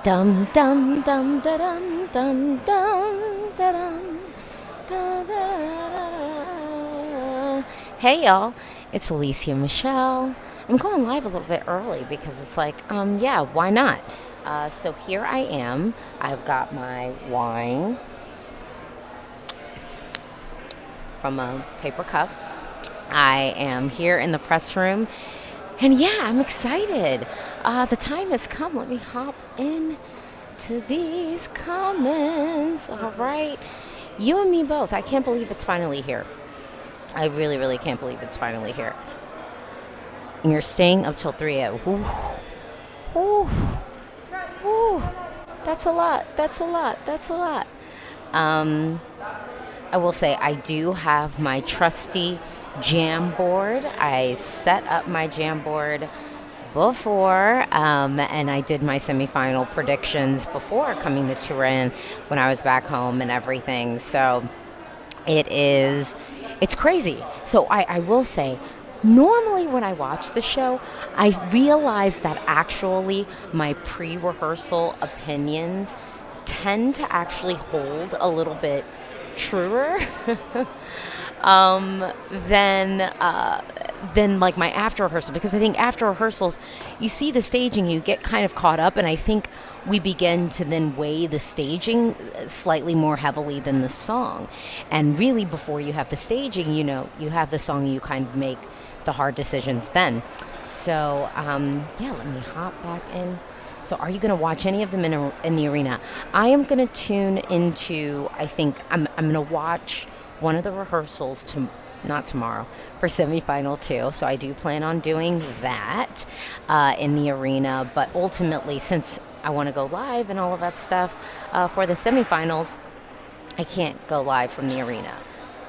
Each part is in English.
Dum dum dum da dum dum dum da dum da da da da. Hey y'all, it's Alesia Michelle. I'm going live a little bit early because it's like, yeah, why not? So here I am. I've got my wine from a paper cup. I am here in the press room, and yeah, I'm excited. The time has come. Let me hop in to these comments. All right. You and me both. I can't believe it's finally here. I really, really can't believe it's finally here. And you're staying up till 3 a.m. Ooh, ooh, ooh. That's a lot. That's a lot. That's a lot. Um, I will say I do have my trusty jam board. I set up my jam board before, and I did my semifinal predictions before coming to Turin when I was back home and everything. So it's crazy. So I will say, normally when I watch the show, I realize that actually my pre-rehearsal opinions tend to actually hold a little bit truer um, than than like my after rehearsal, because I think after rehearsals you see the staging, you get kind of caught up, and I think we begin to then weigh the staging slightly more heavily than the song. And really, before you have the staging, you have the song, you kind of make the hard decisions then. So yeah, let me hop back in. So are you going to watch any of them in the arena? I am going to tune into, I think I'm going to watch one of the rehearsals not tomorrow, for semifinal 2. So I do plan on doing that in the arena. But ultimately, since I want to go live and all of that stuff for the semifinals, I can't go live from the arena.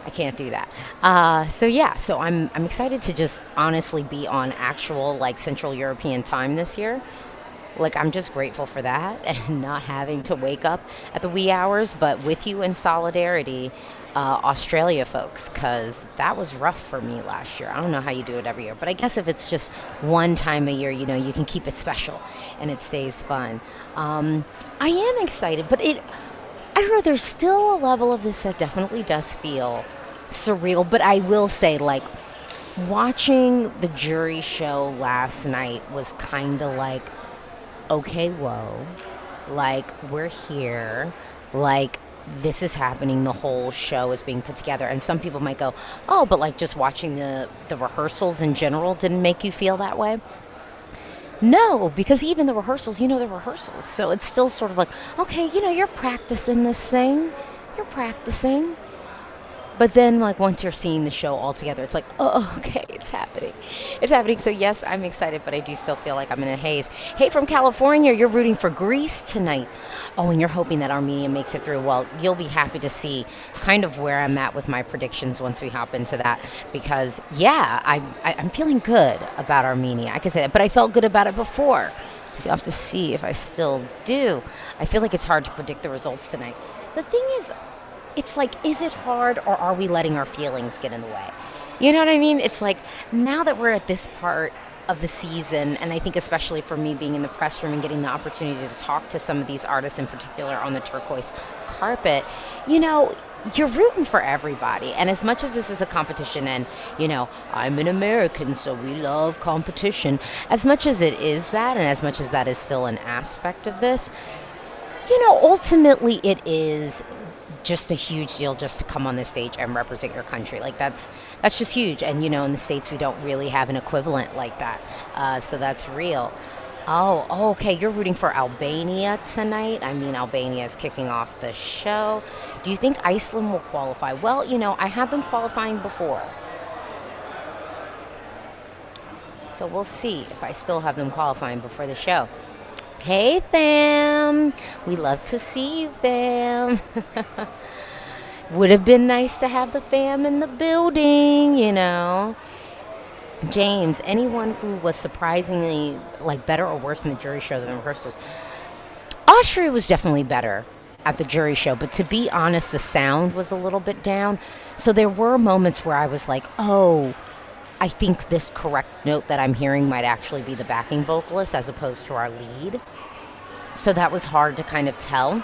I can't do that. So yeah, so I'm excited to just honestly be on actual like Central European time this year. Like, I'm just grateful for that and not having to wake up at the wee hours, but with you in solidarity, Australia folks, because that was rough for me last year. I don't know how you do it every year, but I guess if it's just one time a year, you can keep it special and it stays fun. I am excited, but I don't know, there's still a level of this that definitely does feel surreal, but I will say, like, watching the jury show last night was kind of like, okay, whoa, like, we're here, like, this is happening, the whole show is being put together. And some people might go, oh, but like just watching the rehearsals in general didn't make you feel that way. No, because even the rehearsals, they're rehearsals. So it's still sort of like, okay, you're practicing this thing, you're practicing. But then, like, once you're seeing the show all together, it's like, oh, okay, it's happening. It's happening. So, yes, I'm excited, but I do still feel like I'm in a haze. Hey, from California, you're rooting for Greece tonight. Oh, and you're hoping that Armenia makes it through. Well, you'll be happy to see kind of where I'm at with my predictions once we hop into that. Because, yeah, I'm feeling good about Armenia. I can say that. But I felt good about it before. So, you'll have to see if I still do. I feel like it's hard to predict the results tonight. The thing is, it's like, is it hard, or are we letting our feelings get in the way? You know what I mean? It's like, now that we're at this part of the season, and I think especially for me being in the press room and getting the opportunity to talk to some of these artists in particular on the turquoise carpet, you're rooting for everybody. And as much as this is a competition, and, I'm an American, so we love competition, as much as it is that, and as much as that is still an aspect of this, ultimately it is just a huge deal just to come on this stage and represent your country. Like, that's just huge. And in the States we don't really have an equivalent like that, so that's real. Oh, okay, you're rooting for Albania tonight. I mean, Albania is kicking off the show. Do you think Iceland will qualify? Well, I had them qualifying before, so we'll see if I still have them qualifying before the show. Hey, fam. We love to see you, fam. Would have been nice to have the fam in the building, James, anyone who was surprisingly, like, better or worse in the jury show than the rehearsals? Austria was definitely better at the jury show, but to be honest, the sound was a little bit down. So there were moments where I was like, oh, I think this correct note that I'm hearing might actually be the backing vocalist as opposed to our lead. So that was hard to kind of tell.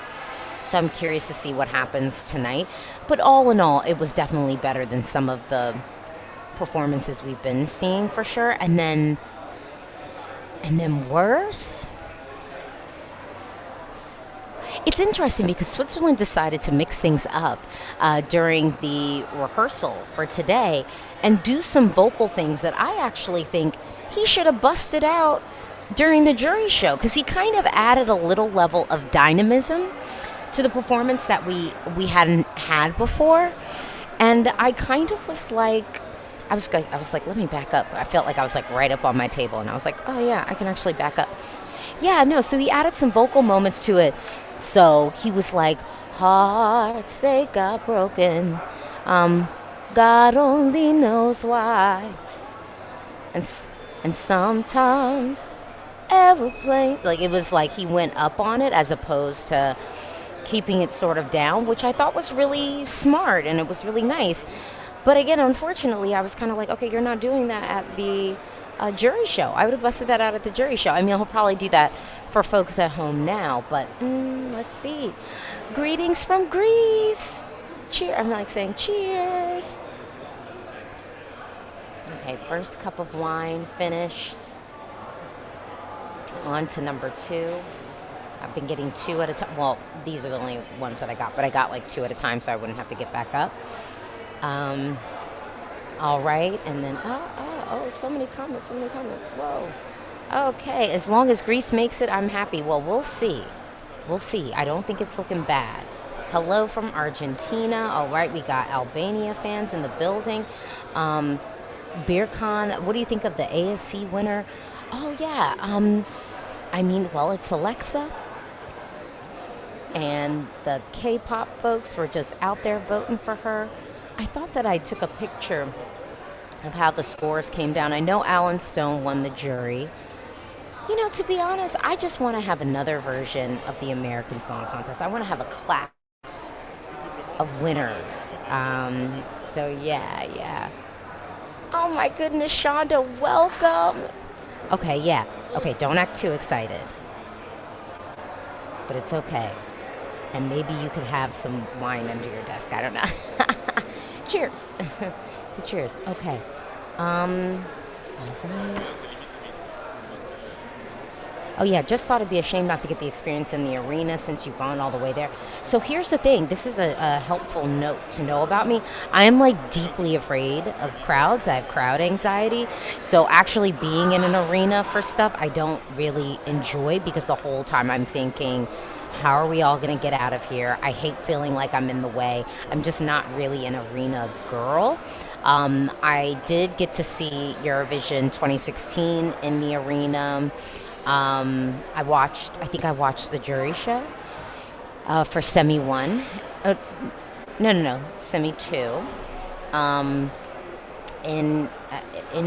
So I'm curious to see what happens tonight. But all in all, it was definitely better than some of the performances we've been seeing for sure. And then worse. It's interesting because Switzerland decided to mix things up during the rehearsal for today and do some vocal things that I actually think he should have busted out during the jury show, because he kind of added a little level of dynamism to the performance that we hadn't had before. And I kind of was like, I was like, let me back up. I felt like I was like right up on my table, and I was like, oh yeah, I can actually back up. Yeah, no, so he added some vocal moments to it. So he was like, hearts, they got broken. God only knows why. And sometimes aeroplane, like it was like he went up on it as opposed to keeping it sort of down, which I thought was really smart and it was really nice. But again, unfortunately, I was kind of like, okay, you're not doing that at the jury show. I would have busted that out at the jury show. I mean, he'll probably do that for folks at home now, but let's see. Greetings from Greece. Cheer. I'm like saying cheers. Okay, first cup of wine finished. On to number 2. I've been getting 2 at a time. Well, these are the only ones that I got, but I got like 2 at a time so I wouldn't have to get back up. All right, and then, so many comments. Whoa. Okay, as long as Greece makes it, I'm happy. Well, we'll see. I don't think it's looking bad. Hello from Argentina. All right, we got Albania fans in the building. BeerCon, what do you think of the ASC winner? Oh, yeah. I mean, well, it's Alexa. And the K-pop folks were just out there voting for her. I thought that I took a picture of how the scores came down. I know Alan Stone won the jury. You know, to be honest, I just want to have another version of the American Song Contest. I want to have a class of winners. So, yeah. Oh, my goodness, Shonda, welcome. Okay, yeah. Okay, don't act too excited. But it's okay. And maybe you could have some wine under your desk. I don't know. Cheers. So cheers. Okay. All right. Oh yeah, just thought it'd be a shame not to get the experience in the arena since you've gone all the way there. So here's the thing. This is a helpful note to know about me. I am like deeply afraid of crowds. I have crowd anxiety. So actually being in an arena for stuff, I don't really enjoy, because the whole time I'm thinking, how are we all going to get out of here? I hate feeling like I'm in the way. I'm just not really an arena girl. I did get to see Eurovision 2016 in the arena. I think I watched the jury show for Semi 1. No, Semi 2. In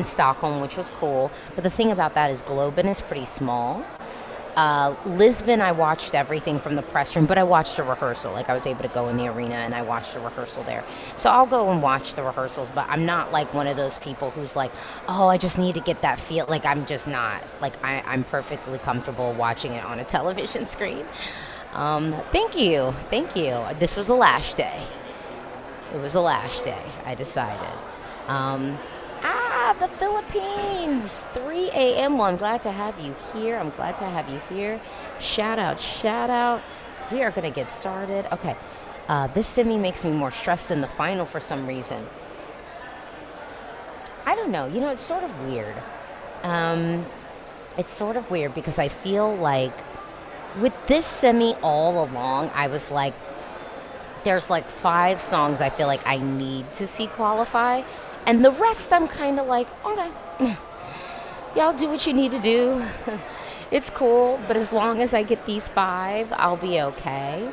Stockholm, which was cool. But the thing about that is Globen is pretty small. Lisbon, I watched everything from the press room, but I watched a rehearsal. Like, I was able to go in the arena and I watched a rehearsal there. So I'll go and watch the rehearsals, but I'm not like one of those people who's like, oh, I just need to get that feel. Like, I'm just not. Like, I'm perfectly comfortable watching it on a television screen. Thank you. This was the last day. It was the last day, I decided. The Philippines, 3 a.m. Well, I'm glad to have you here. Shout out. We are going to get started. Okay. This semi makes me more stressed than the final for some reason. I don't know. You know, it's sort of weird. Because I feel like with this semi all along, I was like, there's like 5 songs I feel like I need to see qualify. And the rest, I'm kind of like, okay, y'all do what you need to do. It's cool, but as long as I get these 5, I'll be okay.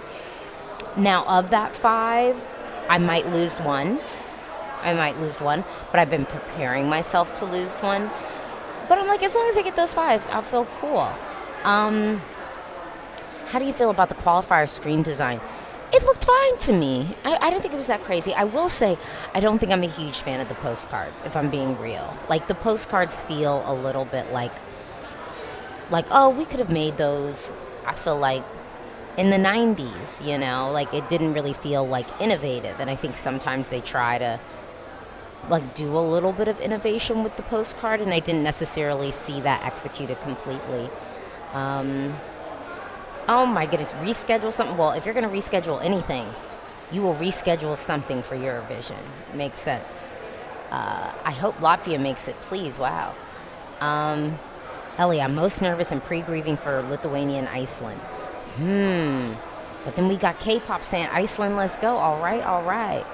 Now, of that 5, I might lose one, but I've been preparing myself to lose one. But I'm like, as long as I get those 5, I'll feel cool. How do you feel about the qualifier screen design? It looked fine to me. I didn't think it was that crazy. I will say, I don't think I'm a huge fan of the postcards, if I'm being real. Like, the postcards feel a little bit like, oh, we could have made those. I feel like in the 90s, you know, like it didn't really feel like innovative. And I think sometimes they try to like do a little bit of innovation with the postcard, and I didn't necessarily see that executed completely. Um, oh my goodness, reschedule something. Well, if you're going to reschedule anything, you will reschedule something for Eurovision. Makes sense. I hope Latvia makes it, please. Wow. Ellie, I'm most nervous and pre-grieving for Lithuania and Iceland. But then we got K-pop saying, Iceland, let's go. All right, all right.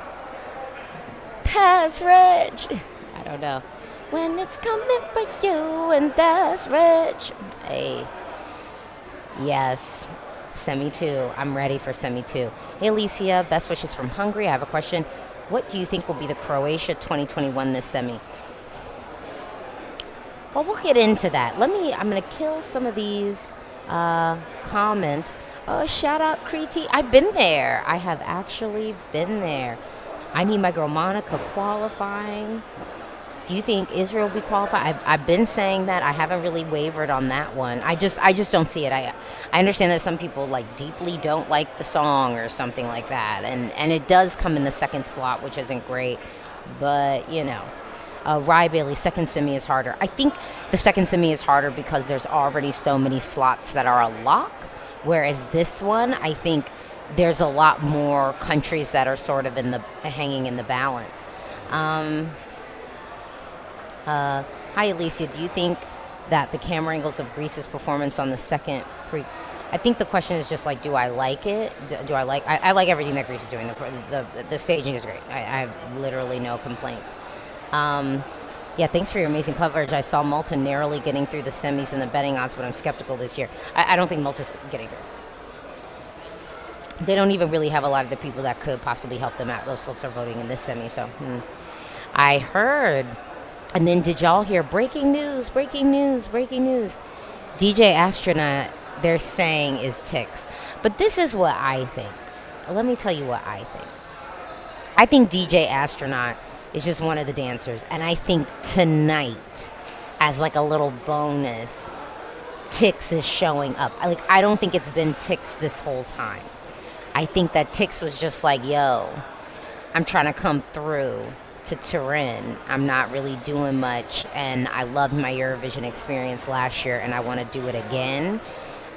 That's rich. I don't know. When it's coming for you and that's rich. Hey. Yes. Semi 2. I'm ready for Semi 2. Hey, Alesia. Best wishes from Hungary. I have a question. What do you think will be the Croatia 2021 this semi? Well, we'll get into that. I'm going to kill some of these comments. Oh, shout out Kriti. I've been there. I have actually been there. I need my girl Monica qualifying. Do you think Israel will be qualified? I've been saying that. I haven't really wavered on that one. I just don't see it. I understand that some people like deeply don't like the song or something like that, and it does come in the second slot, which isn't great. But you know, Rye Bailey, second semi is harder. I think the second semi is harder because there's already so many slots that are a lock, whereas this one, I think there's a lot more countries that are sort of hanging in the balance. Hi, Alesia. Do you think that the camera angles of Greece's performance on the second I think the question is just like, do I like it? I like everything that Greece is doing. The staging is great. I have literally no complaints. Yeah, thanks for your amazing coverage. I saw Malta narrowly getting through the semis and the betting odds, but I'm skeptical this year. I don't think Malta's getting through. They don't even really have a lot of the people that could possibly help them out. Those folks are voting in this semi, so I heard. And then did y'all hear breaking news? DJ Astronaut, they're saying is Ticks. But this is what I think. Let me tell you what I think. I think DJ Astronaut is just one of the dancers. And I think tonight, as like a little bonus, Ticks is showing up. I don't think it's been Ticks this whole time. I think that Ticks was just like, yo, I'm trying to come through to Turin. I'm not really doing much, and I loved my Eurovision experience last year, and I want to do it again.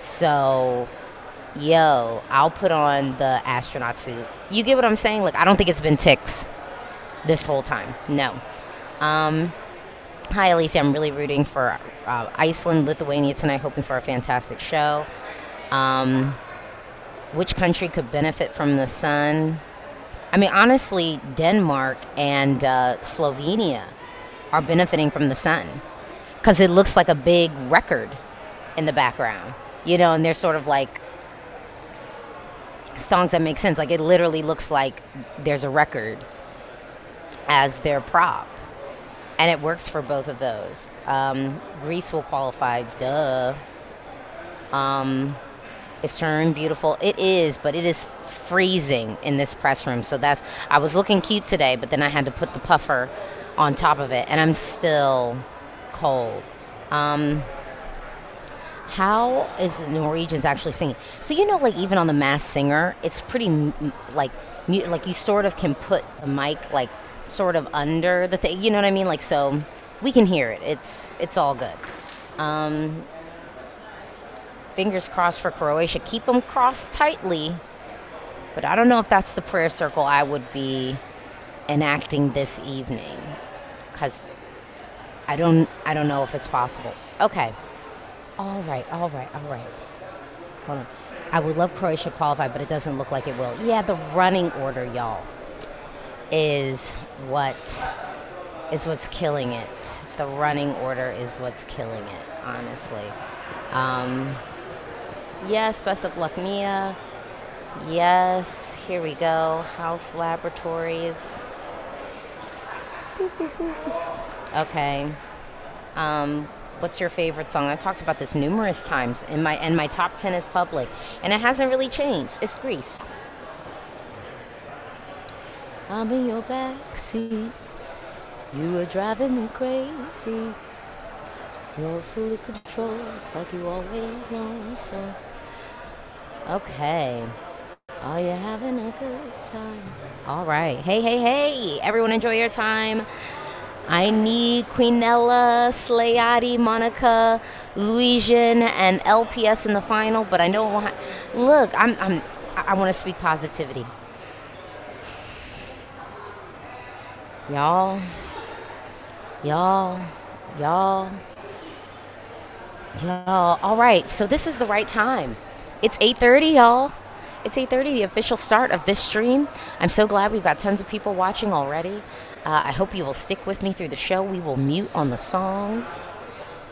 So, yo, I'll put on the astronaut suit. You get what I'm saying? Like, I don't think it's been Ticks this whole time. No. Hi, Alesia. I'm really rooting for Iceland, Lithuania tonight, hoping for a fantastic show. Which country could benefit from the sun? I mean, honestly, Denmark and Slovenia are benefiting from the sun because it looks like a big record in the background, you know, and they're sort of like songs that make sense. Like, it literally looks like there's a record as their prop, and it works for both of those. Greece will qualify, duh. Is Turin beautiful? It is, but it is freezing in this press room. So I was looking cute today, but then I had to put the puffer on top of it, and I'm still cold. How is the Norwegians actually singing? So, you know, like even on the Masked Singer, it's pretty like you sort of can put the mic like sort of under the thing. You know what I mean? Like, so we can hear it. It's all good. Fingers crossed for Croatia. Keep them crossed tightly. But I don't know if that's the prayer circle I would be enacting this evening, because I don't know if it's possible. Okay. All right. Hold on. I would love Croatia qualify, but it doesn't look like it will. Yeah, the running order, y'all, is what's killing it. The running order is what's killing it, honestly. Yes, best of luck, Mia. Yes, here we go. House Laboratories. Okay. What's your favorite song? I've talked about this numerous times, and my top 10 is public, and it hasn't really changed. It's Greece. I'm in your backseat. You are driving me crazy. You're fully controlled, it's like you always know. So Okay. Are you having a good time? All right. Hey, hey, hey. Everyone enjoy your time. I need Queenella, Slayati, Monica, Louisian, and LPS in the final, but I know it won't look, I want to speak positivity. Y'all, y'all, y'all, y'all. All right, so this is the right time. It's 8:30, y'all. It's 8:30, the official start of this stream. I'm so glad we've got tons of people watching already. I hope you will stick with me through the show. We will mute on the songs.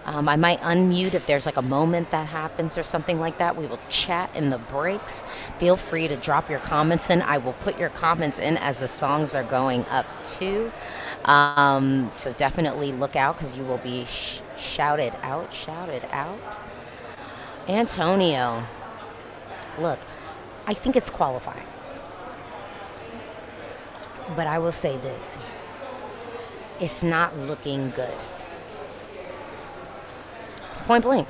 I might unmute if there's like a moment that happens or something like that. We will chat in the breaks. Feel free to drop your comments in. I will put your comments in as the songs are going up too. So definitely look out because you will be shouted out, shouted out. Antonio, look, I think it's qualifying. But I will say this. It's not looking good. Point blank.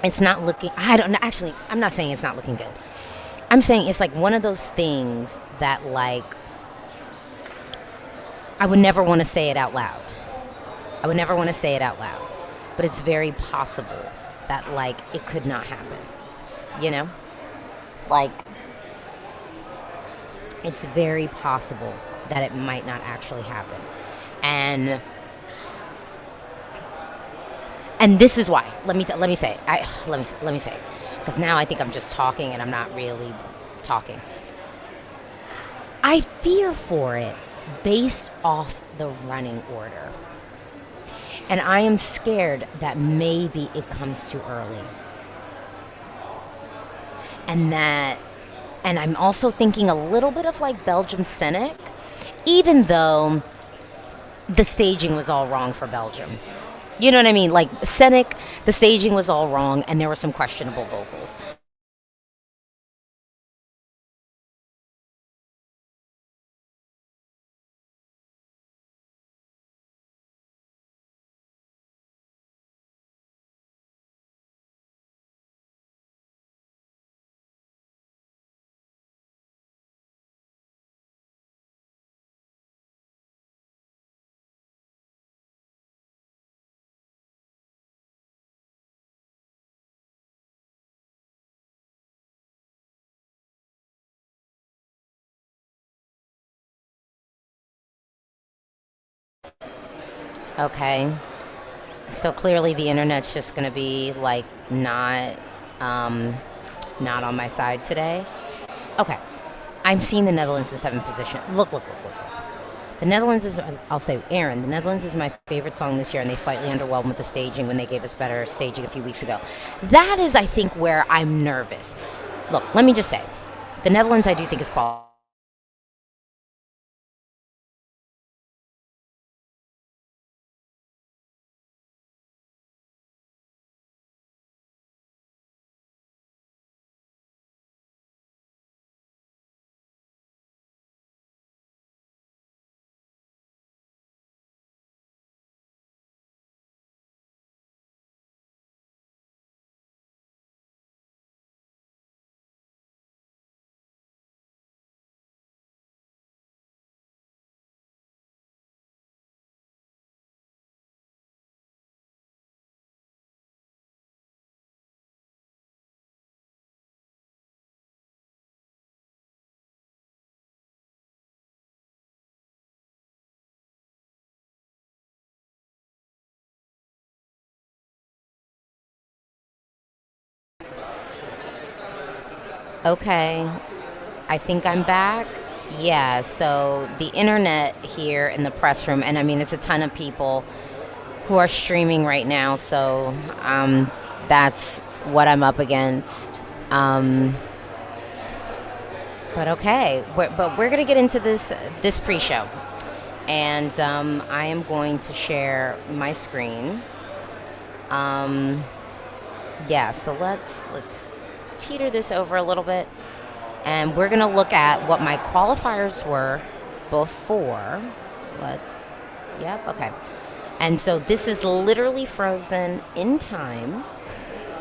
It's not looking, I don't know, actually, I'm not saying it's not looking good. I'm saying it's like one of those things that like, I would never want to say it out loud. I would never want to say it out loud. But it's very possible that like it could not happen. You know? Like, it's very possible that it might not actually happen. And this is why. Let me say. Let me say. Because now I think I'm just talking and I'm not really talking. I fear for it based off the running order. And I am scared that maybe it comes too early. And I'm also thinking a little bit of like Belgium Scenic, even though the staging was all wrong for Belgium. You know what I mean? Like Scenic, the staging was all wrong and there were some questionable vocals. Okay. So clearly the internet's just going to be like not on my side today. Okay. I'm seeing the Netherlands in 7th position. Look. The Netherlands is, I'll say, Aaron, the Netherlands is my favorite song this year, and they slightly underwhelmed with the staging when they gave us better staging a few weeks ago. That is, I think, where I'm nervous. Look, let me just say, the Netherlands I do think is quality. Okay, I think I'm back. Yeah, so the internet here in the press room, and I mean, it's a ton of people who are streaming right now, so that's what I'm up against. But okay, we're gonna get into this pre-show, and I am going to share my screen. Yeah, so let's teeter this over a little bit, and we're gonna look at what my qualifiers were before. So okay. And so this is literally frozen in time.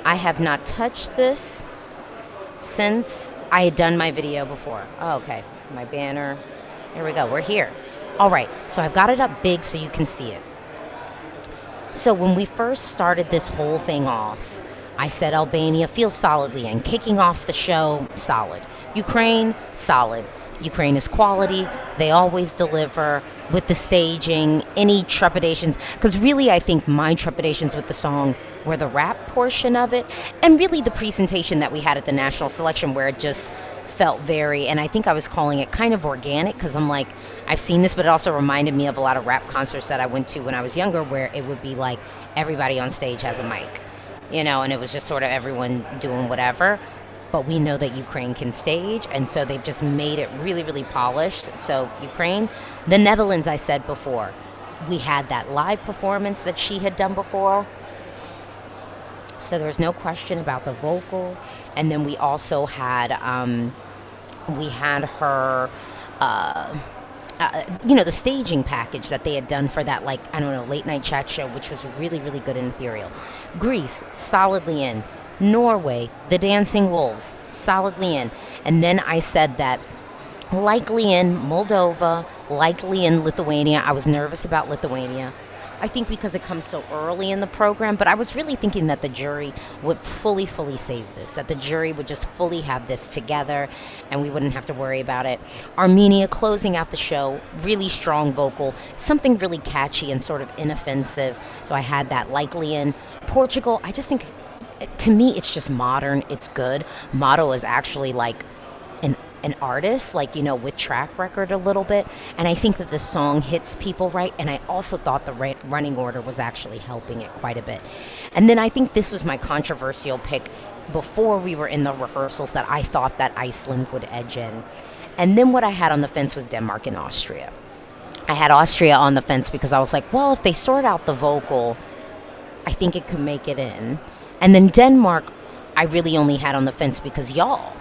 I have not touched this since I had done my video before. Oh, okay, my banner. Here we go. We're here. All right. So I've got it up big so you can see it. So when we first started this whole thing off, I said Albania feels solidly in. Kicking off the show, solid. Ukraine, solid. Ukraine is quality. They always deliver with the staging, any trepidations. Because really, I think my trepidations with the song were the rap portion of it, and really the presentation that we had at the national selection, where it just felt very, and I think I was calling it kind of organic, because I'm like, I've seen this, but it also reminded me of a lot of rap concerts that I went to when I was younger, where it would be like everybody on stage has a mic, and it was just sort of everyone doing whatever. But we know that Ukraine can stage, and so they've just made it really, really polished. So Ukraine, the Netherlands, I said before, we had that live performance that she had done before. So there was no question about the vocal. And then we also had, her, the staging package that they had done for that, late night chat show, which was really, really good and ethereal. Greece, solidly in. Norway, the Dancing Wolves, solidly in. And then I said that likely in Moldova, likely in Lithuania. I was nervous about Lithuania. I think because it comes so early in the program, but I was really thinking that the jury would fully save this, that the jury would just fully have this together and we wouldn't have to worry about it. Armenia closing out the show, really strong vocal, something really catchy and sort of inoffensive. So I had that likely in. Portugal, I just think, to me, it's just modern. It's good. Motto is actually like an artist, with track record a little bit. And I think that the song hits people right. And I also thought the running order was actually helping it quite a bit. And then I think this was my controversial pick before we were in the rehearsals, that I thought that Iceland would edge in. And then what I had on the fence was Denmark and Austria. I had Austria on the fence because I was like, well, if they sort out the vocal, I think it could make it in. And then Denmark, I really only had on the fence because y'all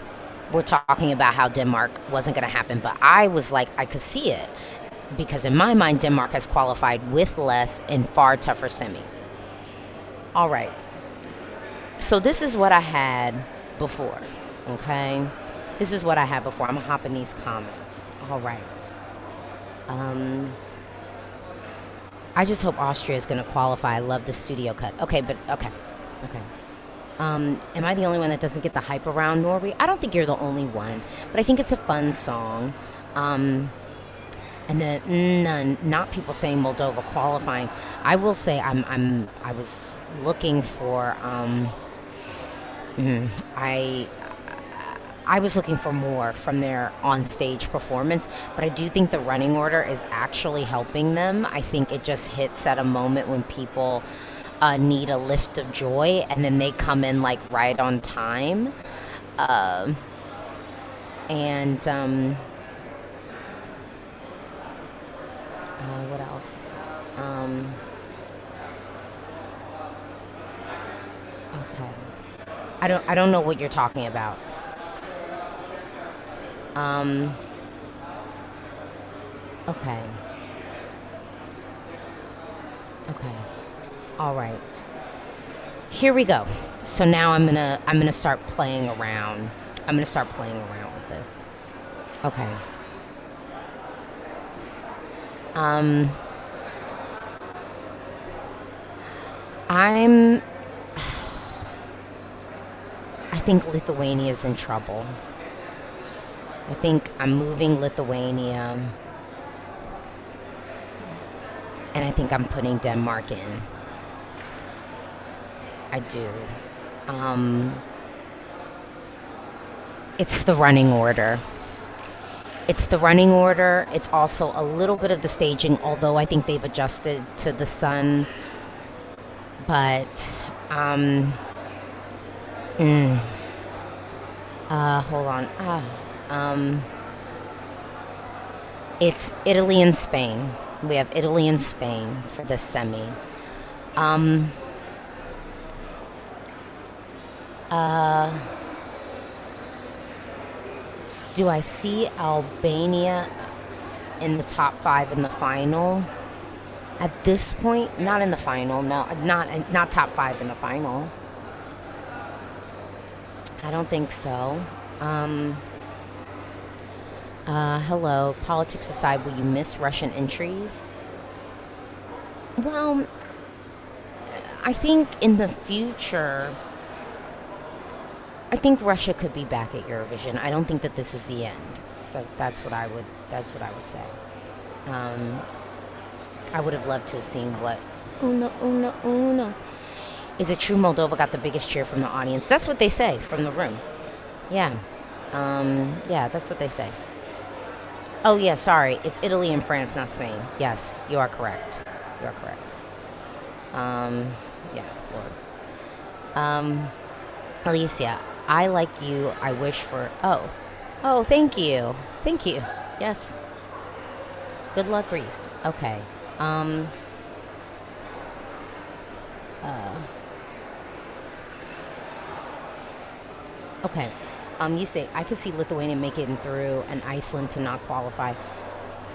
were talking about how Denmark wasn't going to happen. But I was like, I could see it. Because in my mind, Denmark has qualified with less in far tougher semis. All right. So this is what I had before, okay? This is what I had before. I'm going to hop in these comments. All right. I just hope Austria is going to qualify. I love the studio cut. Okay. Am I the only one that doesn't get the hype around Norway? I don't think you're the only one, but I think it's a fun song. And then not people saying Moldova qualifying. I will say I was looking for I was looking for more from their on-stage performance, but I do think the running order is actually helping them. I think it just hits at a moment when people need a lift of joy, and then they come in right on time. What else? Okay. I don't know what you're talking about. Okay. All right. Here we go. So now I'm gonna start playing around. I'm gonna start playing around with this. Okay. I think Lithuania's in trouble. I think I'm moving Lithuania, and I think I'm putting Denmark in. I do. It's the running order. It's also a little bit of the staging, although I think they've adjusted to the sun. But, hold on. It's Italy and Spain. We have Italy and Spain for this semi. Do I see Albania in the top 5 in the final? At this point, not in the final. No, not top 5 in the final. I don't think so. Hello. Politics aside, will you miss Russian entries? Well, I think in the future, I think Russia could be back at Eurovision. I don't think that this is the end. So that's what I would. That's what I would say. Um, I would have loved to have seen what. Uno, uno, uno. Is it true Moldova got the biggest cheer from the audience? That's what they say from the room. Yeah. Yeah, that's what they say. Oh, yeah, sorry. It's Italy and France, not Spain. Yes, you are correct. You are correct. Yeah, Lord. Alesia, I like you. I wish for. Oh, thank you. Thank you. Yes. Good luck, Greece. Okay. Uh, okay. You say I could see Lithuania making through and Iceland to not qualify.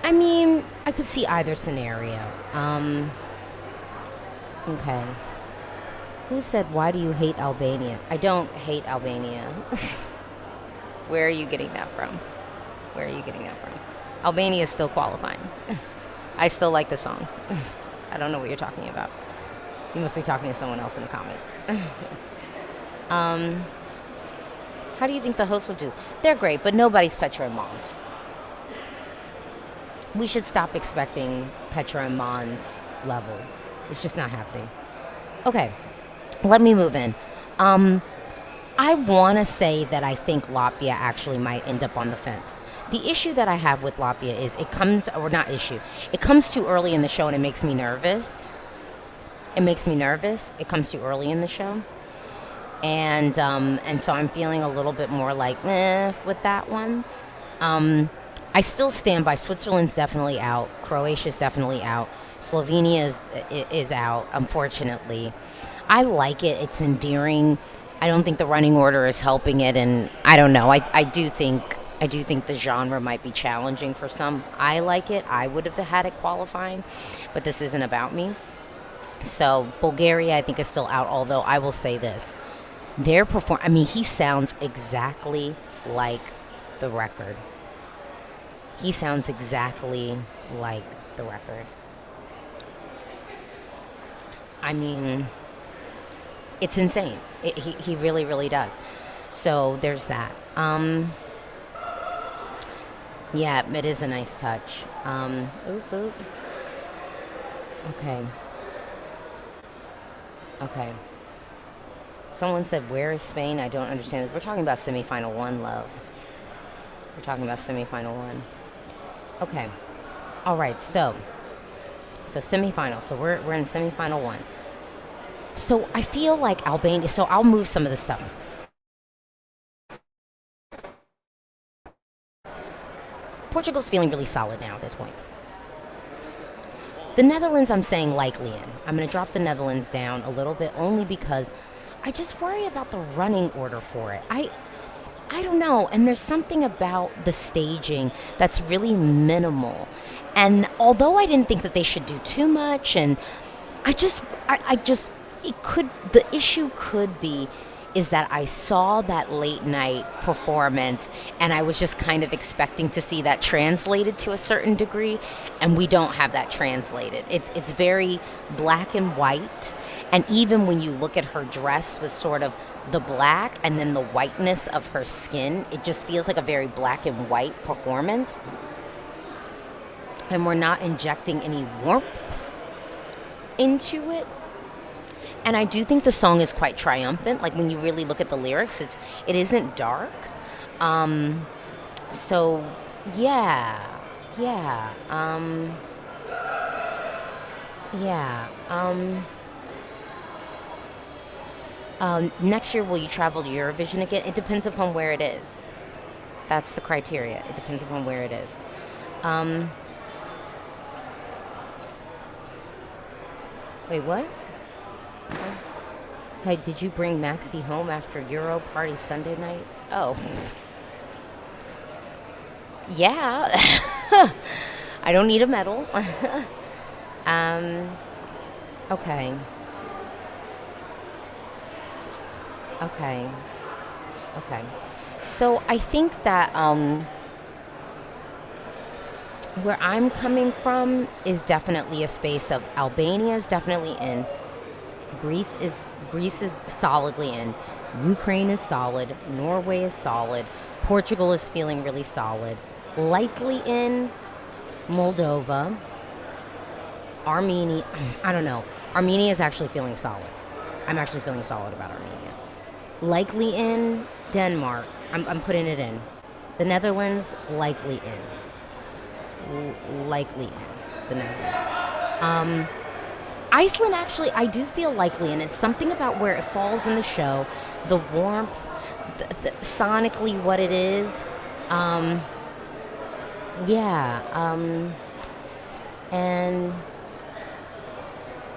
I mean, I could see either scenario. Okay. Who said, why do you hate Albania? I don't hate Albania. Where are you getting that from? Where are you getting that from? Albania is still qualifying. I still like the song. I don't know what you're talking about. You must be talking to someone else in the comments. How do you think the hosts will do? They're great, but nobody's Petra and Mons. We should stop expecting Petra and Mons level. It's just not happening. Okay, let me move in. I want to say that I think Latvia actually might end up on the fence. The issue that I have with Latvia is it comes too early in the show and it makes me nervous. It comes too early in the show. And so I'm feeling a little bit more like, with that one. I still stand by Switzerland's definitely out. Croatia's definitely out. Slovenia is out, unfortunately. I like it. It's endearing. I don't think the running order is helping it, and I don't know. I do think the genre might be challenging for some. I like it. I would have had it qualifying, but this isn't about me. So Bulgaria, I think, is still out. Although I will say this. He sounds exactly like the record. He sounds exactly like the record. I mean, it's insane. He really, really does. So there's that. Yeah, it is a nice touch. Oop. Okay. Someone said, where is Spain? I don't understand. We're talking about semifinal 1, love. We're talking about semifinal 1. Okay. All right. So semifinal. So we're in semifinal 1. So I feel like Albania. So I'll move some of the stuff. Portugal's feeling really solid now at this point. The Netherlands, I'm saying likely in. I'm going to drop the Netherlands down a little bit only because I just worry about the running order for it. I don't know. And there's something about the staging that's really minimal. And although I didn't think that they should do too much, and the issue could be is that I saw that late night performance and I was just kind of expecting to see that translated to a certain degree, and we don't have that translated. It's very black and white, and even when you look at her dress with sort of the black and then the whiteness of her skin, it just feels like a very black and white performance. And we're not injecting any warmth into it. And I do think the song is quite triumphant. Like when you really look at the lyrics, it isn't dark. So yeah. Next year, will you travel to Eurovision again? It depends upon where it is. That's the criteria. It depends upon where it is. Wait, what? Hey, did you bring Maxie home after Euro party Sunday night? Oh. Yeah. I don't need a medal. Okay. So I think that where I'm coming from is definitely a space of Albania is definitely in. Greece is solidly in. Ukraine is solid. Norway is solid. Portugal is feeling really solid. Likely in Moldova. Armenia. I don't know. Armenia is actually feeling solid. I'm actually feeling solid about Armenia. Likely in Denmark. I'm putting it in. The Netherlands, likely in. Likely in the Netherlands. Iceland, actually, I do feel likely in. It's something about where it falls in the show, the warmth, sonically what it is. Um, yeah.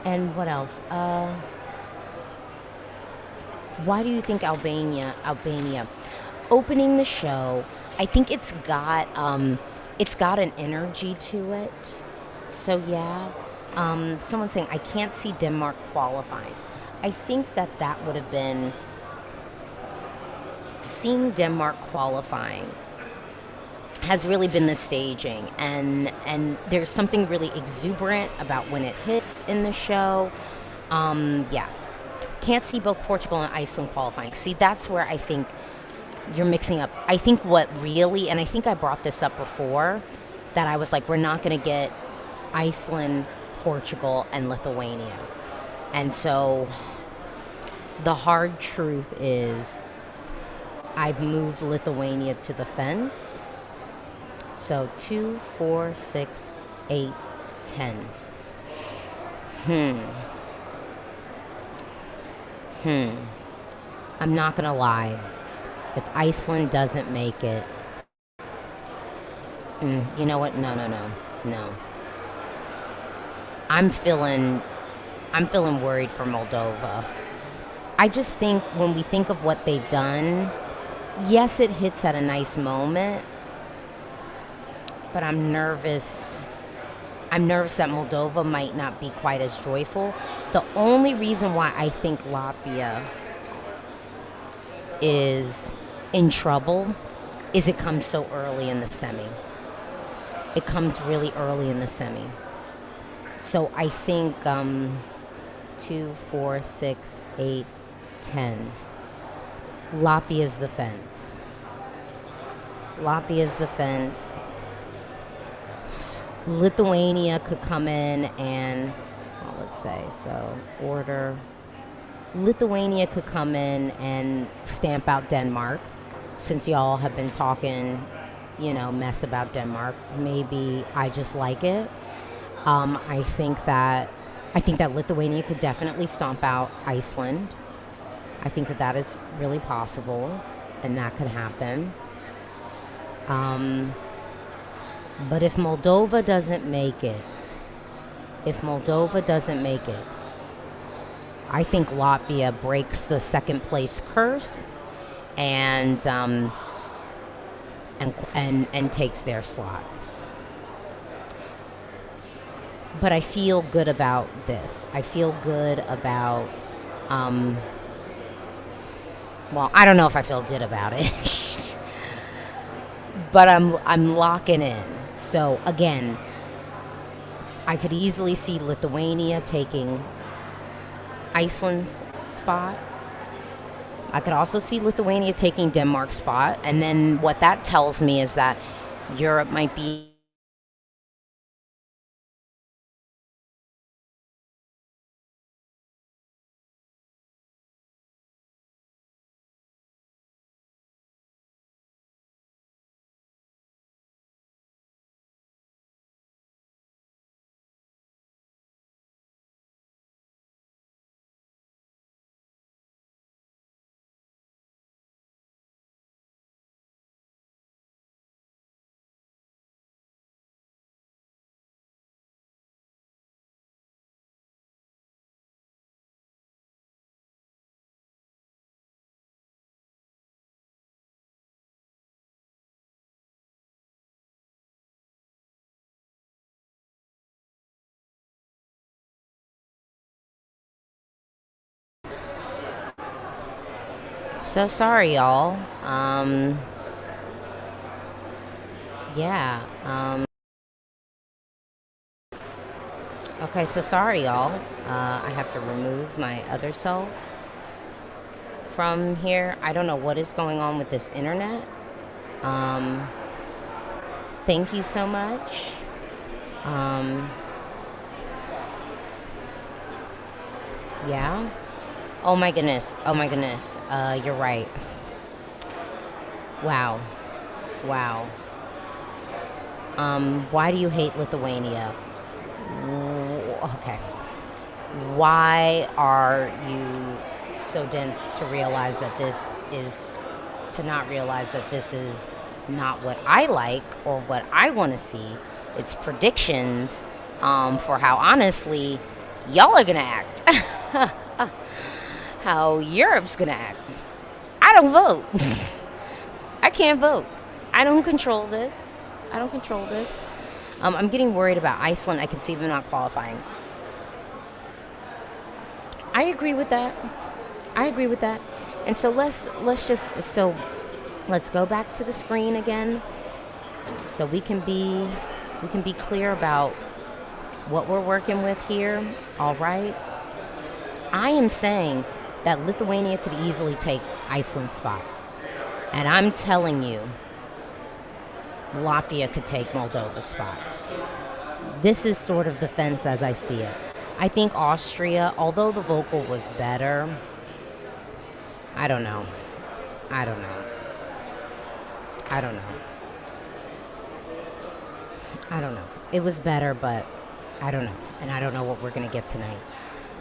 And what else? Why do you think Albania opening the show? I think it's got an energy to it. So yeah. Someone's saying I can't see Denmark qualifying. I think that would have been seeing Denmark qualifying has really been the staging, and there's something really exuberant about when it hits in the show. Yeah, can't see both Portugal and Iceland qualifying. See, that's where I think you're mixing up. I think what really, and I think I brought this up before, that I was like, we're not going to get Iceland, Portugal, and Lithuania. And so the hard truth is I've moved Lithuania to the fence. So 2, 4, 6, 8, 10. I'm not going to lie. If Iceland doesn't make it, you know what? No. I'm feeling worried for Moldova. I just think when we think of what they've done, yes, it hits at a nice moment, but I'm nervous. I'm nervous that Moldova might not be quite as joyful. The only reason why I think Latvia is in trouble is it comes so early in the semi. It comes really early in the semi. So I think 2, 4, 6, 8, 10. Latvia's the fence. Latvia's the fence. Lithuania could come in and, well, let's say, so order. Lithuania could come in and stamp out Denmark, since y'all have been talking, mess about Denmark. Maybe I just like it. I think that Lithuania could definitely stomp out Iceland. I think that is really possible, and that could happen. But if Moldova doesn't make it, I think Latvia breaks the second place curse and takes their slot. But I feel good about this. I feel good about well, I don't know if I feel good about it. But I'm locking in. So again, I could easily see Lithuania taking Iceland's spot. I could also see Lithuania taking Denmark's spot. And then what that tells me is that Europe might be So sorry, y'all. Yeah. Okay, so sorry, y'all. I have to remove my other self from here. I don't know what is going on with this internet. Thank you so much. Yeah. Oh my goodness. Oh my goodness. You're right. Wow. Wow. Why do you hate Lithuania? Okay. Why are you so dense to realize that this is, to not realize that this is not what I like or what I want to see? It's predictions for how honestly y'all are going to act. How Europe's going to act. I don't vote. I can't vote. I don't control this. I don't control this. I'm getting worried about Iceland. I can see them not qualifying. I agree with that. I agree with that. And so let's go back to the screen again, so we can be clear about what we're working with here. All right. I am saying that Lithuania could easily take Iceland's spot, and I'm telling you, Latvia could take Moldova's spot. This is sort of the fence as I see it. I think Austria, although the vocal was better, I don't know. It was better, but I don't know. And I don't know what we're going to get tonight.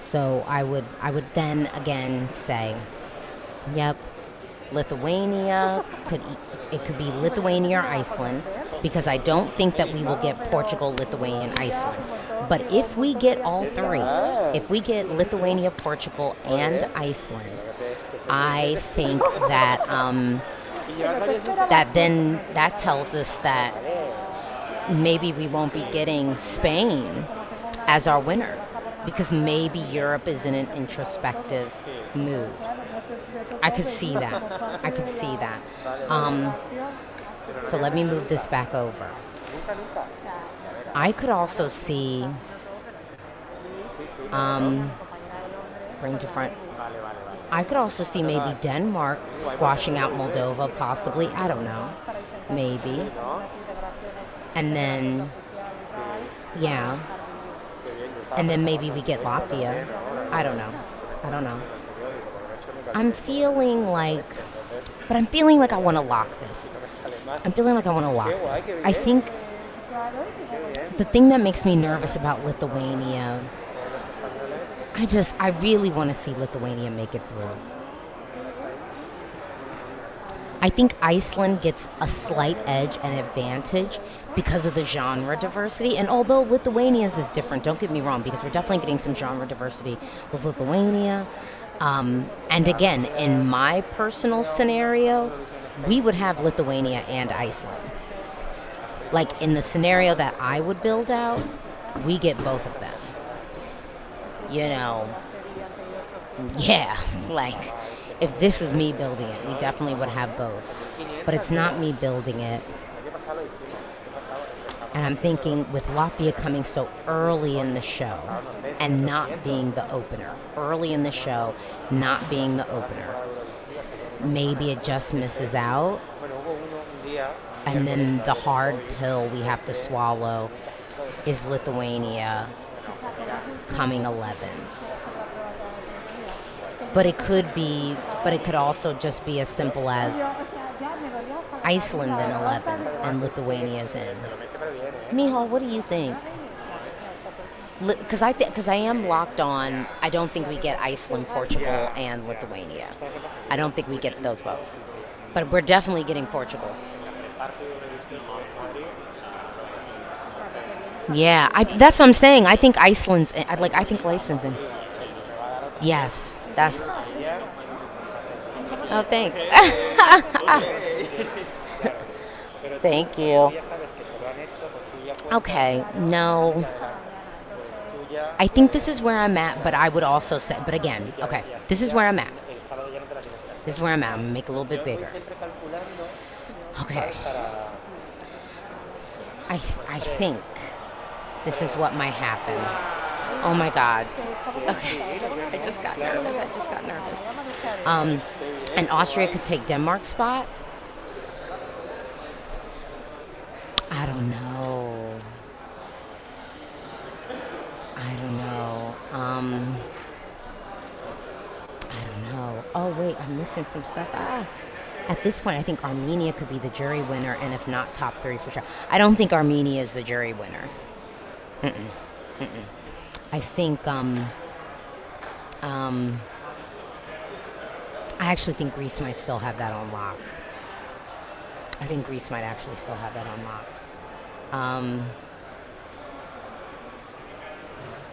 So I would then again say, yep, Lithuania it could be Lithuania or Iceland, because I don't think that we will get Portugal, Lithuania, and Iceland. But if we get all three, if we get Lithuania, Portugal, and Iceland, I think that that tells us that maybe we won't be getting Spain as our winner, because maybe Europe is in an introspective mood. I could see that. So let me move this back over. I could also see, bring to front. I could also see maybe Denmark squashing out Moldova, possibly. I don't know. Maybe. And then, yeah. And then maybe we get Latvia. I don't know. I'm feeling like I want to lock this. I think the thing that makes me nervous about Lithuania, I really want to see Lithuania make it through. I think Iceland gets a slight edge and advantage because of the genre diversity. And although Lithuania's is different, don't get me wrong, because we're definitely getting some genre diversity with Lithuania. And again, in my personal scenario, we would have Lithuania and Iceland. Like in the scenario that I would build out, we get both of them. You know, yeah, like if this was me building it, we definitely would have both. But it's not me building it. And I'm thinking with Latvia coming so early in the show and not being the opener, maybe it just misses out. And then the hard pill we have to swallow is Lithuania coming 11. But it could also just be as simple as Iceland in 11 and Lithuania's in. Michal, what do you think? Because I am locked on. I don't think we get Iceland, Portugal, and Lithuania. I don't think we get those both. But we're definitely getting Portugal. Yeah, that's what I'm saying. I think Iceland's in. I think Iceland's in. Yes, that's. Oh, thanks. Thank you. Okay, no. I think this is where I'm at, but I would also say, but again, okay, this is where I'm at. This is where I'm at. I'm gonna make it a little bit bigger. Okay. I think this is what might happen. Oh my God. Okay. I just got nervous. And Austria could take Denmark's spot. I don't know. I don't know. Oh wait, I'm missing some stuff. At this point, I think Armenia could be the jury winner, and if not, top 3 for sure. I don't think Armenia is the jury winner. I think I actually think Greece might still have that on lock.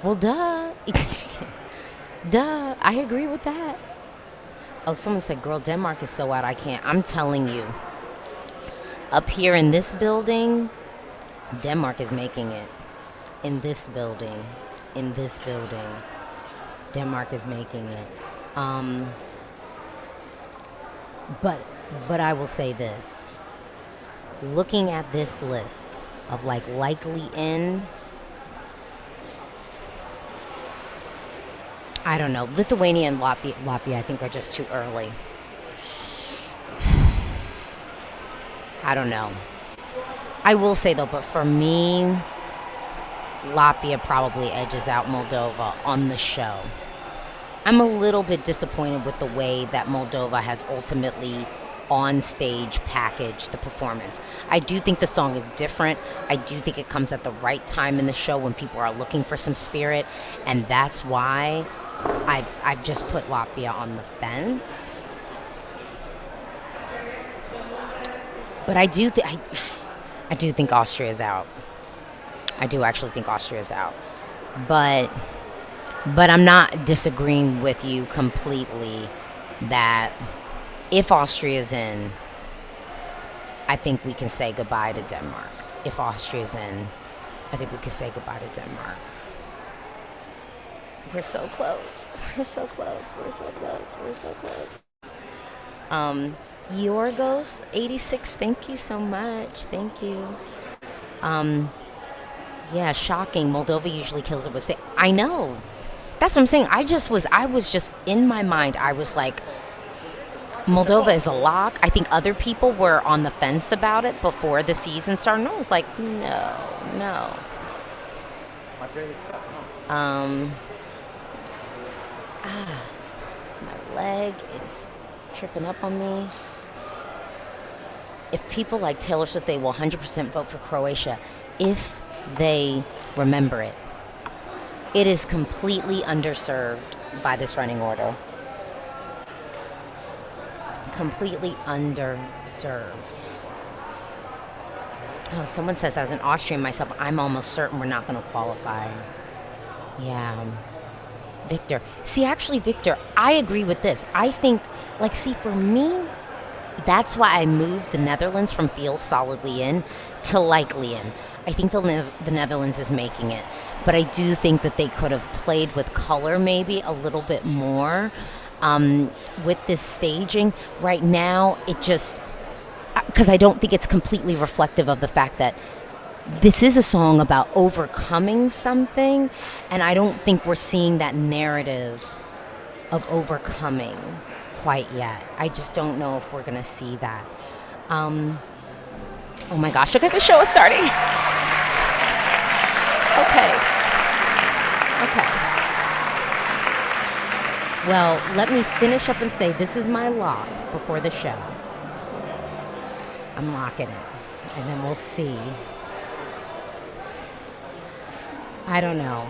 Well, duh. Duh. I agree with that. Oh, someone said, girl, Denmark is so out, I can't. I'm telling you. Up here in this building, Denmark is making it. In this building, Denmark is making it. But I will say this. Looking at this list of like likely in, I don't know. Lithuania and Latvia I think are just too early. I don't know. I will say though, but for me, Latvia probably edges out Moldova on the show. I'm a little bit disappointed with the way that Moldova has ultimately on stage packaged the performance. I do think the song is different. I do think it comes at the right time in the show when people are looking for some spirit, and that's why I've just put Latvia on the fence. But I do think Austria's out. I do actually think Austria's out. But I'm not disagreeing with you completely that if Austria's in, I think we can say goodbye to Denmark. If Austria's in, I think we can say goodbye to Denmark. We're so close. Yorgos 86, thank you so much. Thank you. Yeah, shocking. Moldova usually kills it with I know. That's what I'm saying. I was just in my mind, I was like, Moldova is a lock. I think other people were on the fence about it before the season started. And I was like, no. My leg is tripping up on me. If people like Taylor Swift, they will 100% vote for Croatia if they remember it. It is completely underserved by this running order. Completely underserved. Oh, someone says, as an Austrian myself, I'm almost certain we're not going to qualify. Yeah. Victor. See, actually, Victor, I agree with this. I think, for me, that's why I moved the Netherlands from feels solidly in to likely in. I think the Netherlands is making it. But I do think that they could have played with color maybe a little bit more. With this staging right now, it just, because I don't think it's completely reflective of the fact that this is a song about overcoming something, and I don't think we're seeing that narrative of overcoming quite yet. I just don't know if we're gonna see that. Oh my gosh, look at the show is starting. Okay. Well, let me finish up and say this is my lock before the show. I'm locking it, and then we'll see. I don't know.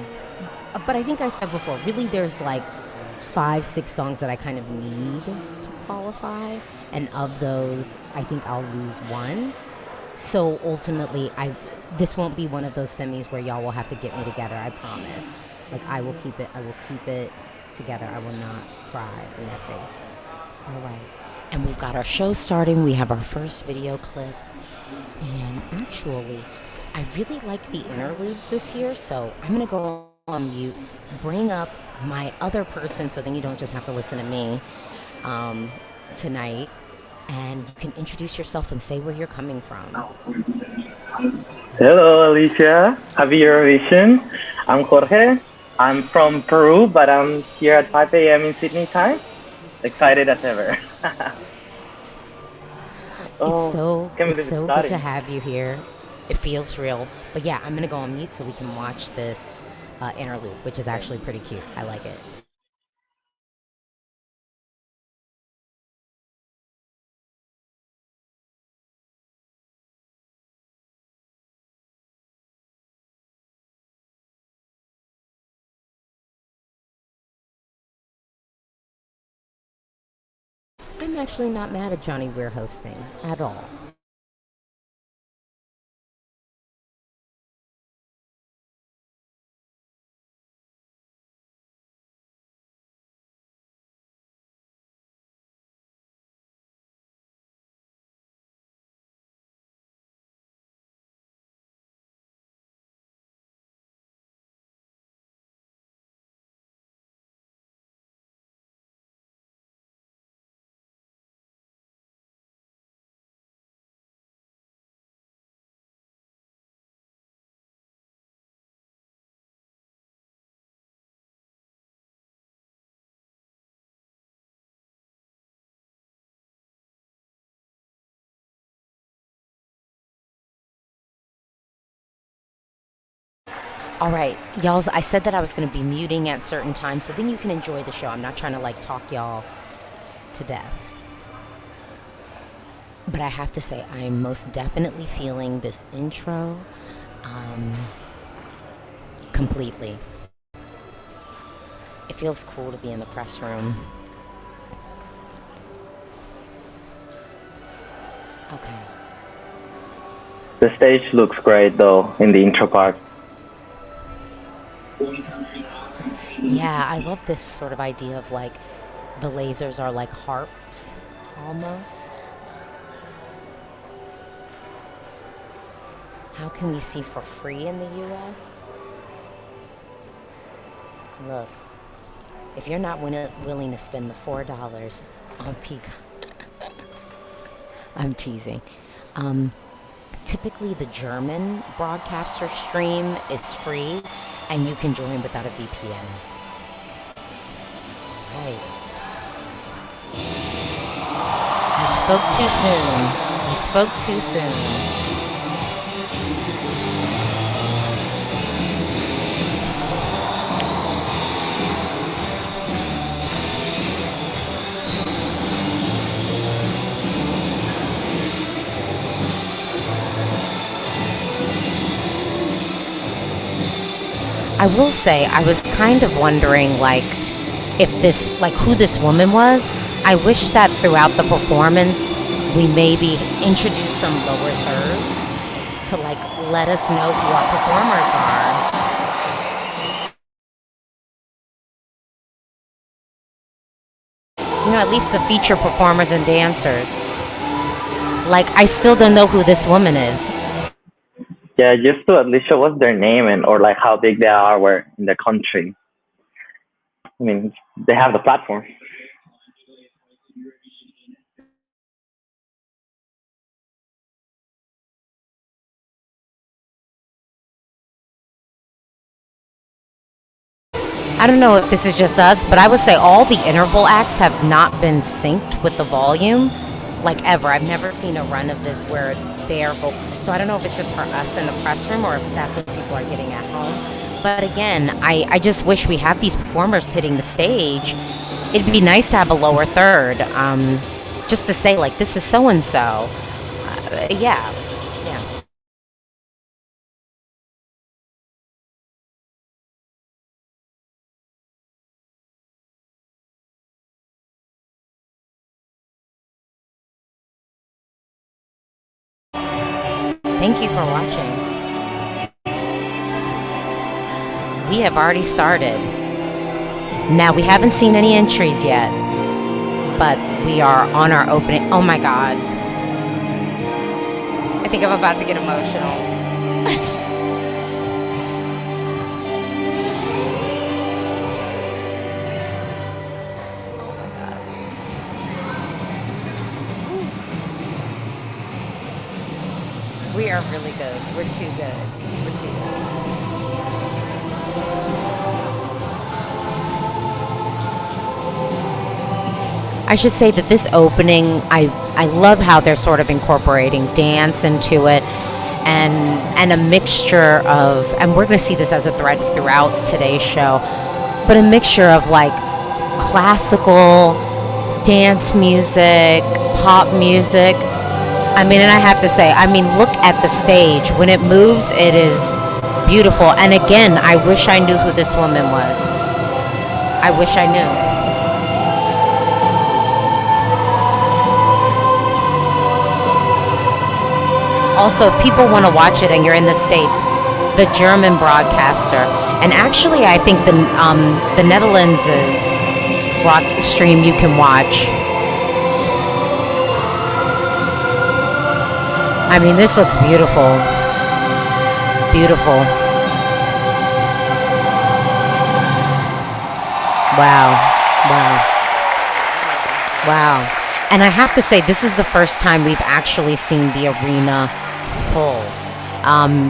But I think I said before, really there's 5-6 songs that I kind of need to qualify, and of those, I think I'll lose one. So ultimately, this won't be one of those semis where y'all will have to get me together, I promise. I will keep it together. I will not cry in your face. All right. And we've got our show starting. We have our first video clip. And actually, I really like the interludes this year, so I'm going to go on mute, bring up my other person so then you don't just have to listen to me. tonight, and you can introduce yourself and say where you're coming from. Hello, Alicia. Happy Eurovision. I'm Jorge. I'm from Peru, but I'm here at 5 a.m. in Sydney time. Excited as ever. It's Oh, so can't it's believe it's so good to starting. have you here. It feels real. But yeah, I'm gonna go on mute so we can watch this interlude, which is Okay. actually pretty cute. I like it. I'm actually not mad at Johnny Weir hosting at all. All right, y'all. I said that I was going to be muting at certain times, so then you can enjoy the show. I'm not trying to like talk y'all to death. But I have to say, I am most definitely feeling this intro um, completely. It feels cool to be in the press room. Okay. The stage looks great though in the intro part. Yeah, I love this sort of idea of like the lasers are like harps almost. How can we see for free in the US? Look, if you're not willing to spend the $4 on Peacock, I'm teasing. Um, Typically, the German broadcaster stream is free, and you can join without a VPN. Right. You spoke too soon. You spoke too soon. I will say, I was kind of wondering, like, if this, like, who this woman was. I wish that throughout the performance, we maybe introduce some lower thirds to, like, let us know who our performers are. You know, at least the feature performers and dancers. Like, I still don't know who this woman is. Yeah, just to at least show us their name and or like how big they are where in the country. I mean, they have the platform. I don't know if this is just us, but I would say all the interval acts have not been synced with the volume, like ever. I've never seen a run of this where they're vocal. So I don't know if it's just for us in the press room or if that's what people are getting at home. But again, I just wish we have these performers hitting the stage. It'd be nice to have a lower third, just to say like this is so and so. Yeah, yeah. Thank you for watching. We have already started. Now, we haven't seen any entries yet, but we are on our opening. Oh my God. I think I'm about to get emotional. Oh my God. We are really good. We're too good. We're too good. I should say that this opening, I love how they're sort of incorporating dance into it, and a mixture of, and we're going to see this as a thread throughout today's show, but a mixture of like classical dance music, pop music. I mean, and I have to say, I mean, look at the stage. When it moves, it is beautiful. And again, I wish I knew who this woman was. I wish I knew. Also, if people want to watch it and you're in the States, the German broadcaster, and actually, I think the Netherlands' broad stream you can watch. I mean, this looks beautiful. Beautiful. Wow. Wow. Wow. And I have to say, this is the first time we've actually seen the arena full.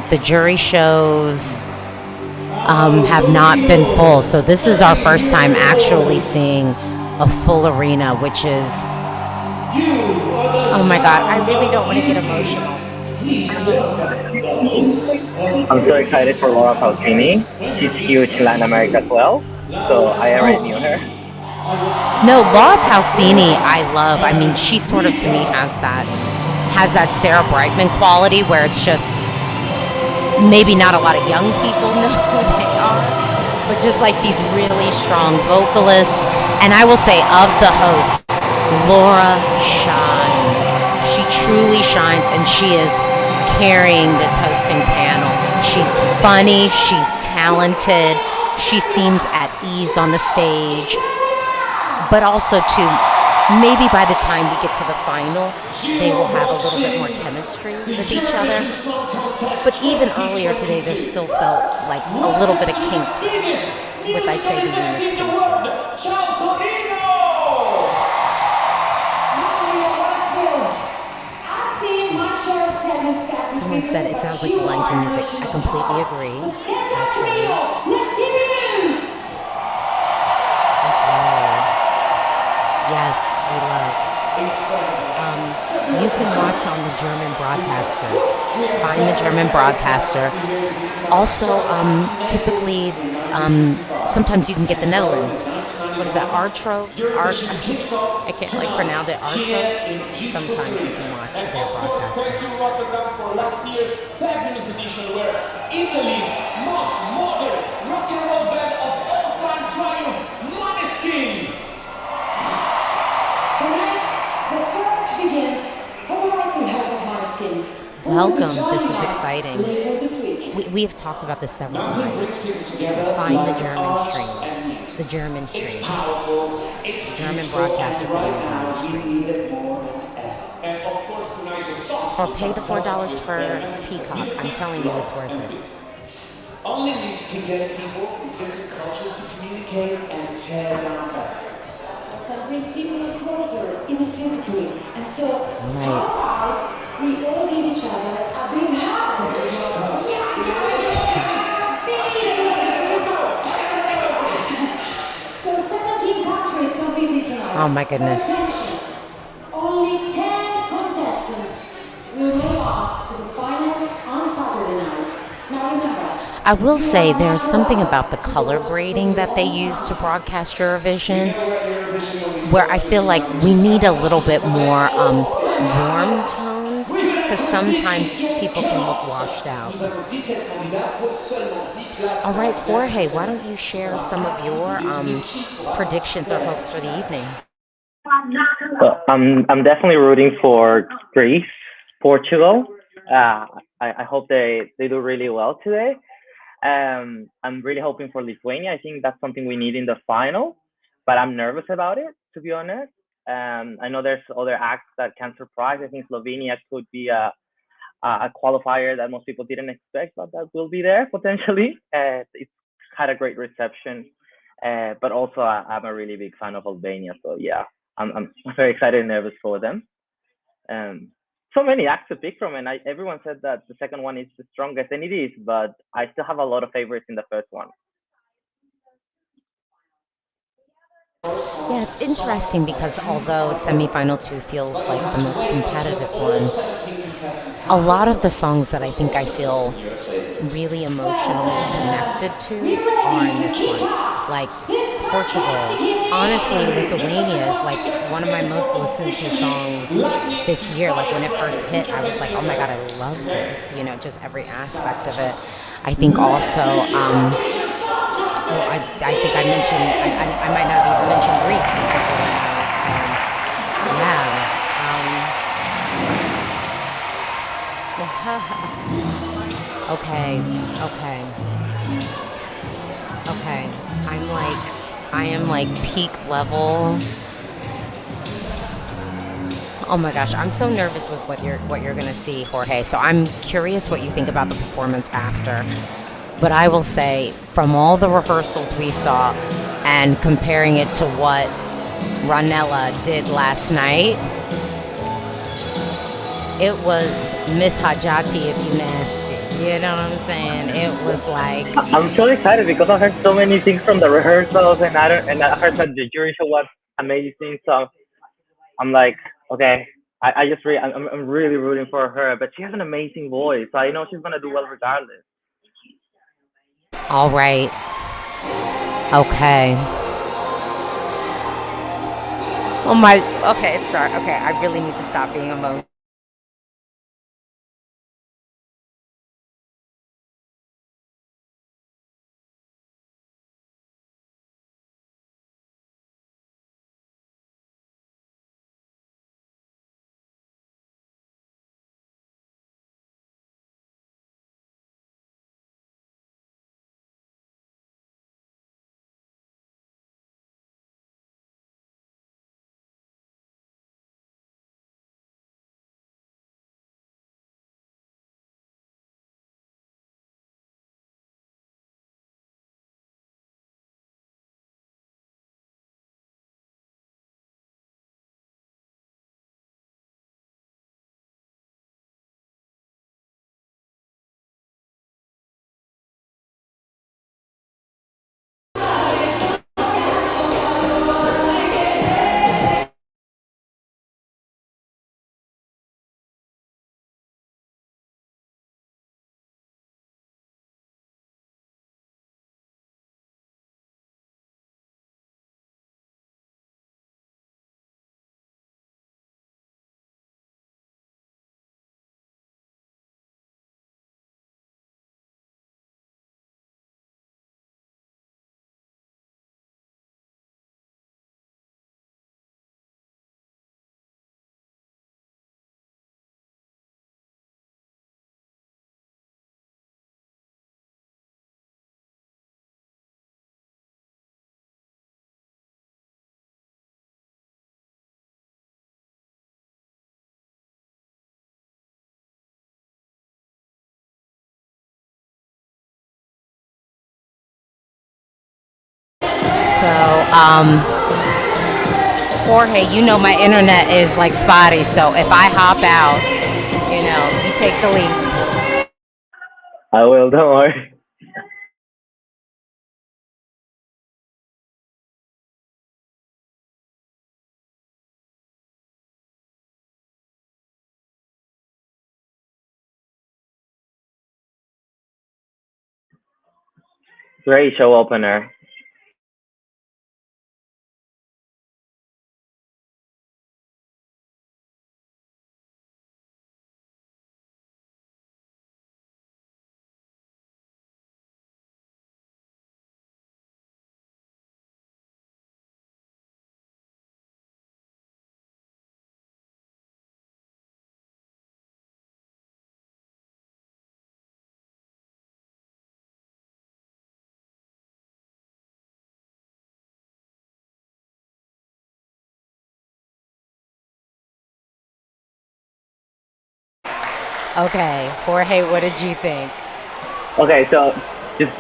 The jury shows have not been full. So this is our first time actually seeing a full arena, which is, oh my God, I really don't want to get emotional. I'm so excited for Laura Pausini. She's huge in Latin America as well, so I already knew her. No, Laura Pausini, I love. I mean, she sort of to me has that Sarah Brightman quality where it's just maybe not a lot of young people know who they are, but just like these really strong vocalists. And I will say, of the hosts, Laura shines. She truly shines, and she is carrying this hosting panel. She's funny, she's talented, she seems at ease on the stage, but also too, maybe by the time we get to the final, they will have a little bit more chemistry with each other. But even earlier today, there still felt like a little bit of kinks with, I'd say, the units chemistry. Someone said it sounds like the Lion King music. I completely agree. Actually. Yes, we love. You can watch on the German broadcaster. Find the German broadcaster. Also, typically, sometimes you can get the Netherlands. What is that? Artro? I can't pronounce it. Artros. Sometimes you can watch their broadcaster. Thank you, Rotterdam, for last year's fabulous edition, where Italy's most modern rock and roll band of all time triumph, Måneskin. Tonight, the search begins for the rightful house of Måneskin. Welcome. This is exciting. Later this week. We have talked about this several times. Find the German stream. The German stream. The German broadcaster for the German stream. And of course tonight the song. Or pay the $4 for Peacock. I'm telling you, it's worth it. Only music can get people from different cultures to communicate and tear down barriers. So bring people closer, even physically. And so, Right. how about we all give each other a big hug? So 17 countries competing tonight. Oh my goodness. Attention. Only 10 contestants will move on to the final on Saturday night. Now remember, I will say there's something about the color grading that they use to broadcast Eurovision where I feel like we need a little bit more warm tones because sometimes people can look washed out. All right, Jorge, why don't you share some of your predictions or hopes for the evening? So I'm definitely rooting for Greece, Portugal. I hope they do really well today. I'm really hoping for Lithuania. I think that's something we need in the final, but I'm nervous about it, to be honest. I know there's other acts that can surprise. I think Slovenia could be a qualifier that most people didn't expect, but that will be there potentially. It's had a great reception, but also I'm a really big fan of Albania. So yeah, I'm very excited and nervous for them. so many acts to pick from, and everyone said that the second one is the strongest, and it is. But I still have a lot of favorites in the first one. Yeah, it's interesting because although semifinal 2 feels like the most competitive one, a lot of the songs that I think I feel really emotionally connected to are in this one. Like Portugal. Honestly, Lithuania is like one of my most listened to songs this year. Like when it first hit, I was like, oh my God, I love this. You know, just every aspect of it. I think also, well, I think I mentioned, I might not have even mentioned Greece before the winners. So, yeah. Okay, okay, okay. I am like peak level. Oh my gosh, I'm so nervous with what you're gonna see, Jorge. So I'm curious what you think about the performance after. But I will say, from all the rehearsals we saw, and comparing it to what Ranella did last night, it was Miss Hajati if you nasty. You know what I'm saying? It was like, I'm so excited because I heard so many things from the rehearsals, and I heard that the jury show was amazing. So I'm like, okay, I'm really rooting for her. But she has an amazing voice, so I know she's gonna do well regardless. all right, okay. Oh my, okay, it's start. Okay, I really need to stop being emotional. So, Jorge, you know my internet is like spotty. So if I hop out, you take the lead. I will, don't worry. Great show opener. Okay, Jorge, what did you think? Okay, so just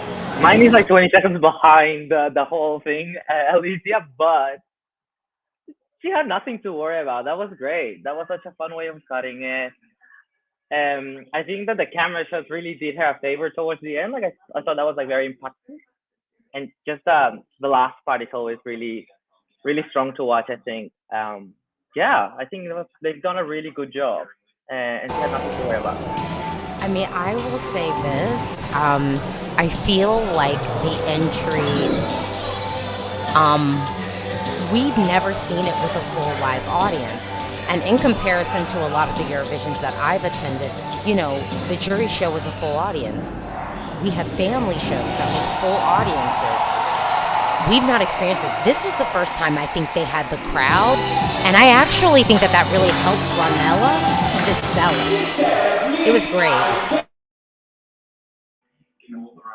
mine is like 20 seconds behind the whole thing, Alicia, but she had nothing to worry about. That was great. That was such a fun way of cutting it. I think that the camera shots really did her a favor towards the end. Like I thought that was like very impactful, and just the last part is always really strong to watch. I think. Yeah, I think they've done a really good job, and she had nothing to worry about. I mean, I will say this. I feel like the entry, um, we've never seen it with a full live audience. And in comparison to a lot of the Eurovisions that I've attended, the jury show was a full audience. We had family shows that were full audiences. We've not experienced this. This was the first time I think they had the crowd. And I actually think that really helped Ronella to just sell it. It was great.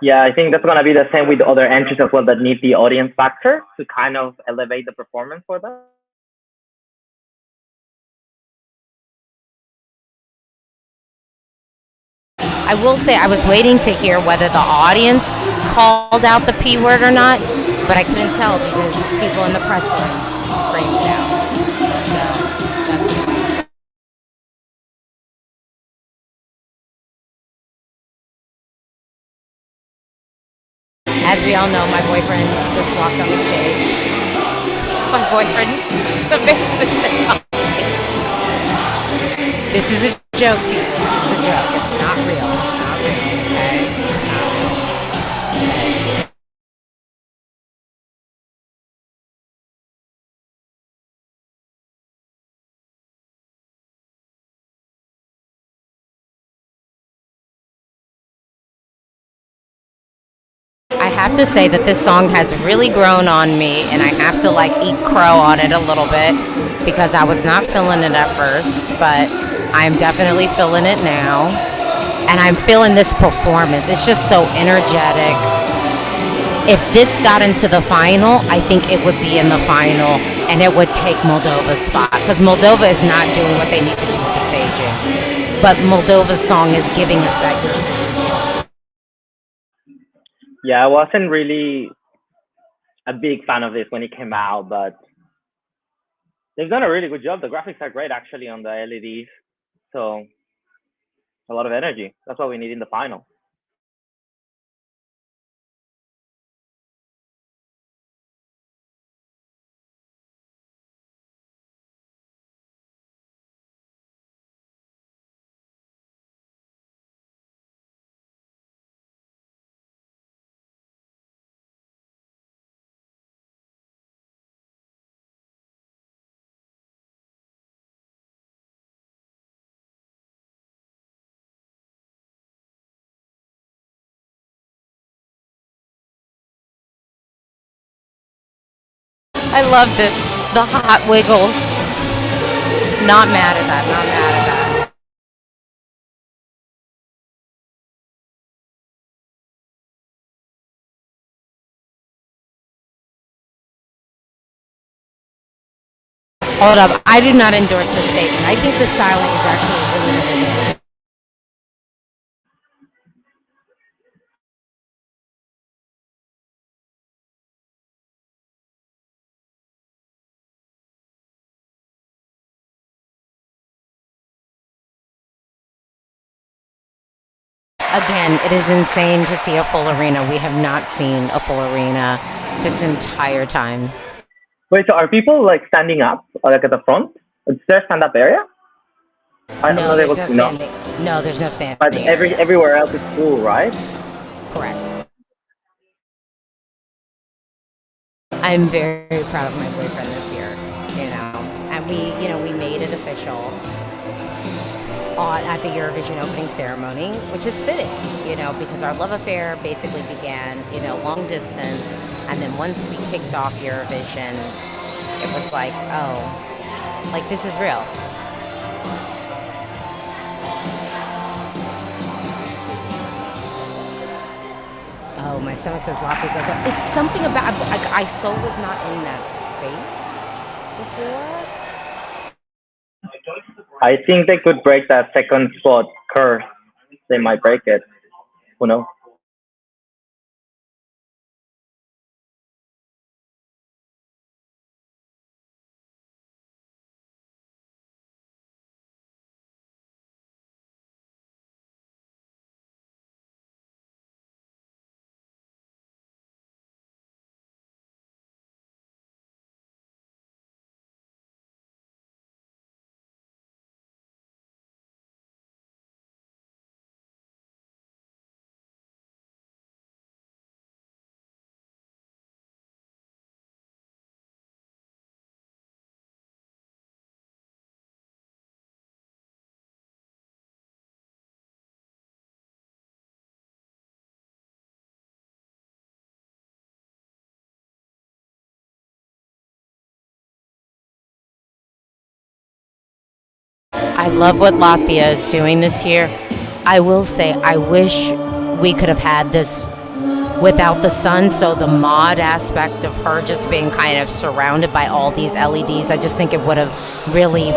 Yeah, I think that's gonna be the same with the other entries as well that need the audience factor to kind of elevate the performance for them. I will say I was waiting to hear whether the audience called out the P word or not, but I couldn't tell because people in the press room screamed it out. As we all know, my boyfriend just walked on the stage. My boyfriend's the bassist. This is a joke, people. This is a joke. It's not real. It's not real. Okay? It's not real. I have to say that this song has really grown on me, and I have to eat crow on it a little bit because I was not feeling it at first, but I'm definitely feeling it now. And I'm feeling this performance. It's just so energetic. If this got into the final, I think it would be in the final, and it would take Moldova's spot because Moldova is not doing what they need to do with the staging. But Moldova's song is giving us that group. Yeah, I wasn't really a big fan of this when it came out, but they've done a really good job. The graphics are great actually on the LEDs, so a lot of energy. That's what we need in the final. I love this. The hot wiggles. Not mad at that. Not mad at that. Hold up. I do not endorse this statement. I think the styling is actually really, really good. Again, it is insane to see a full arena. We have not seen a full arena this entire time. Wait, so are people like standing up, like at the front? Is there a stand-up area? I'm No, not able there's to no know. standing. No, there's no standing. But everywhere else is full, right? Correct. I'm very proud of my boyfriend this year, and we made it official at the Eurovision opening ceremony, which is fitting, because our love affair basically began, long distance, and then once we kicked off Eurovision, it was like, oh, like this is real. Oh, my stomach says latte goes up. It's something about I so was not in that space before. I think they could break that second spot curse. They might break it. Who knows? I love what Latvia is doing this year. I will say, I wish we could have had this without the sun. So the mod aspect of her just being kind of surrounded by all these LEDs, I just think it would have really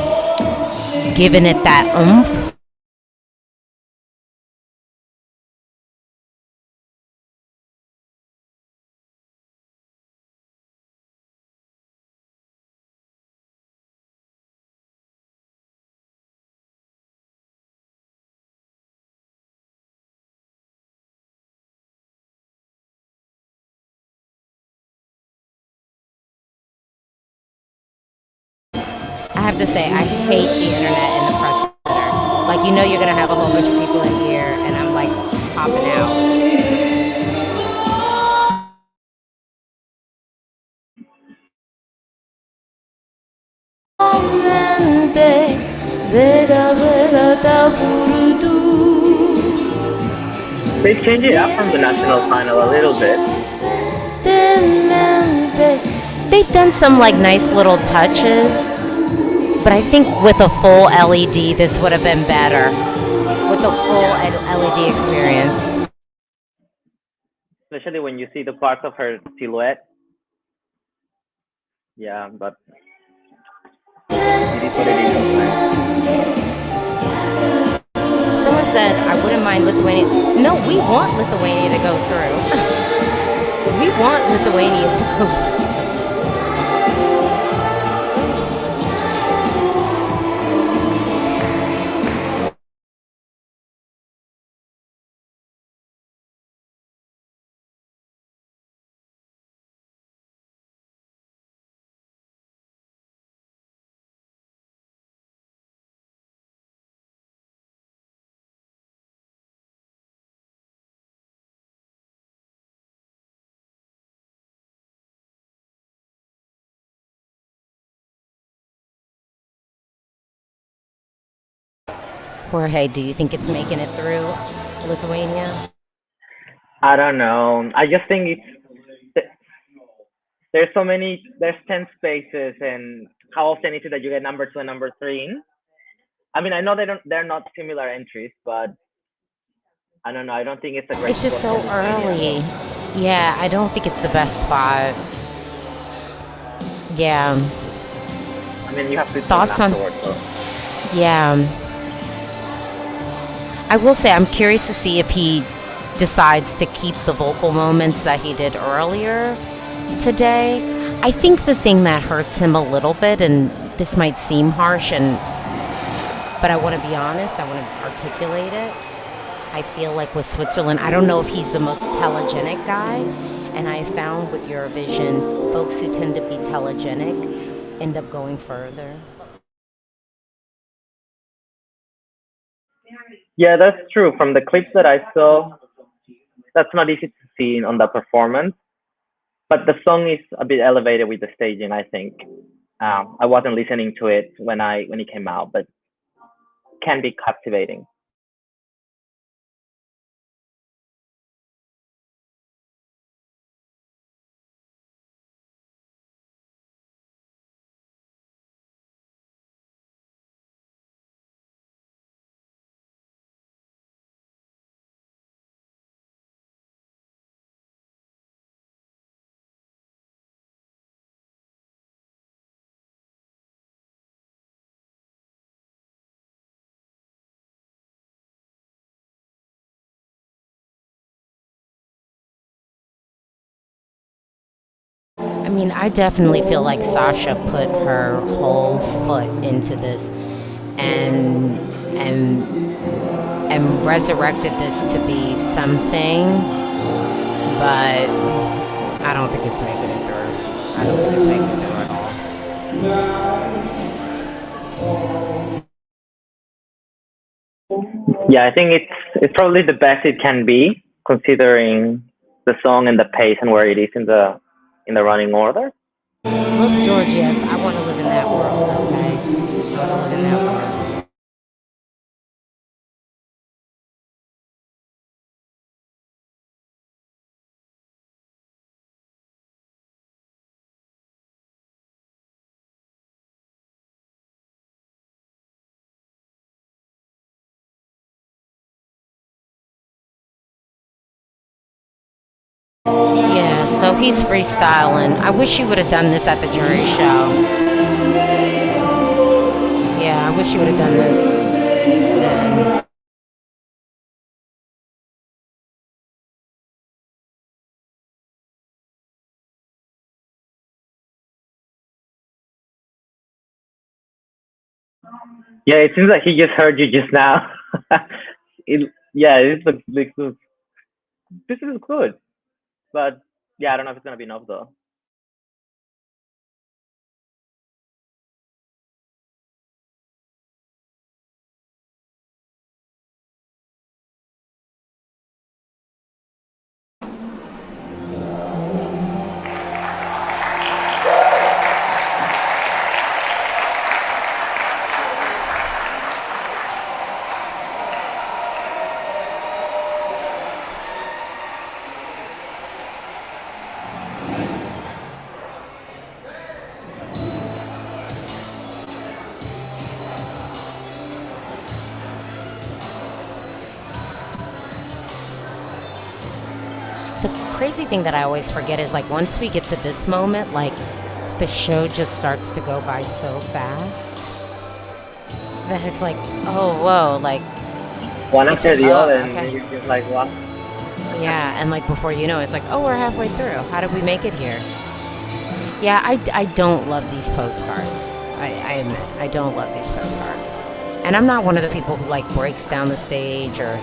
given it that oomph. I have to say, I hate the internet in the press center. Like, you're going to have a whole bunch of people in here, and I'm like popping out. They changed it up from the national final a little bit. They've done some like nice little touches, but I think with a full LED, this would have been better. With a full LED experience. Especially when you see the parts of her silhouette. Yeah, but it is what it is sometimes. Someone said I wouldn't mind Lithuania. No, we want Lithuania to go through. We want Lithuania to go through. Jorge, do you think it's making it through Lithuania? I don't know. I just think there's so many, there's 10 spaces, and how often is it that you get number two and number three in? I mean, I know they're not similar entries, but I don't know. I don't think it's a great It's just spot so for Lithuania. early. Yeah, I don't think it's the best spot. Yeah. I mean, you have to Thoughts on? afterwards. So. Yeah. I will say I'm curious to see if he decides to keep the vocal moments that he did earlier today. I think the thing that hurts him a little bit, and this might seem harsh, but I want to be honest, I want to articulate it. I feel like with Switzerland, I don't know if he's the most telegenic guy, and I found with Eurovision, folks who tend to be telegenic end up going further. Yeah, that's true. From the clips that I saw, that's not easy to see on the performance. But the song is a bit elevated with the staging, I think. I wasn't listening to it when it came out, but can be captivating. I mean, I definitely feel like Sasha put her whole foot into this and and and resurrected this to be something, but I don't think it's making it through. I don't think it's making it through at all. Yeah, I think it's probably the best it can be considering the song and the pace and where it is in the running order. Look, George, yes, I want to live in that world, okay? I want to live in that world. Yeah, so he's freestyling. I wish he would have done this at the jury show. Yeah, I wish he would have done this then. Yeah, it seems like he just heard you just now. Yeah, it looks this is good, but yeah, I don't know if it's gonna be enough though. The crazy thing that I always forget is like once we get to this moment, like the show just starts to go by so fast that it's like, oh, whoa, like One it's, after the oh, other, and okay. you're just like, what? Yeah, and like before you know, it's like, oh, we're halfway through. How did we make it here? Yeah, I don't love these postcards. I admit, I don't love these postcards. And I'm not one of the people who like breaks down the stage or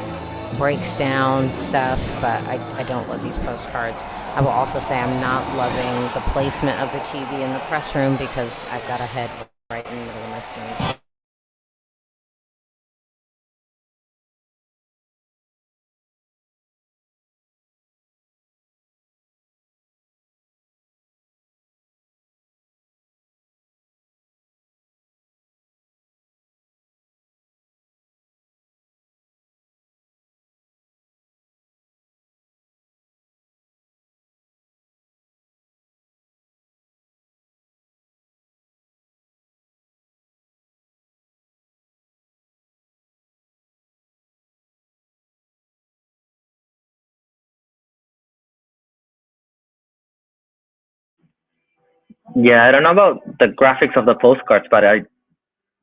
breaks down stuff, but I don't love these postcards. I will also say I'm not loving the placement of the TV in the press room because I've got a head right in the middle of my screen. Yeah, I don't know about the graphics of the postcards, but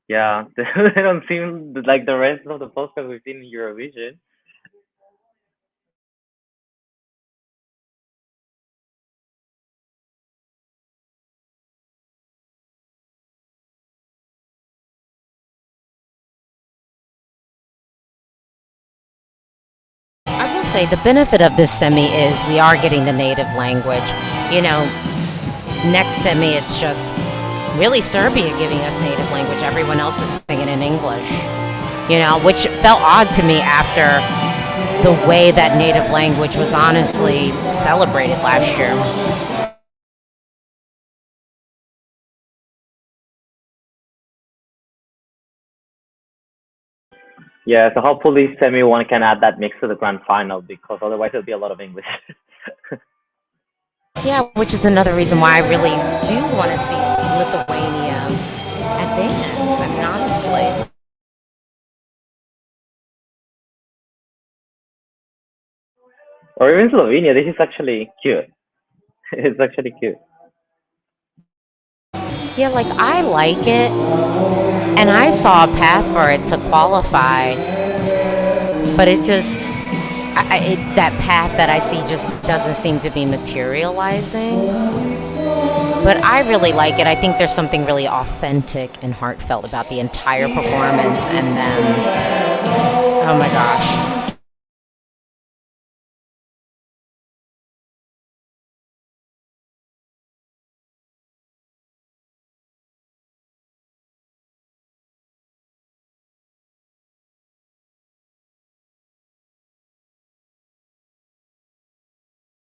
yeah, they don't seem like the rest of the postcards we've seen in Eurovision. I will say the benefit of this semi is we are getting the native language. You know, next semi it's just really Serbia giving us native language. Everyone else is singing in English. You know, which felt odd to me after the way that native language was honestly celebrated last year. Yeah, so hopefully semi one can add that mix to the grand final because otherwise it'll be a lot of English. Yeah, which is another reason why I really do want to see Lithuania advance. I mean, honestly. Or even Slovenia. This is actually cute. It's actually cute. Yeah, like I like it, and I saw a path for it to qualify, but it just that path that I see just doesn't seem to be materializing. But I really like it. I think there's something really authentic and heartfelt about the entire performance and them. Oh my gosh.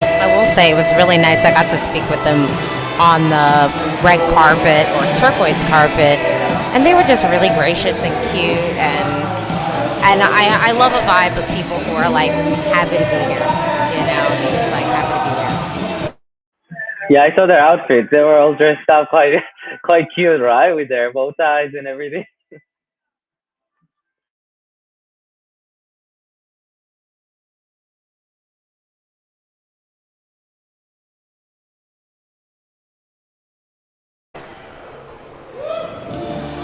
I will say it was really nice. I got to speak with them on the red carpet or turquoise carpet, and they were just really gracious and cute. And I love a vibe of people who are like happy to be here. You know, just like happy to be here. Yeah, I saw their outfits. They were all dressed up quite quite cute, right? With their bow ties and everything.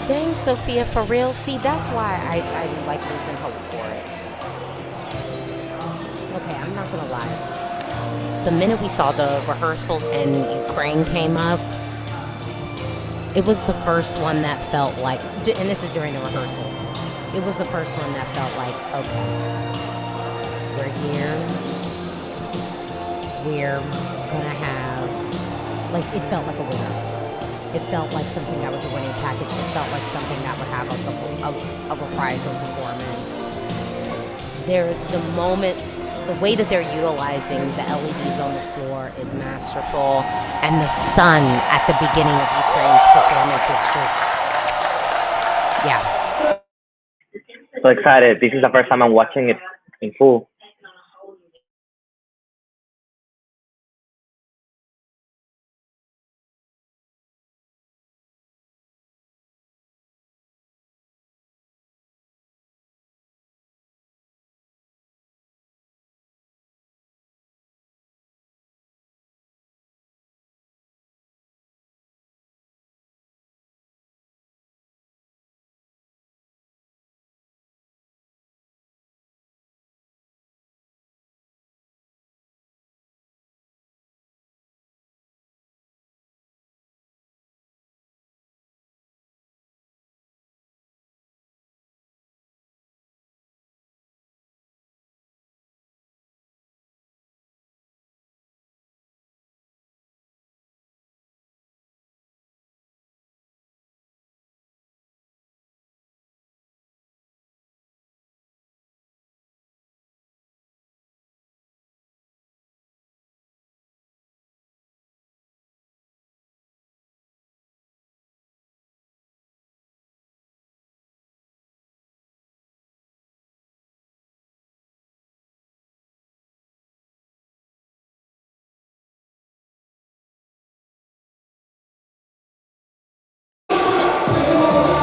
Dang, Sophia, for real? See, that's why I like losing hope for it. Okay, I'm not gonna lie. The minute we saw the rehearsals and Ukraine came up, it was the first one that felt like, and this is during the rehearsals, it was the first one that felt like, okay, we're here, we're gonna have, like, it felt like a winner. It felt like something that was a winning package. It felt like something that would have a reprisal performance. The way that they're utilizing the LEDs on the floor is masterful, and the sun at the beginning of Ukraine's performance is just, yeah. So excited. This is the first time I'm watching it in full.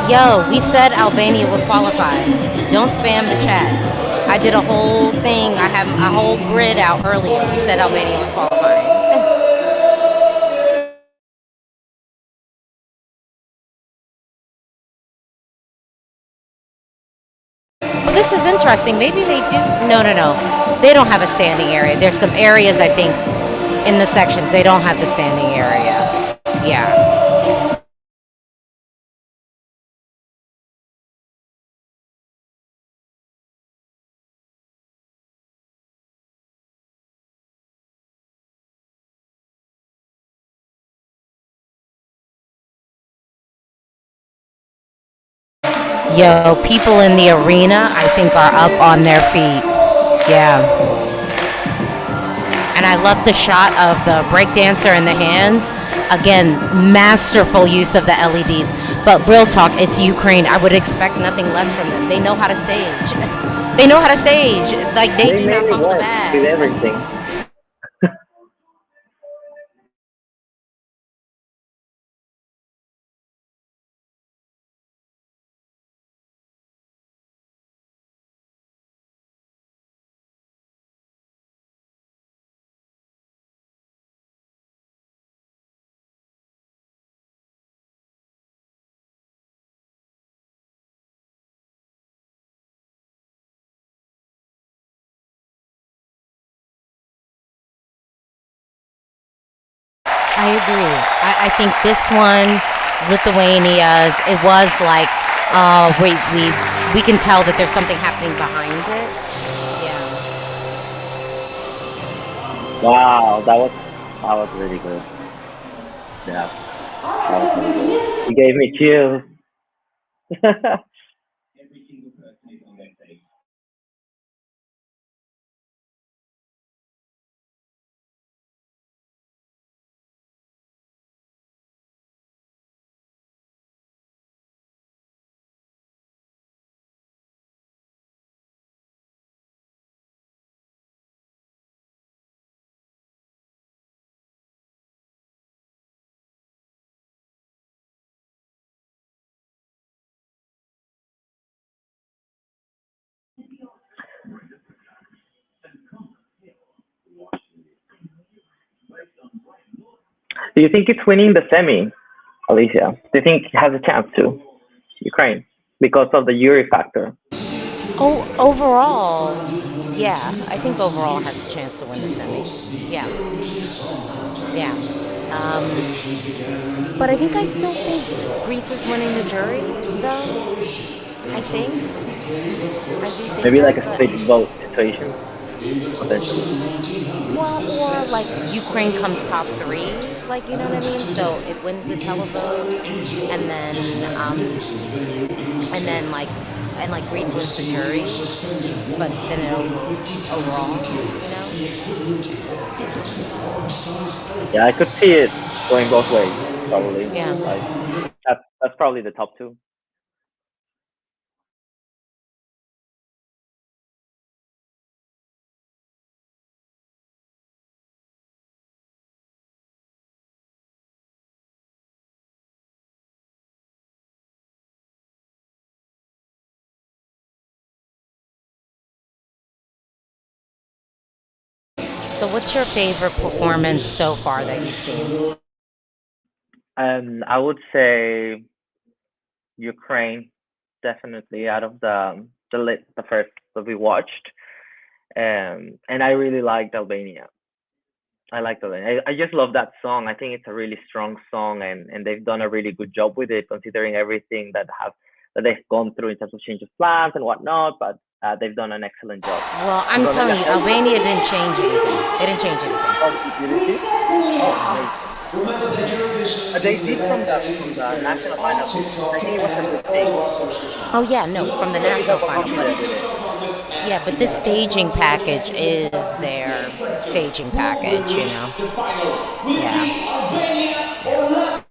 Yo, we said Albania would qualify. Don't spam the chat. I did a whole thing. I have a whole grid out earlier. We said Albania was qualifying. Well, this is interesting. Maybe they do. No. They don't have a standing area. There's some areas, I think, in the sections. They don't have the standing area. Yeah. Yo, people in the arena, I think, are up on their feet. Yeah. And I love the shot of the breakdancer and the hands. Again, masterful use of the LEDs. But real talk, it's Ukraine. I would expect nothing less from them. They know how to stage. They know how to stage. Like, they do not made it fumble the work bag. with everything. I agree. I think this one, Lithuania's, it was like, we can tell that there's something happening behind it. Yeah. Wow, that was really good. Yeah, that was really good. You gave me chills. Do you think it's winning the semi, Alicia? Do you think it has a chance to? Ukraine because of the Yuri factor. Oh, overall, yeah, I think overall has a chance to win the semi. Yeah, yeah. But I think I still think Greece is winning the jury, though. I think I do think Maybe like that, a but split vote situation potentially. well, or like Ukraine comes top three, like you know what I mean. So it wins the televote, and then like Greece wins the jury, but then overall, you know. Yeah, I could see it going both ways probably. Yeah. Like that's probably the top two. So what's your favorite performance so far that you've seen? I would say Ukraine definitely out of the first that we watched. And I really liked Albania. I liked Albania. I just love that song. I think it's a really strong song, and they've done a really good job with it, considering everything that they've gone through in terms of change of plans and whatnot. But they've done an excellent job. Well, And I'm telling Romania you, helped Albania didn't change anything. It didn't change anything. contributed. Oh, amazing! Remember that Eurovision They is an did event that you from can the experience national on final. I TikTok think it was a and good all of thing. our social Oh channels. yeah, no, from the Maybe national help us final, but confident with it. yeah, but this staging package is their staging package, you know. The final will Yeah. be Albania or Yeah. Latvia.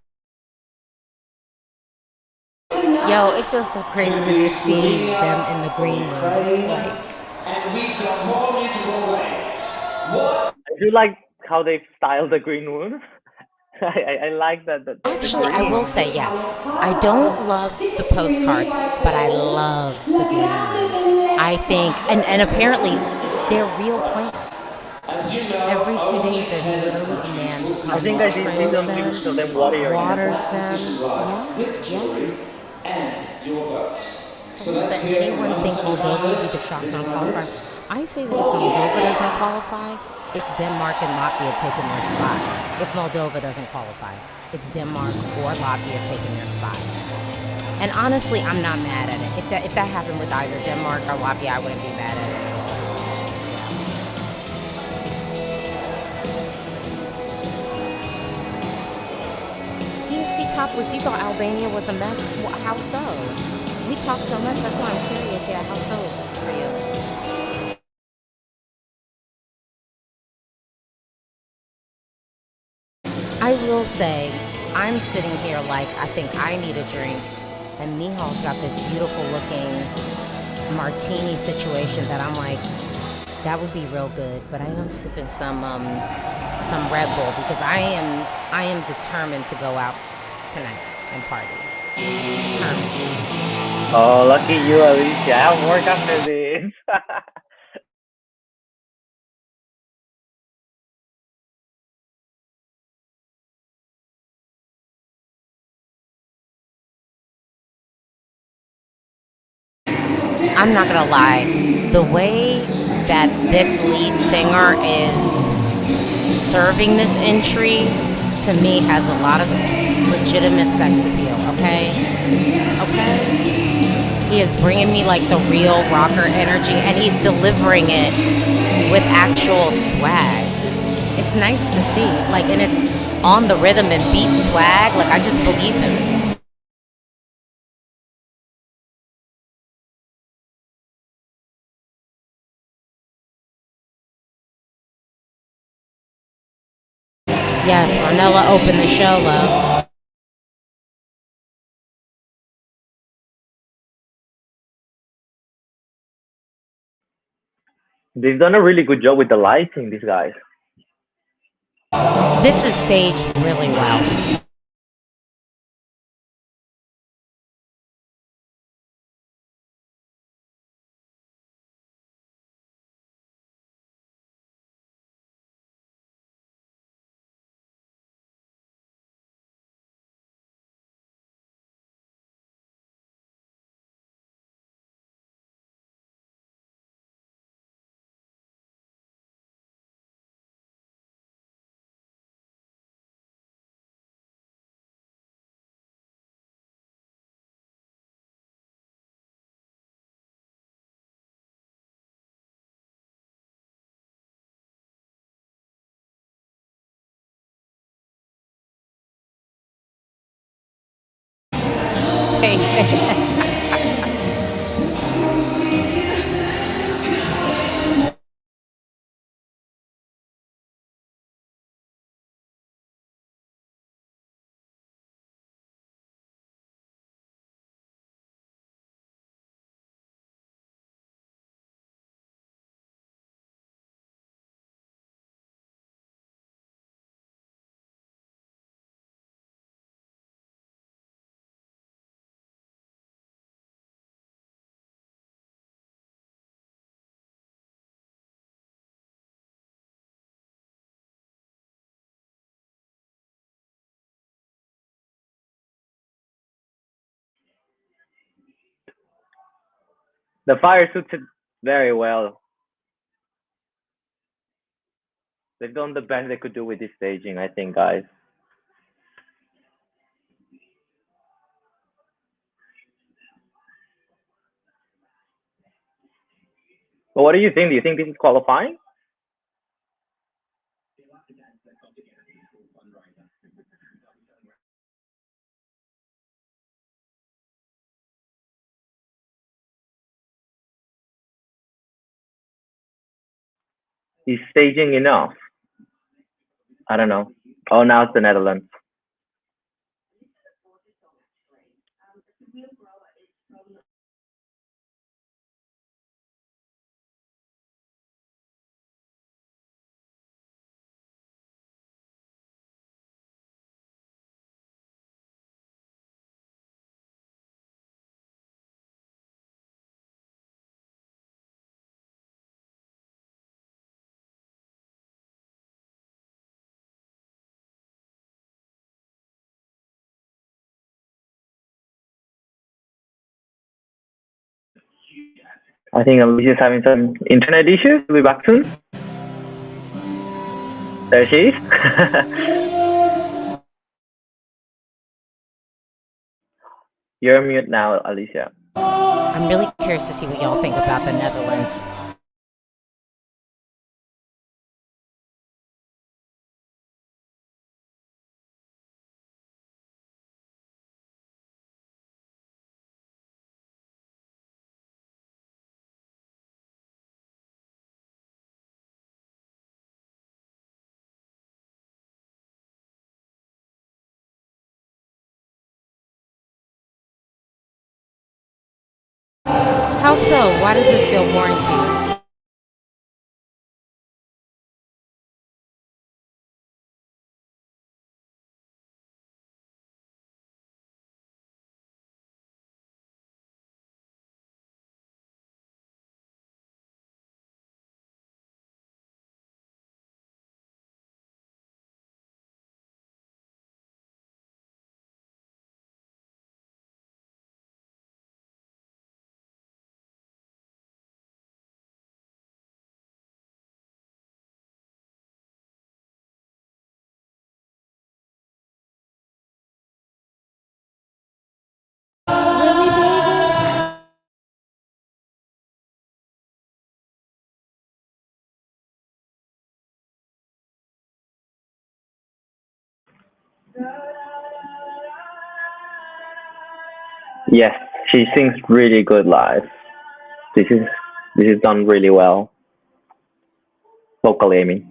Yo, it feels so crazy to see them in the green room. Ukraine, Like, and we've got more music on the way. What? I do like how they've styled the green wound. I like the actually, I green. will say, yeah, I don't love the postcards, but I love the green room. I think, and apparently, they're real plants. As you know, Every 2 days, only there's 10 literally a man who contestants will I comes think see I and did see trims some tomorrow's videos them, of them Eurovision Final. watering them. waters That decision them. lies with Yes, the jury yes. and your votes. So So let's listen, hear from anyone one think Moldova will be the semi-finalist. shock This is my non-qualifier? list. I say that if Moldova doesn't qualify, it's Denmark and Latvia taking their spot. If Moldova doesn't qualify, it's Denmark or Latvia taking their spot. And honestly, I'm not mad at it. If that happened with either Denmark or Latvia, I wouldn't be mad at it. ESC topless, you thought Albania was a mess? How so? We talked so much, that's why I'm curious. Yeah, how so for you? I will say, I'm sitting here like I think I need a drink, and Mihal's got this beautiful looking martini situation that I'm like, that would be real good. But I am sipping some Red Bull because I am determined to go out tonight and party. Determined. Oh, lucky you, Alicia. I have work after this. I'm not gonna lie, the way that this lead singer is serving this entry to me has a lot of legitimate sex appeal. Okay, okay. He is bringing me like the real rocker energy, and he's delivering it with actual swag. It's nice to see, like, and it's on the rhythm and beat swag. Like, I just believe him. Yes, Ronella opened the show, love. They've done a really good job with the lighting, these guys. This is staged really well. The fire suited very well. They've done the best they could do with this staging, I think, guys. But what do you think? Do you think this is qualifying? Is staging enough? I don't know. Oh, now it's the Netherlands. I think Alicia's having some internet issues. We'll be back soon. There she is. You're on mute now, Alicia. I'm really curious to see what y'all think about the Netherlands. How so? Why does this feel boring to you? Really, David? Yes, she sings really good live. This is done really well. Vocally, I mean.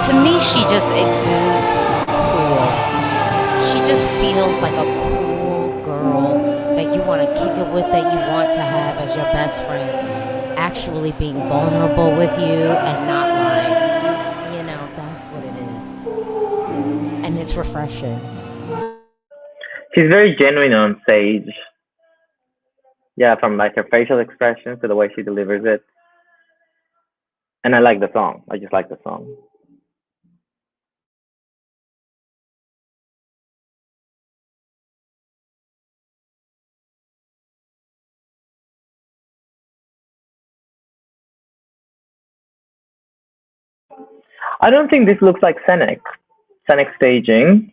To me, she just exudes cool. She just feels like a cool girl that you want to kick it with, that you want to have as your best friend. Actually being vulnerable with you and not lying. You know, that's what it is. And it's refreshing. She's very genuine on stage. Yeah, from like her facial expressions to the way she delivers it. And I like the song. I just like the song. I don't think this looks like scenic staging.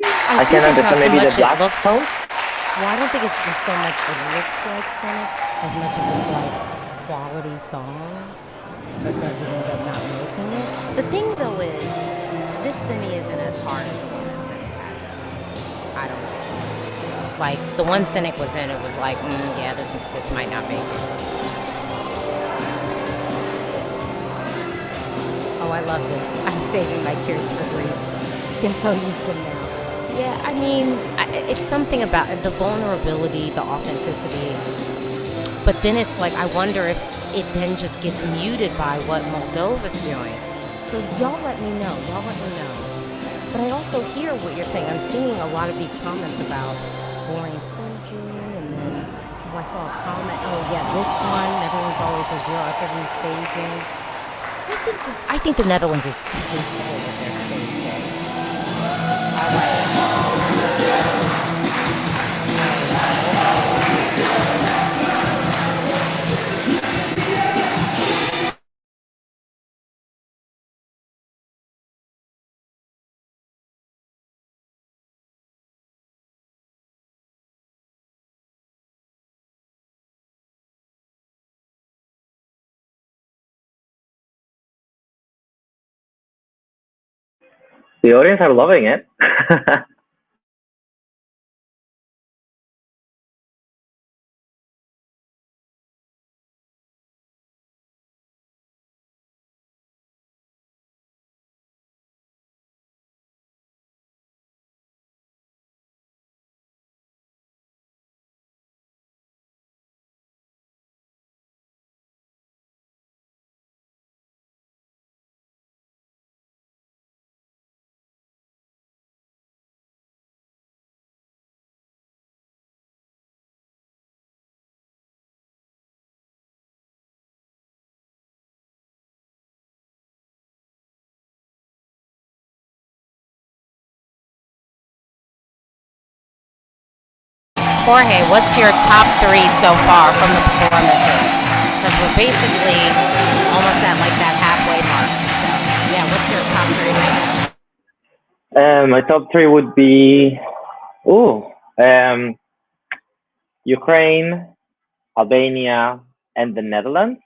I think can it's not understand so maybe the much it black looks. tone. Well, I don't think it's so much it looks like scenic as much as it's like quality song, but doesn't end up not making it. The thing though is, this semi isn't as hard as the one that Cynic had. I don't know. Like the one Cynic was in, it was like, yeah, this might not make it. Oh, I love this. I'm saving my tears for Greece. I can so use them now. Yeah, I mean, it's something about the vulnerability, the authenticity. But then it's like, I wonder if it then just gets muted by what Moldova's doing. So y'all let me know. But I also hear what you're saying. I'm seeing a lot of these comments about boring staging, and then I saw a comment, oh yeah, this one, Netherlands always has zero effort in staging. I think the Netherlands is tasteful with their staging. All right. The audience are loving it. Jorge, what's your top three so far from the performances? Because we're basically almost at like that halfway mark. So, yeah, what's your top three right now? My top three would be, Ukraine, Albania, and the Netherlands.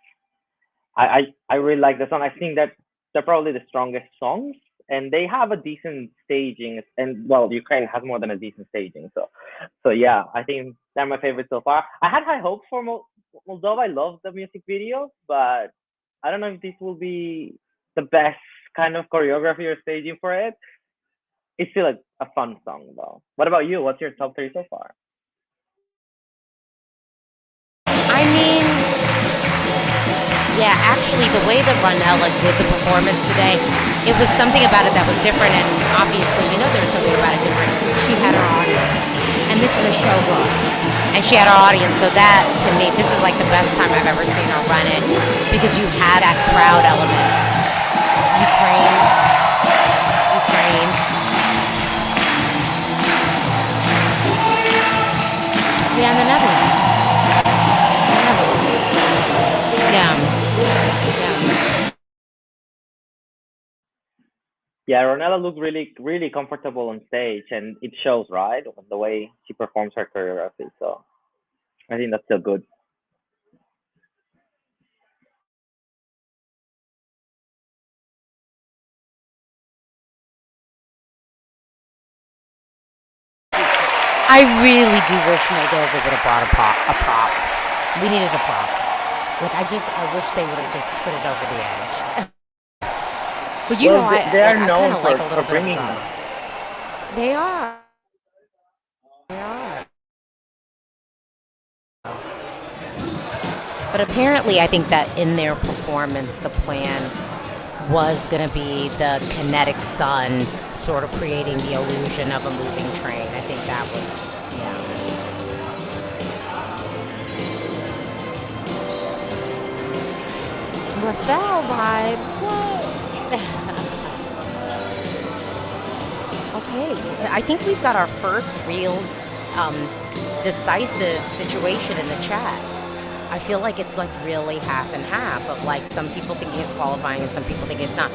I really like the song. I think that they're probably the strongest songs, and they have a decent staging. And well, Ukraine has more than a decent staging. So yeah, I think they're my favorite so far. I had high hopes for Moldova. I love the music video, but I don't know if this will be the best kind of choreography or staging for it. It's still a fun song though. What about you? What's your top three so far? I mean, yeah, actually, the way that Ronella did the performance today, it was something about it that was different, and obviously, we know there was something about it different. She had her audience, and this is a show girl, and she had her audience, so that, to me, this is like the best time I've ever seen her run it, because you had that crowd element. Ukraine. Yeah, and the Netherlands. Yeah, Ronella looked really, really comfortable on stage, and it shows, right, the way she performs her choreography. So I think that's still good. I really do wish Moldova would have brought a prop. We needed a prop. Like, I wish they would have just put it over the edge. But you know, they are I known kind of like a little for bit of bringing drama. They are. But apparently, I think that in their performance, the plan was going to be the kinetic sun sort of creating the illusion of a moving train. I think that was, yeah. Rafael vibes, what? Okay, I think we've got our first real decisive situation in the chat. I feel like it's like really half and half of like some people thinking it's qualifying and some people think it's not.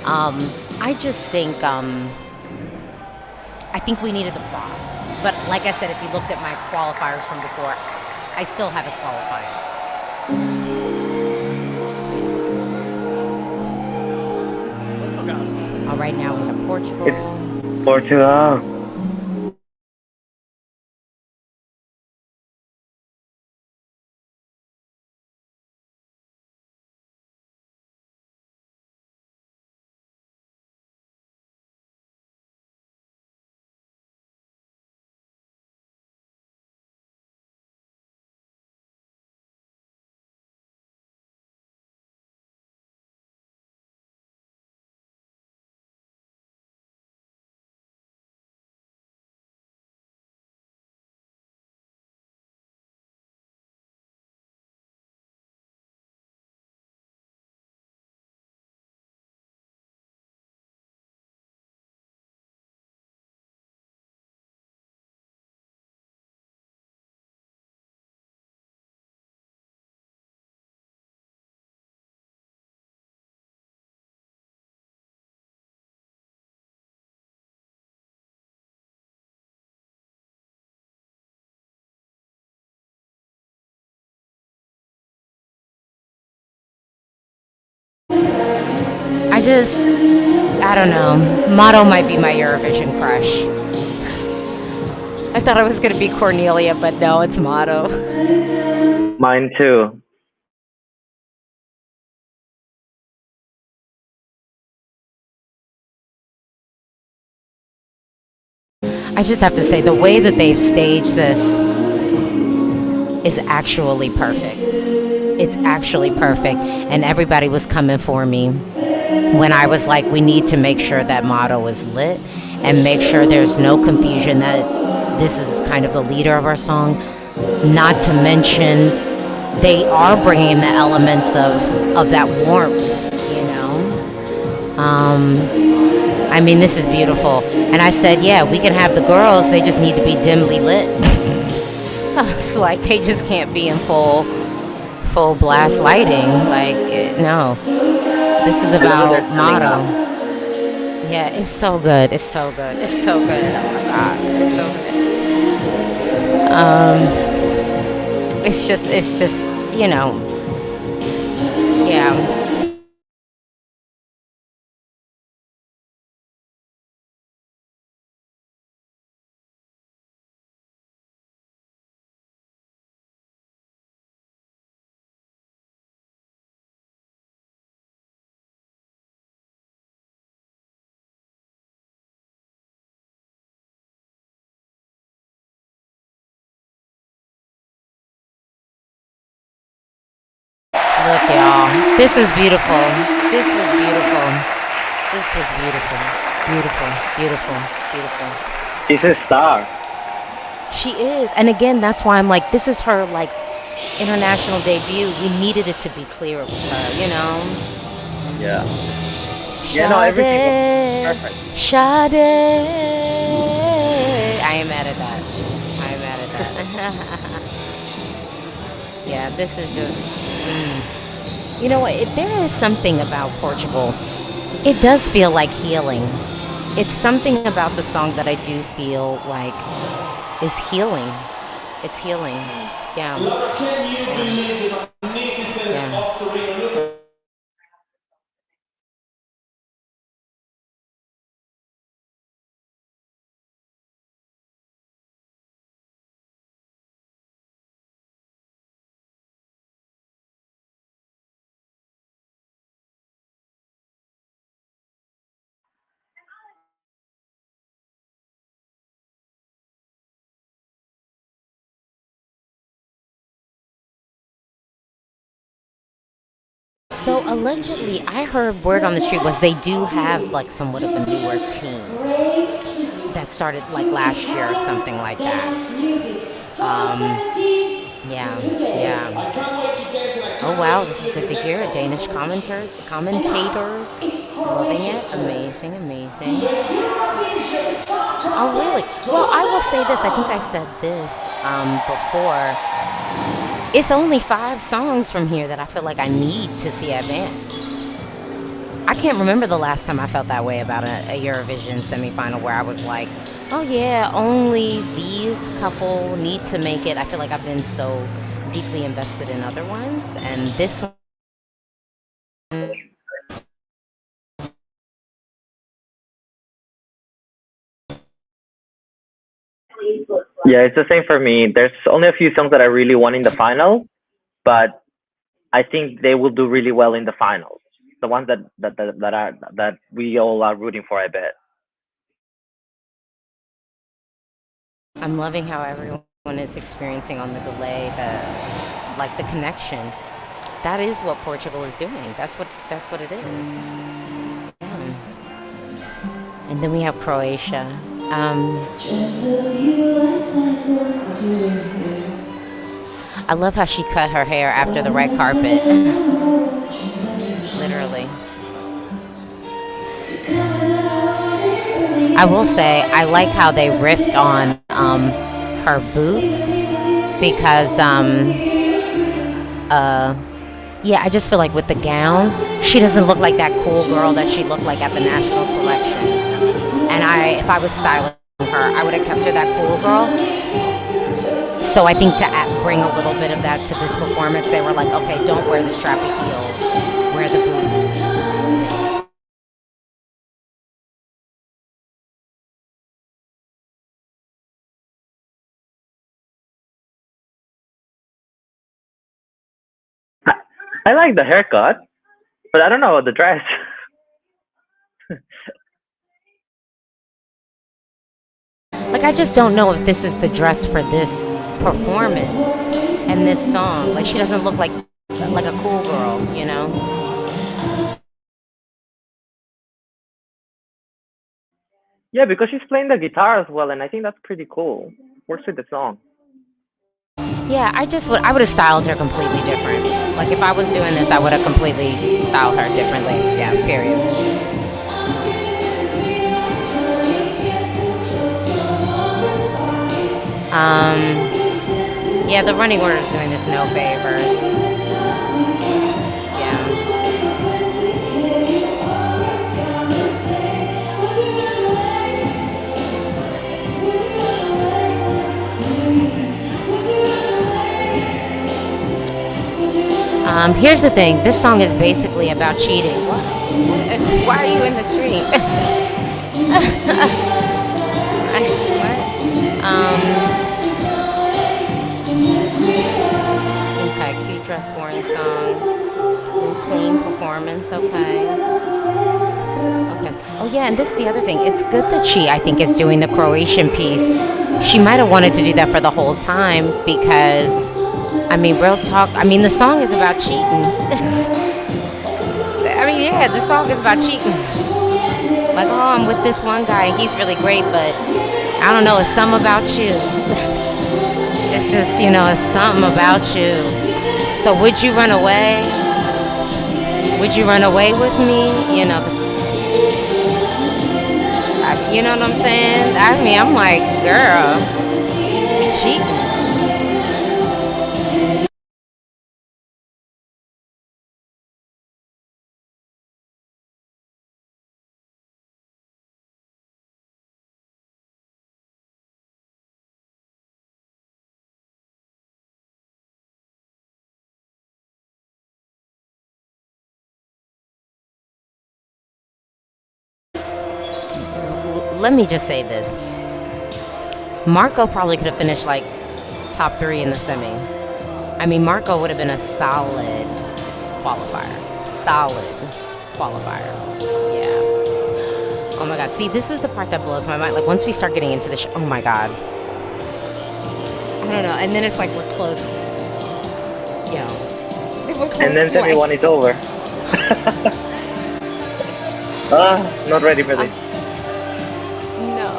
I just think I think we needed the prop. But like I said, if you looked at my qualifiers from before, I still have it qualified. All right, now we have Portugal. Portugal. I don't know. Motto might be my Eurovision crush. I thought it was going to be Cornelia, but no, it's Motto. Mine too. I just have to say, the way that they've staged this is actually perfect. It's actually perfect. And everybody was coming for me when I was like, we need to make sure that Motto is lit and make sure there's no confusion that this is kind of the leader of our song. Not to mention, they are bringing the elements of that warmth, you know? I mean, this is beautiful. And I said, yeah, we can have the girls, they just need to be dimly lit. It's like they just can't be in full blast lighting. Like, no. This is about Motto. Yeah, it's so good. It's so good. It's so good. Oh my God. It's so good. It's just, you know, yeah. Look, y'all. This was beautiful. This was beautiful. This was beautiful. Beautiful. Beautiful. Beautiful. She's a star. She is. And again, that's why I'm like, this is her, like, international debut. We needed it to be clear it was her, you know? Yeah. Yeah, no, everything was perfect. Sade. I am mad at that. I am mad at that. Yeah, this is just... You know what? There is something about Portugal. It does feel like healing. It's something about the song that I do feel like is healing. It's healing. Yeah. Can you believe the magnificence of Turin? Look. So allegedly, I heard word on the street was they do have like somewhat of a newer team that started like last year or something like that. Yeah. Oh wow, this is good to hear. Danish commentators, loving it. Amazing. Oh really? Well, I will say this. I think I said this before. It's only 5 songs from here that I feel like I need to see advance. I can't remember the last time I felt that way about a Eurovision semifinal where I was like, oh yeah, only these couple need to make it. I feel like I've been so deeply invested in other ones, and this one. Yeah, it's the same for me. There's only a few songs that I really want in the final, but I think they will do really well in the finals. The ones that we all are rooting for, I bet. I'm loving how everyone is experiencing on the delay the connection. That is what Portugal is doing. That's what it is. Yeah. And then we have Croatia. I love how she cut her hair after the red carpet. Literally. I will say I like how they riffed on her boots because yeah, I just feel like with the gown, she doesn't look like that cool girl that she looked like at the national selection. And if I was styling her, I would have kept her that cool girl. So I think to bring a little bit of that to this performance, they were like, okay, don't wear the strappy heels, wear the boots. I like the haircut, but I don't know about the dress. Like, I just don't know if this is the dress for this performance and this song. Like, she doesn't look like a cool girl, you know? Yeah, because she's playing the guitar as well, and I think that's pretty cool. Works with the song. Yeah, I would have styled her completely different. Like, if I was doing this, I would have completely styled her differently. Yeah, period. Yeah, the running order is doing this no favors. Yeah. Here's the thing. This song is basically about cheating. Why are you in the street? What? Okay, cute dress, boring song. Clean performance, okay. Okay. Oh yeah, and this is the other thing. It's good that she, I think, is doing the Croatian piece. She might have wanted to do that for the whole time because, I mean, real talk, I mean, the song is about cheating. I mean, yeah, the song is about cheating. Like, oh, I'm with this one guy, he's really great, but I don't know, it's something about you. It's just, it's something about you. So would you run away? Would you run away with me? 'Cause you know what I'm saying? I mean, I'm like, girl, you cheating. Let me just say this. Marco probably could have finished like top 3 in the semi. I mean, Marco would have been a solid qualifier. Solid qualifier. Yeah. Oh my God. See, this is the part that blows my mind. Like, once we start getting into the oh my God. I don't know. And then it's like we're close. We're close And then everyone is over. Not ready for this. No.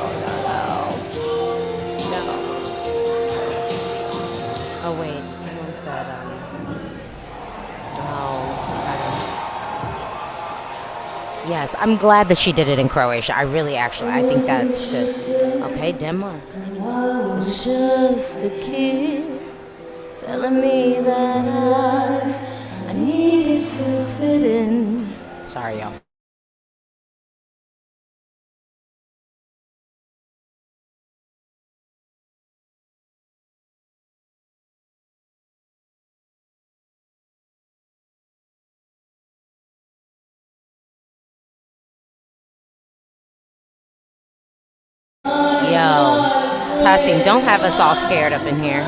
Oh wait, someone said, yes, I'm glad that she did it in Croatia. I think that's good. Okay, Denmark. It's just a kid telling me that I needed to fit in. Sorry, y'all. cussing. Don't have us all scared up in here.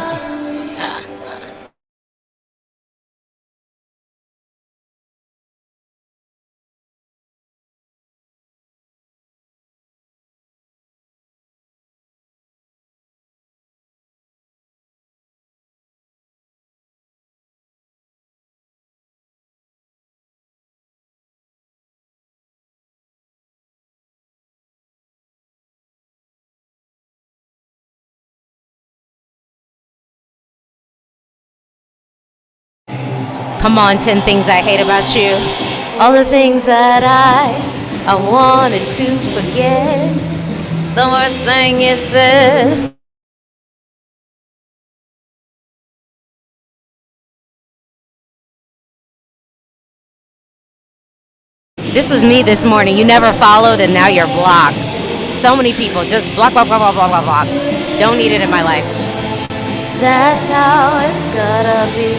Come on, 10 things I hate about you. All the things that I wanted to forget. The worst thing you said. This was me this morning. You never followed and now you're blocked. So many people just block, block, block, block, block, block, block. Don't need it in my life. That's how it's gotta be.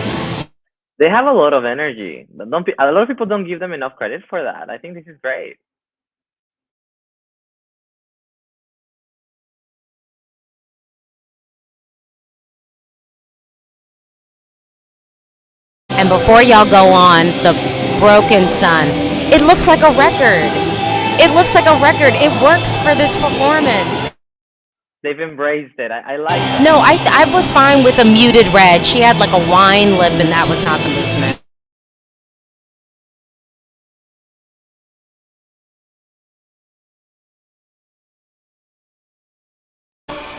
They have a lot of energy, but a lot of people don't give them enough credit for that. I think this is great. And before y'all go on, the broken sun. It looks like a record. It looks like a record. It works for this performance. They've embraced it. I like that. No, I was fine with the muted red. She had like a wine lip and that was not the movement.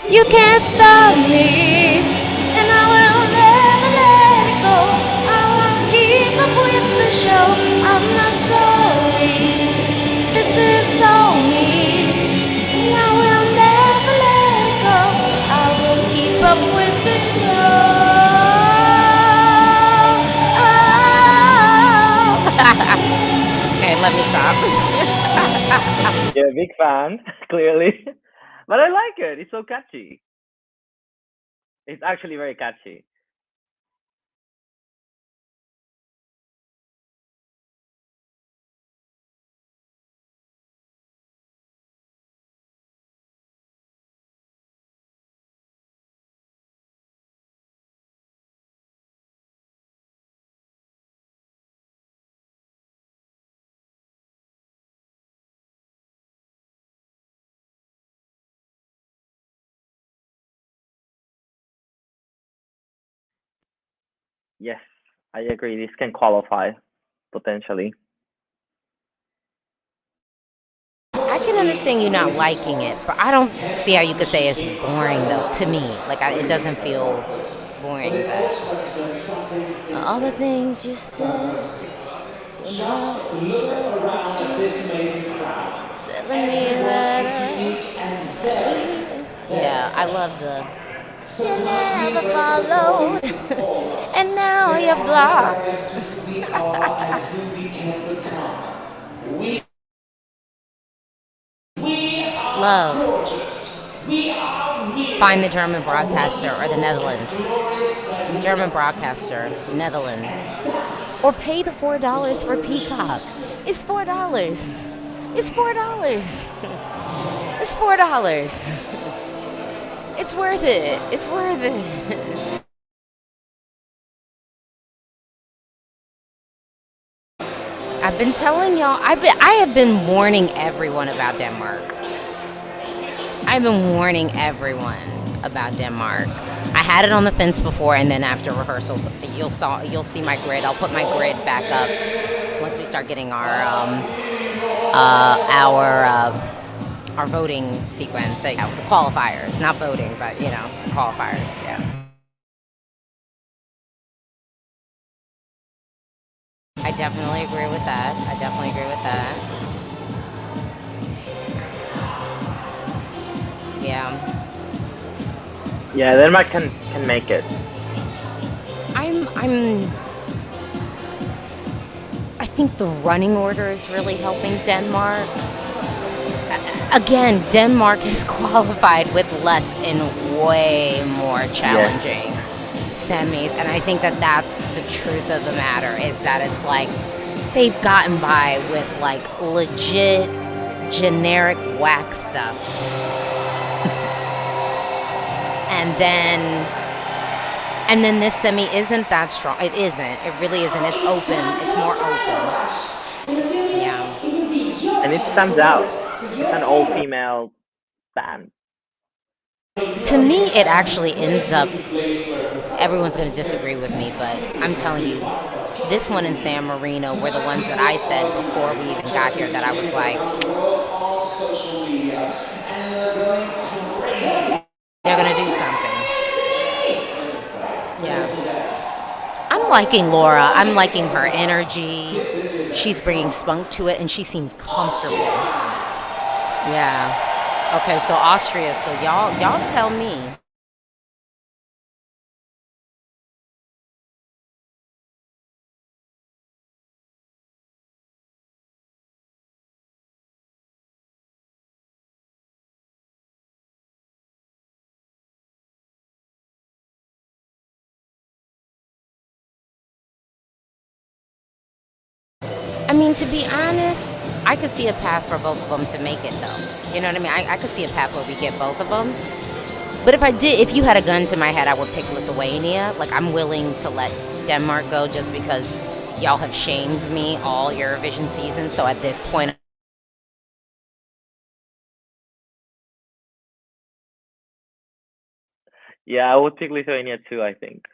You can't stop me, and I will never let it go. I will keep up with the show. I'm not sorry. This is so me. And I will never let it go. I will keep up with the show. Okay, let me stop. You're a big fan, clearly. But I like it. It's so catchy. It's actually very catchy. Yes, I agree. This can qualify potentially. I can understand you not liking it, but I don't see how you could say it's boring though. To me, like it doesn't feel boring. But all the things you said, Just look around at this amazing crowd. telling me that. And very, Yeah, I love the. so You tonight never we followed, pause. and now you're blocked. Who we are and who we can become. We are Love. gorgeous. We are weird. Find the German broadcaster or the Netherlands. German broadcaster, Netherlands. Or pay the $4 for Peacock. It's $4. It's $4. It's $4. It's worth it. It's worth it. I've been telling y'all, I have been warning everyone about Denmark. I've been warning everyone about Denmark. I had it on the fence before, and then after rehearsals, you'll see my grid. I'll put my grid back up once we start getting our voting sequence. The qualifiers, not voting, but qualifiers. Yeah. I definitely agree with that. Yeah. Yeah, Denmark can make it. I think the running order is really helping Denmark. Again, Denmark is qualified with less and way more challenging semis, and I think that that's the truth of the matter, is that it's like they've gotten by with like legit generic whack stuff. and then this semi isn't that strong. It isn't. It really isn't. It's open. It's more open. Yeah. And it stands out. It's an all-female band. To me, it actually ends up. Everyone's going to disagree with me, but I'm telling you, this one in San Marino were the ones that I said before we even got here that I was like, they're going to do something. Yeah. I'm liking Laura. I'm liking her energy. She's bringing spunk to it, and she seems comfortable. Yeah. Okay, so Austria. So y'all tell me. I mean, to be honest, I could see a path for both of them to make it, though. You know what I mean? I could see a path where we get both of them. But if you had a gun to my head, I would pick Lithuania. Like, I'm willing to let Denmark go just because y'all have shamed me all Eurovision season. So at this point, Yeah, I would pick Lithuania too, I think.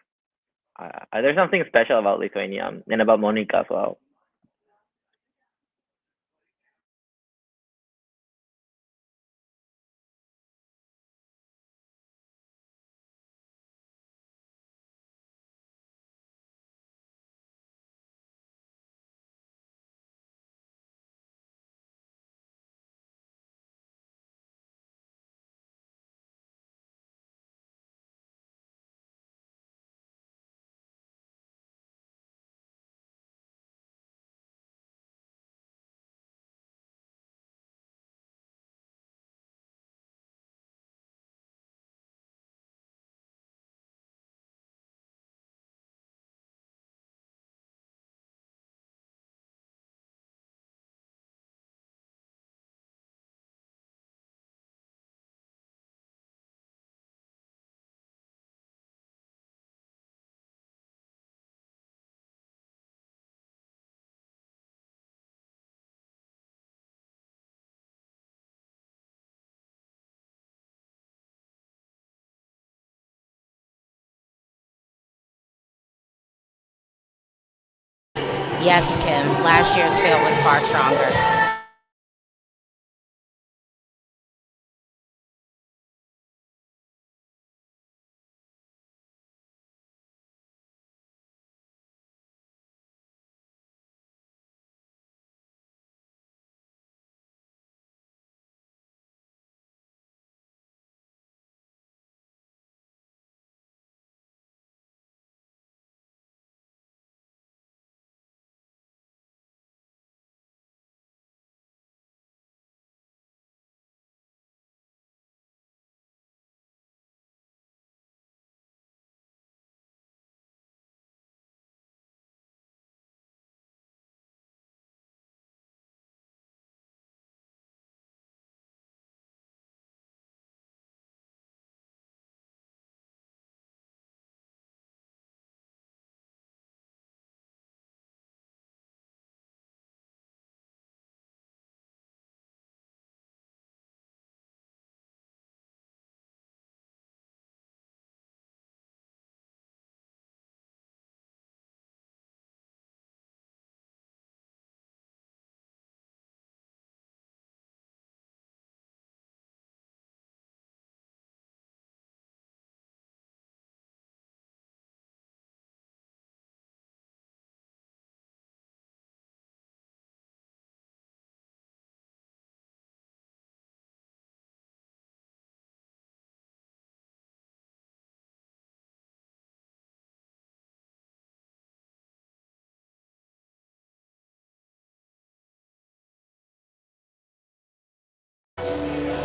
There's something special about Lithuania and about Monica as well. yes, Kim, last year's field was far stronger.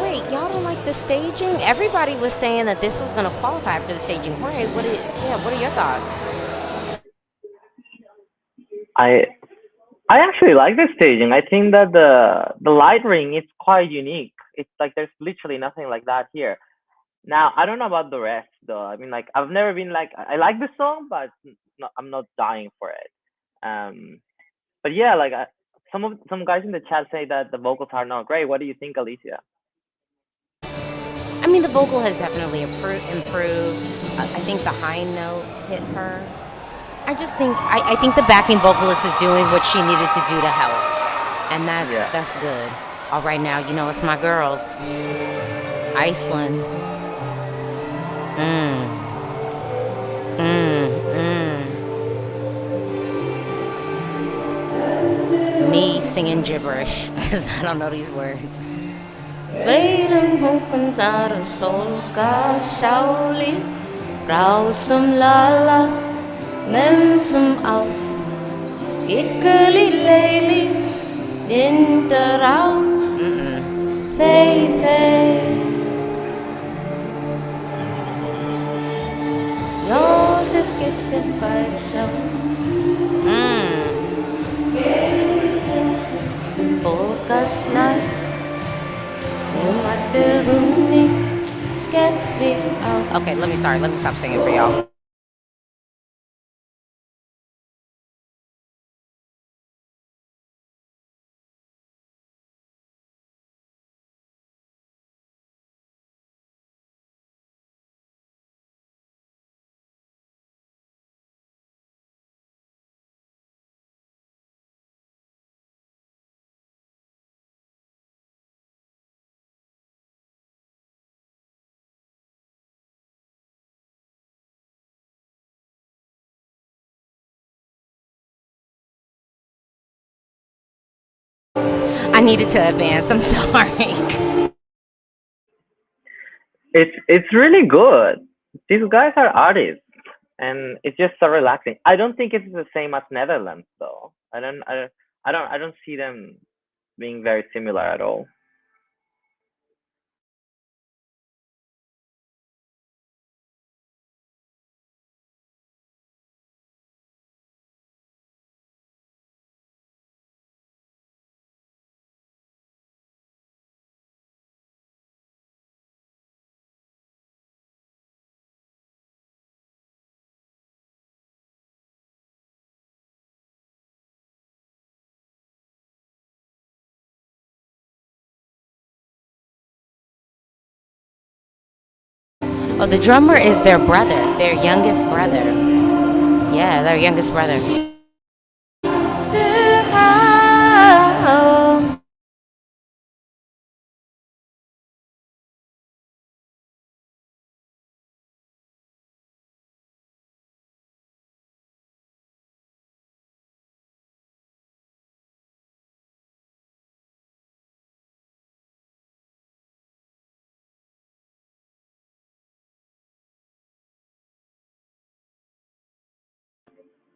Wait, y'all don't like the staging? Everybody was saying that this was going to qualify for the staging. Jorge, what are your thoughts? I I actually like the staging. I think that the light ring is quite unique. It's like there's literally nothing like that here. Now I don't know about the rest though. I mean, like I've never been like I like the song, but I'm not dying for it. Um, but yeah, like some guys in the chat say that the vocals are not great. What do you think, Alicia? I mean, the vocal has definitely improved. I think the high note hit her. I think the backing vocalist is doing what she needed to do to help, and Yeah. that's good. All right, now you know it's my girls, Iceland. Mm, Me singing gibberish because I don't know these words. Vreden hopen solka shauli, brausum lala, mensum au, ikeli leili, interau, they, yours is getting by the show. Focus night, okay, let me stop singing for y'all. I needed to advance. I'm sorry. It's really good. These guys are artists, and it's just so relaxing. I don't think it's the same as Netherlands though. I don't see them being very similar at all. Oh, the drummer is their brother, their youngest brother. Yeah, their youngest brother.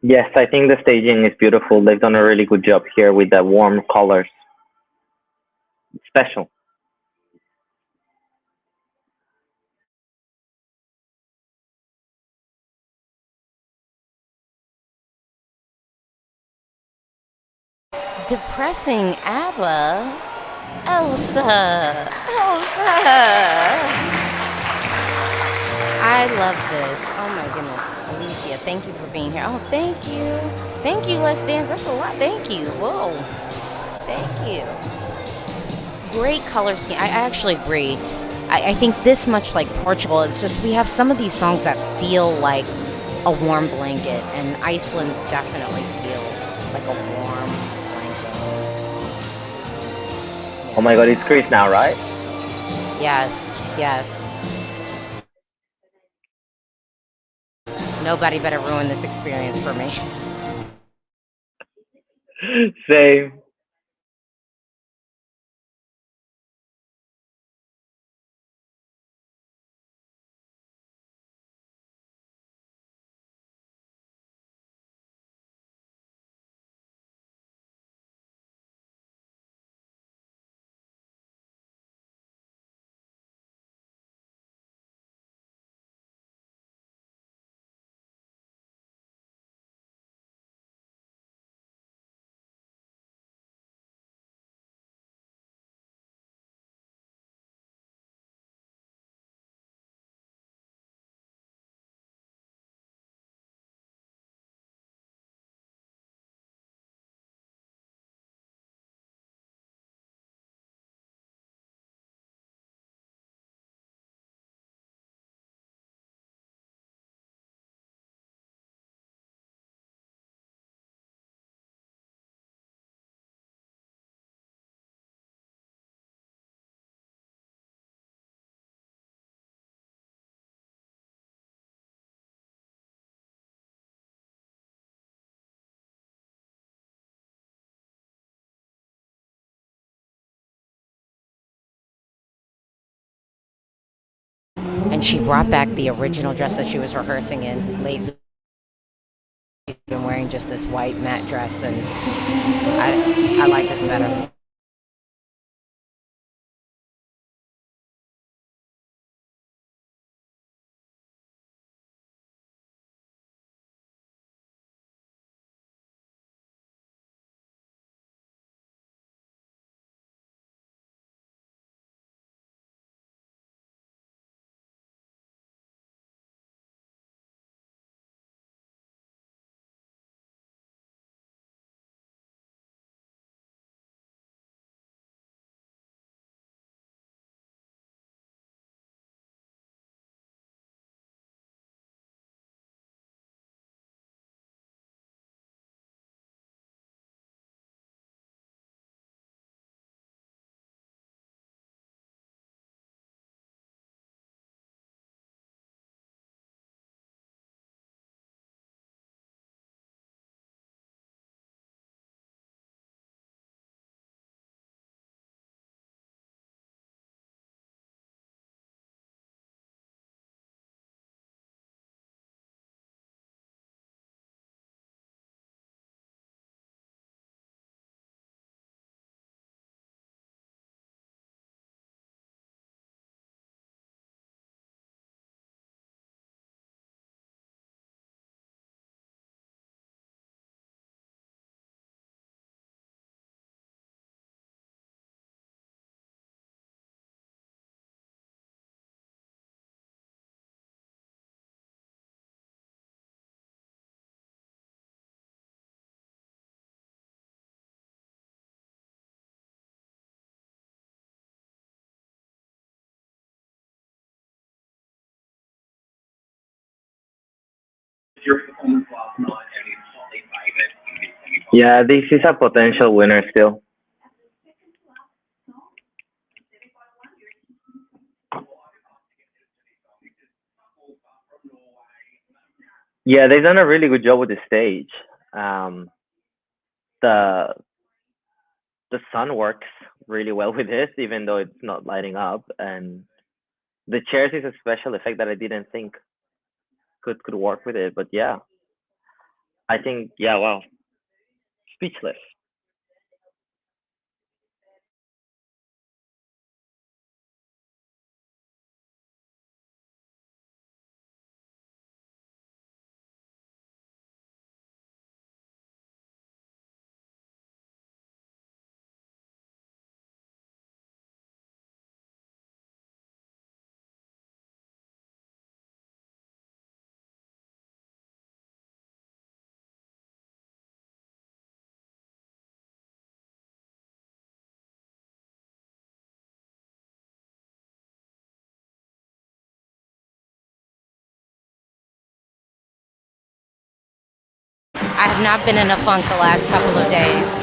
Yes, I think the staging is beautiful. They've done a really good job here with the warm colors. It's special. Depressing ABBA. Elsa. I love this. Oh my goodness. Alicia, thank you for being here. Oh, thank you. Thank you, Let's Dance. That's a lot. Thank you. Whoa. Thank you. Great color scheme. I actually agree. I think this much like Portugal, it's just we have some of these songs that feel like a warm blanket, and Iceland's definitely feels like a warm blanket. Oh my God, it's Chris now, right? Yes, yes. Nobody better ruin this experience for me. Same. and she brought back the original dress that she was rehearsing in. Lately, she's been wearing just this white matte dress, and I like this better. Yeah, this is a potential winner still. Yeah, they've done a really good job with the stage. Um, the the sun works really well with this, even though it's not lighting up, and the chairs is a special effect that I didn't think could work with it. But yeah, I think yeah, wow, speechless. I have not been in a funk the last couple of days.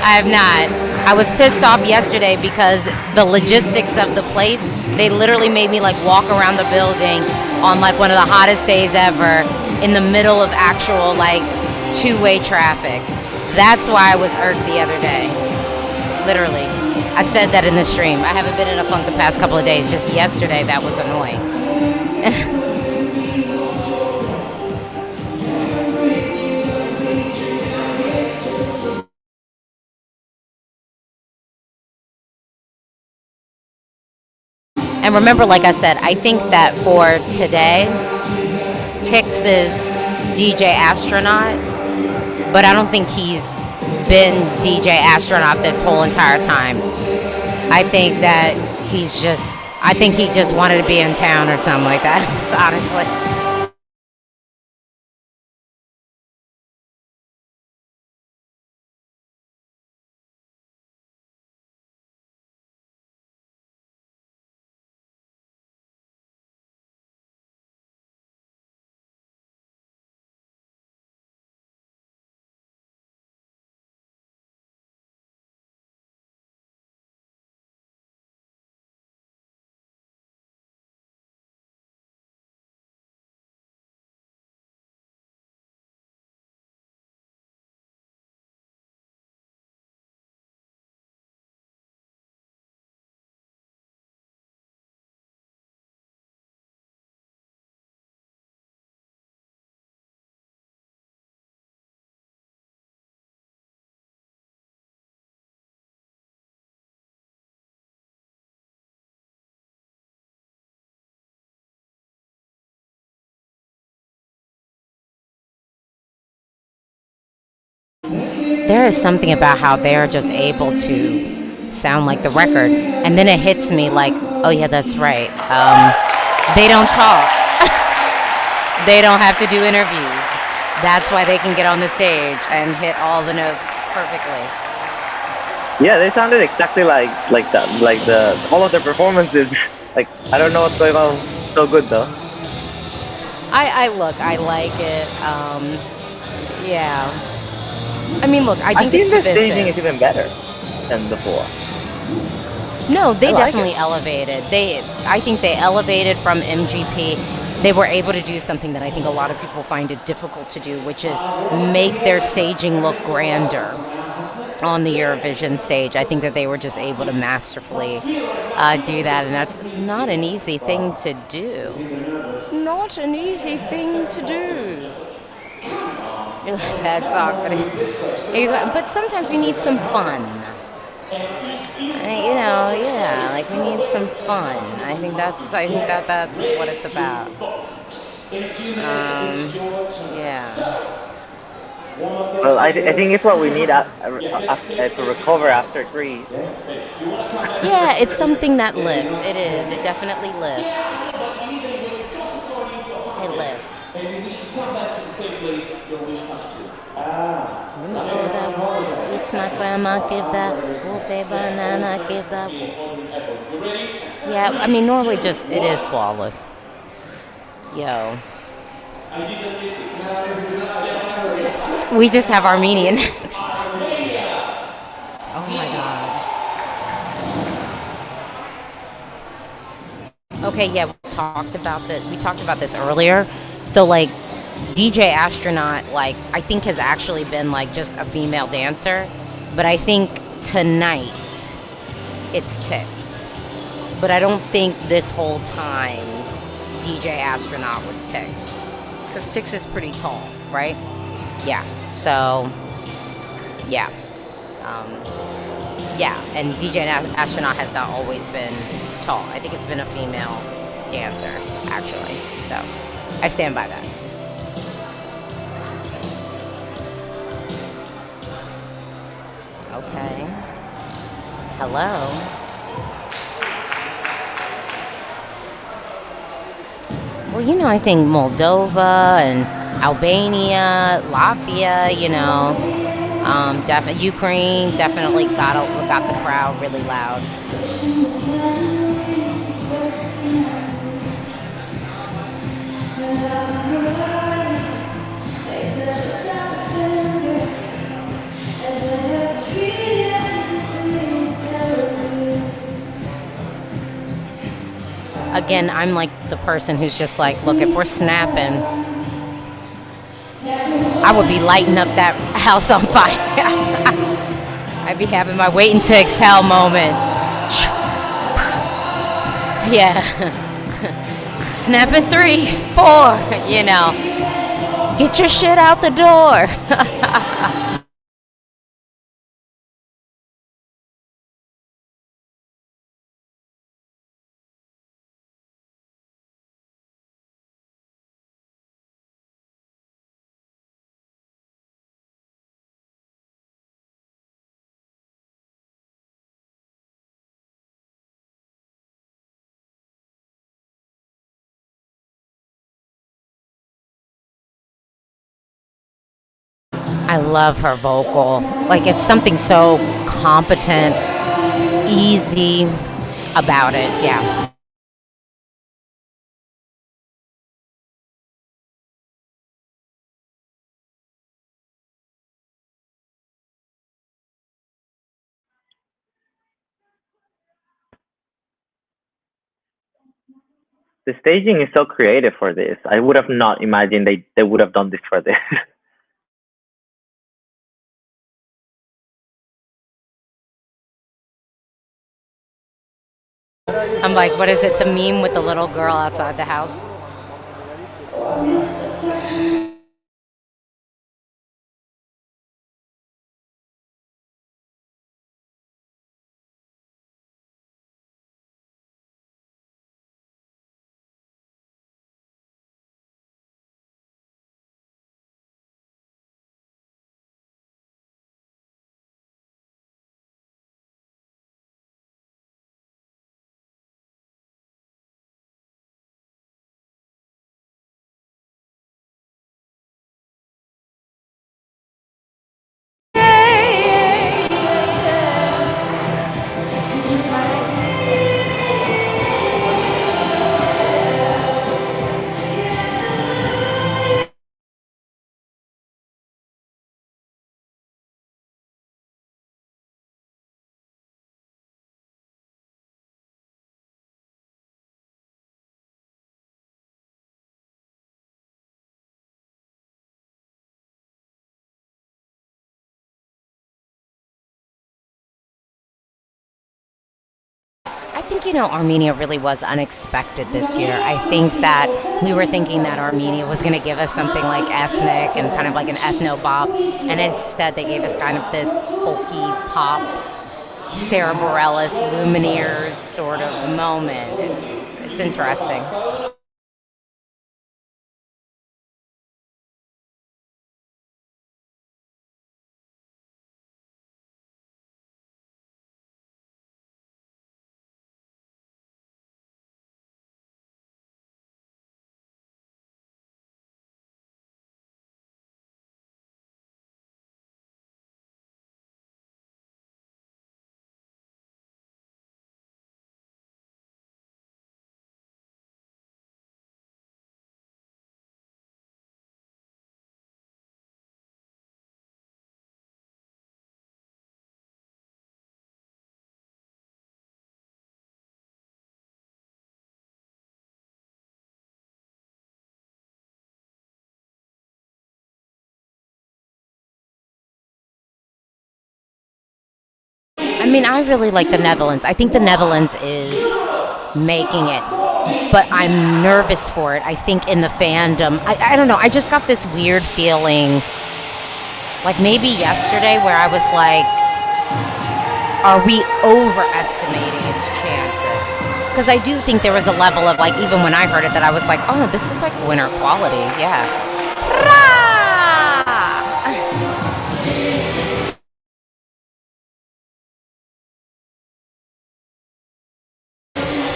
I have not. I was pissed off yesterday because the logistics of the place, they literally made me like walk around the building on like one of the hottest days ever in the middle of actual like two-way traffic. That's why I was irked the other day. Literally. I said that in the stream. I haven't been in a funk the past couple of days. Just yesterday that was annoying. And remember, like I said, I think that for today, Tix is DJ Astronaut, but I don't think he's been DJ Astronaut this whole entire time. I think that I think he just wanted to be in town or something like that, honestly. there is something about how they're just able to sound like the record, and then it hits me like, oh yeah, that's right. They don't talk. They don't have to do interviews. That's why they can get on the stage and hit all the notes perfectly. Yeah, they sounded exactly like that, like the all of their performances. Like I don't know what's going on so good though. I look, I like it. Yeah. I mean, look, I I think it's think the staging divisive. is even better than before. No, I they like it. definitely elevated. I think they elevated from MGP. They were able to do something that I think a lot of people find it difficult to do, which is make their staging look grander on the Eurovision stage. I think that they were just able to masterfully do that, and that's not an easy thing to do. Not an easy thing to do. Bad song, but sometimes we need some fun. Yeah, like we need some fun. I think that that's what it's about. Yeah. Well, I think it's what we need to recover after Greece. Yeah, it's something that lifts. It is. It definitely lifts. It lifts. And you wish to come back to the same place your wish comes true. Let me feel that wolf. Eats my grandma. Give that wolf a banana. Give that wolf. You ready? Yeah, I mean, normally just, it is flawless. Yo. I didn't miss it. We just have Armenian next. Oh my god. Okay, yeah, we talked about this. We talked about this earlier. So, like, DJ Astronaut, like, I think has actually been, like, just a female dancer. But I think tonight it's Tix. But I don't think this whole time DJ Astronaut was Tix. Because Tix is pretty tall, right? Yeah. So, yeah. Yeah, and DJ Astronaut has not always been tall. I think it's been a female dancer, actually. So, I stand by that. Okay. Hello. Well, you know, I think Moldova and Albania, Latvia, you know, Ukraine definitely got the crowd really loud. Again, I'm like the person who's just like, look, if we're snapping, I would be lighting up that house on fire. I'd be having my waiting to exhale moment. Yeah. Snapping 3, 4, you know. Get your shit out the door. I love her vocal. Like, it's something so competent, easy about it. Yeah. The staging is so creative for this. I would have not imagined they would have done this for this. I'm like, what is it? The meme with the little girl outside the house? think, Armenia really was unexpected this year. I think that we were thinking that Armenia was going to give us something like ethnic and kind of like an ethno bop, and instead they gave us kind of this folky pop, Sarah Bareilles, Lumineers sort of moment. It's interesting. I mean, I really like the Netherlands. I think the Netherlands is making it, but I'm nervous for it. I think in the fandom, I don't know. I just got this weird feeling, like maybe yesterday, where I was like, are we overestimating its chances? Because I do think there was a level of, like, even when I heard it, that I was like, oh, this is like winner quality. Yeah.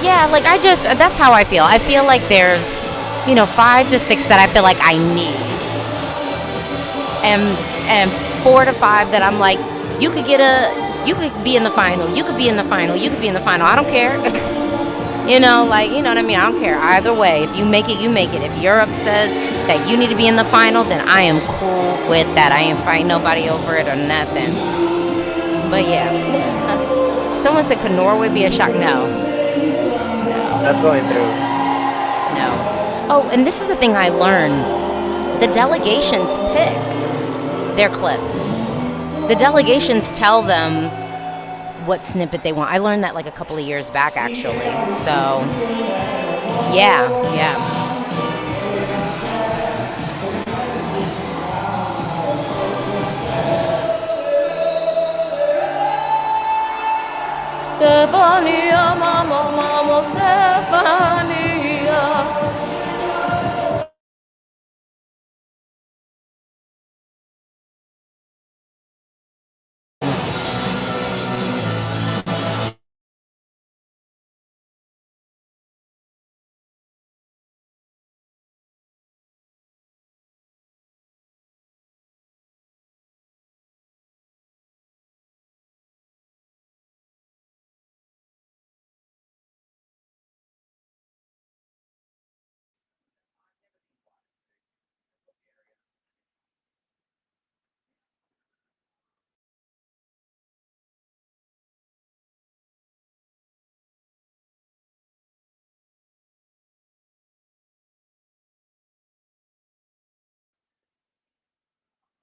Yeah, like that's how I feel. I feel like there's, 5 to 6 that I feel like I need. And 4 to 5 that I'm like, you could be in the final, you could be in the final, you could be in the final. I don't care. You know what I mean? I don't care either way. If you make it, you make it. If Europe says that you need to be in the final, then I am cool with that. I ain't fighting nobody over it or nothing. But yeah. Someone said, could Norway be a shock? No. That's going through. No. Oh, and this is the thing I learned. The delegations pick their clip. The delegations tell them what snippet they want. I learned that like a couple of years back, actually. So, yeah. Stefania, mama, Stefania.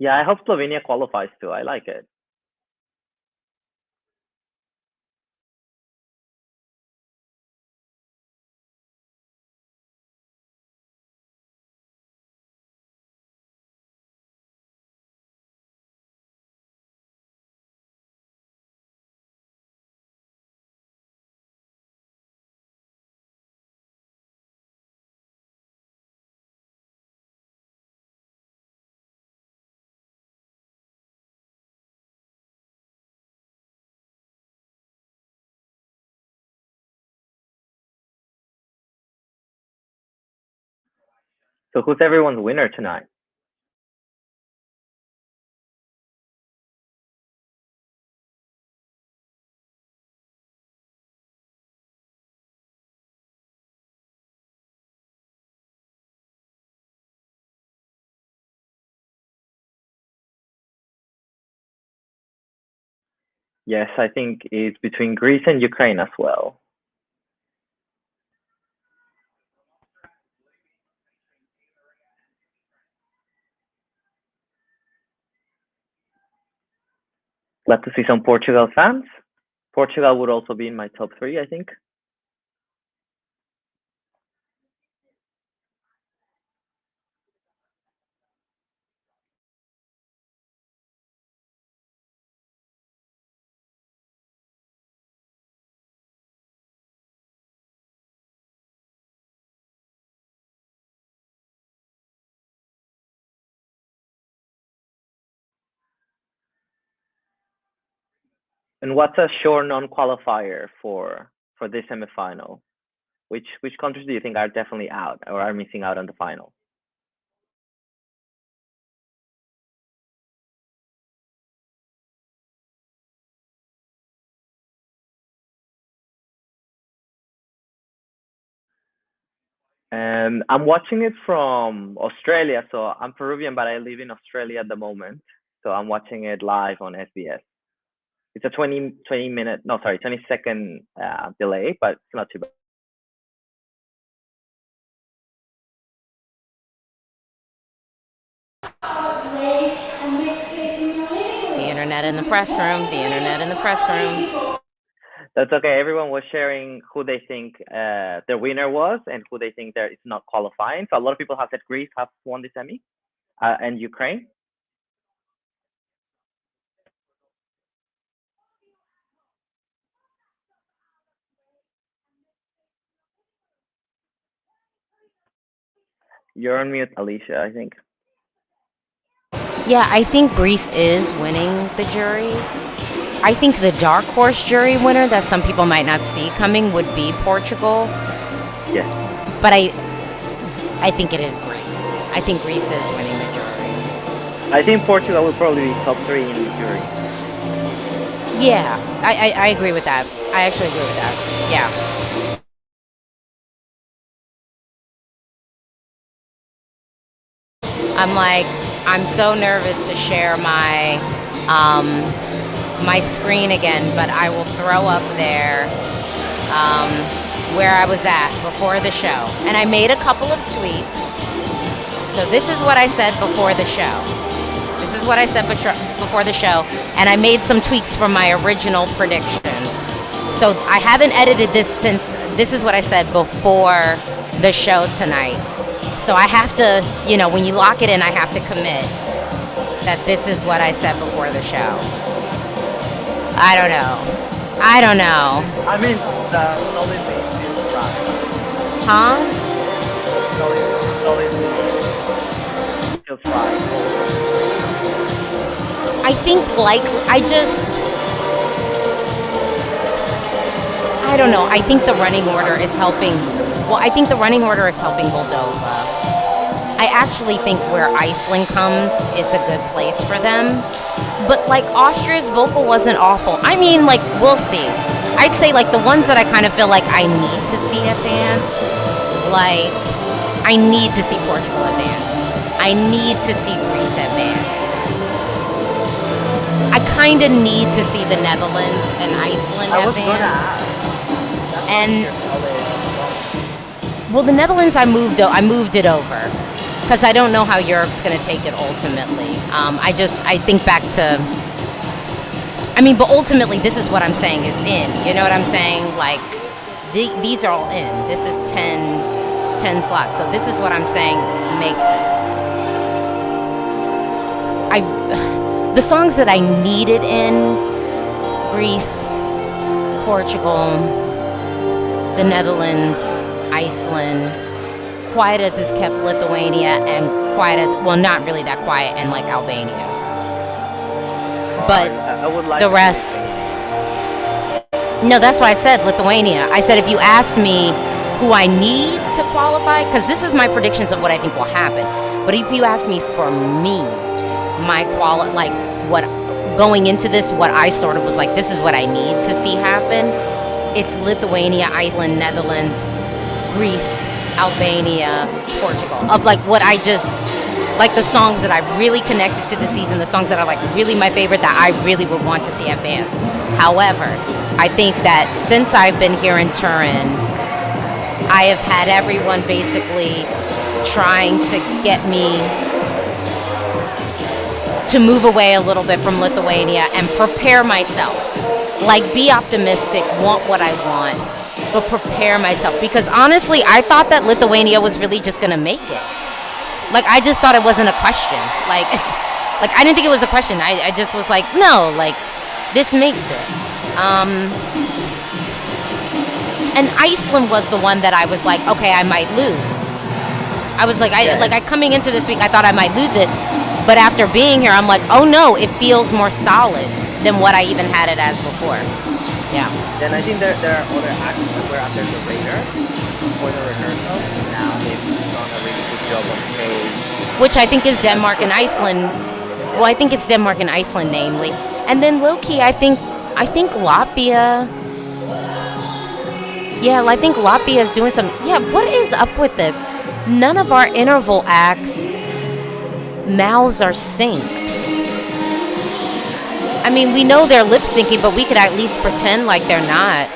Yeah, I hope Slovenia qualifies too. I like it. So who's everyone's winner tonight? Yes, I think it's between Greece and Ukraine as well. Glad to see some Portugal fans. Portugal would also be in my top 3, I think. And what's a sure non-qualifier for this semifinal? Which countries do you think are definitely out or are missing out on the final? I'm watching it from Australia, so I'm Peruvian, but I live in Australia at the moment. So I'm watching it live on SBS. It's a 20 minute, no, sorry, 20-second delay, but it's not too bad. The internet in the press room. The internet in the press room. That's okay. Everyone was sharing who they think their winner was and who they think is not qualifying. So a lot of people have said Greece have won the semi and Ukraine. You're on mute, Alesia, I think. Yeah, I think Greece is winning the jury. I think the dark horse jury winner that some people might not see coming would be Portugal. Yes. But I think it is Greece. I think Greece is winning the jury. I think Portugal will probably be top 3 in the jury. Yeah, I agree with that. I actually agree with that. Yeah. I'm so nervous to share my my screen again, but I will throw up there where I was at before the show. And I made a couple of tweets. So this is what I said before the show. This is what I said before the show. And I made some tweaks from my original predictions. So I haven't edited this since this is what I said before the show tonight. So I have to, when you lock it in, I have to commit that this is what I said before the show. I don't know. I mean, the Olympics feels right. Huh? Olympics feels right. I think, I don't know. I think the running order is helping. Well, I think the running order is helping Moldova. I actually think where Iceland comes is a good place for them. But Austria's vocal wasn't awful. I mean, we'll see. I'd say the ones that I kind of feel like I need to see advance, I need to see Portugal advance. I need to see Greece advance. I kind of need to see the Netherlands and Iceland advance. And well, the Netherlands, I moved it over because I don't know how Europe's going to take it ultimately. I think back to, but ultimately this is what I'm saying is in. You know what I'm saying? These are all in. This is 10 slots. So this is what I'm saying makes it. The songs that I needed in Greece, Portugal, the Netherlands, Iceland, quiet as is kept Lithuania, and quiet as, well, not really that quiet, and Albania. But I would like the rest, no, that's why I said Lithuania. I said if you asked me who I need to qualify, because this is my predictions of what I think will happen, but if you ask me for me, my what going into this, what I sort of was this is what I need to see happen, it's Lithuania, Iceland, Netherlands, Greece, Albania, Portugal. Of what I just, the songs that I really connected to the season, the songs that are really my favorite that I really would want to see advance. However, I think that since I've been here in Turin, I have had everyone basically trying to get me to move away a little bit from Lithuania and prepare myself. Be optimistic, want what I want, but prepare myself. Because honestly, I thought that Lithuania was really just gonna make it. I just thought it wasn't a question. I didn't think it was a question. I just was no, this makes it. And Iceland was the one that I was okay, I might lose. I was coming into this week, I thought I might lose it. But after being here, I'm oh no, it feels more solid. than what I even had it as before. Yeah. Then I think there are other acts that were under the radar for the rehearsal. Now they've done a really good job on stage. Which I think is Denmark and Iceland. Well, I think it's Denmark and Iceland, namely. And then low-key, I think Latvia. Yeah, I think Latvia is doing some. Yeah, what is up with this? None of our interval acts' mouths are synced. I mean, we know they're lip syncing, but we could at least pretend like they're not.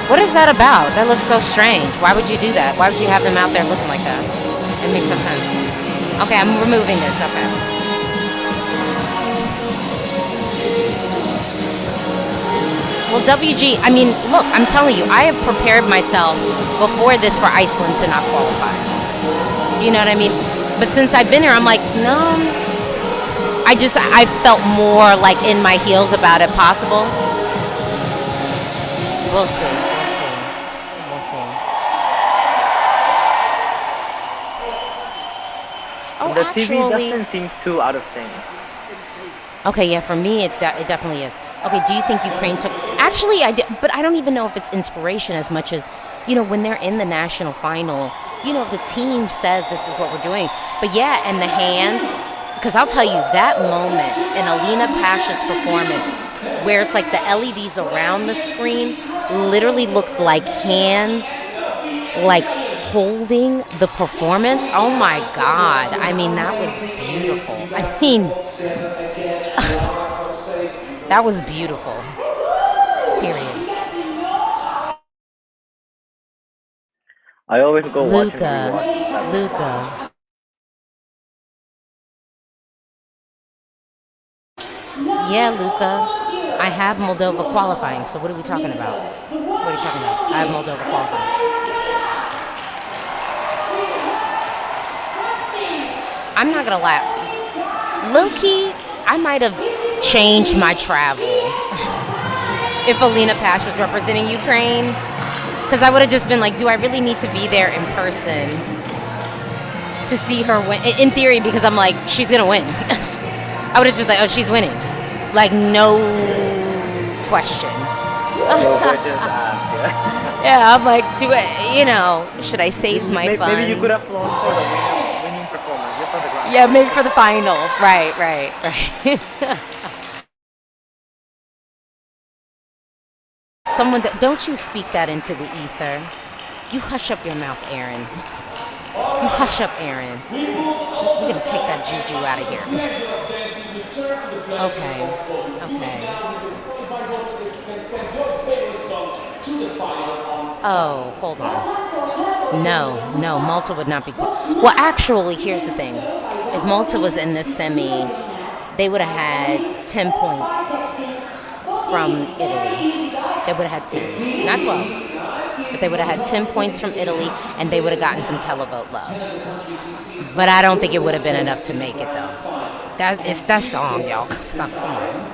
What is that about? That looks so strange. Why would you do that? Why would you have them out there looking like that? It makes no sense. Okay, I'm removing this. Okay. Well, WG, I mean, look, I'm telling you, I have prepared myself before this for Iceland to not qualify. You know what I mean? But since I've been here, I'm like, no. I felt more like in my heels about it possible. We'll see. We'll see. Oh, The actually, TV doesn't seem too out of sync. okay, yeah, for me, it definitely is. Okay, do you think Ukraine took? Actually, I did, but I don't even know if it's inspiration as much as, when they're in the national final, the team says this is what we're doing. But yeah, and the hands. Because I'll tell you, that moment in Alina Pasha's performance, where it's like the LEDs around the screen literally looked like hands, like holding the performance. Oh my God. I mean, that was beautiful. I mean, that was beautiful. Period. I always go watch and rewatch. Luca. Yeah, Luca. I have Moldova qualifying, so what are we talking about? What are you talking about? I have Moldova qualifying. I'm not gonna lie. Low-key, I might have changed my travel if Alina Pash was representing Ukraine. Because I would have just been like, do I really need to be there in person to see her win? In theory, because I'm like, she's gonna win. I would have just been like, oh, she's winning. Like, no question. No questions asked, Yeah, I'm like, should I save my funds? Maybe you could have flown for the winning performance. For the grand. Yeah, maybe for the final. Right. Don't you speak that into the ether. You hush up your mouth, Aaron. You hush up, Aaron. We're going to take that juju out of here. Okay. Oh, hold on. No, Malta would not be cool. Well, actually, here's the thing. If Malta was in this semi, they would have had 10 points from Italy. They would have had 10, not 12. But they would have had 10 points from Italy, and they would have gotten some televote love. But I don't think it would have been enough to make it, though. It's that song, y'all. Come on.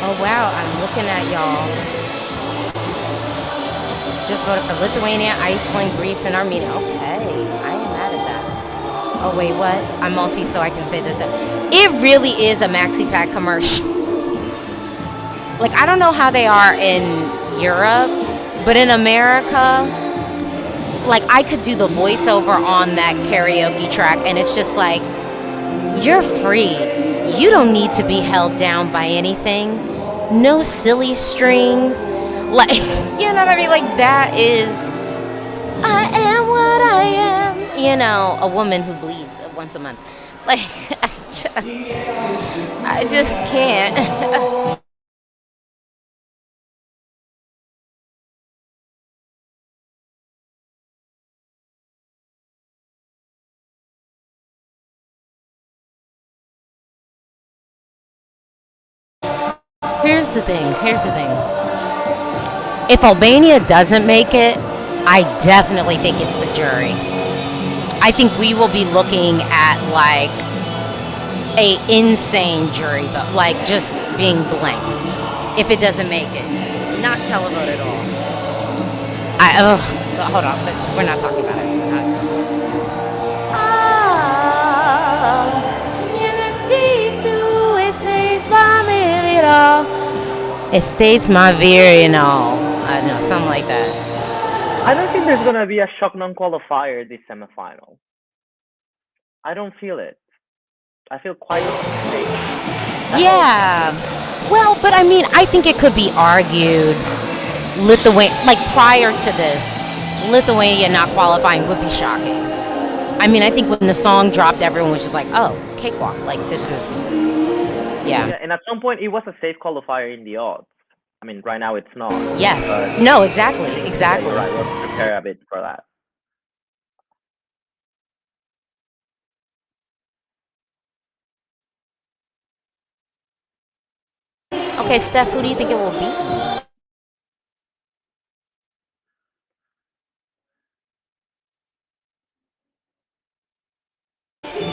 Oh, wow, I'm looking at y'all. Just voted for Lithuania, Iceland, Greece, and Armenia. Okay, I ain't mad at that. Oh, wait, what? I'm multi, so I can say this. It really is a Maxi Pack commercial. Like, I don't know how they are in Europe, but in America, like, I could do the voiceover on that karaoke track, and it's just like, you're free. You don't need to be held down by anything. No silly strings. Like, you know what I mean? Like, that is, I am what I am. A woman who bleeds once a month. Like, I just can't. Here's the thing. Here's the thing. If Albania doesn't make it, I definitely think it's the jury. I think we will be looking at like a insane jury vote, like just being blanked if it doesn't make it. Not televote at all. But hold on, but we're not talking about it. It states my veer, you know. I know, something like that. I don't think there's gonna be a shock non-qualifier this semifinal. I don't feel it. I feel quite safe. Yeah. Well, but I mean, I think it could be argued. Lithuania, like prior to this, Lithuania not qualifying would be shocking. I mean, I think when the song dropped, everyone was just like, "Oh, cakewalk!" Like this is, yeah. And at some point, it was a safe qualifier in the odds. I mean, right now it's not. Yes. But No. Exactly. yeah, Exactly. you're right. We'll prepare a bit for that. Okay, Steph, who do you think it will be?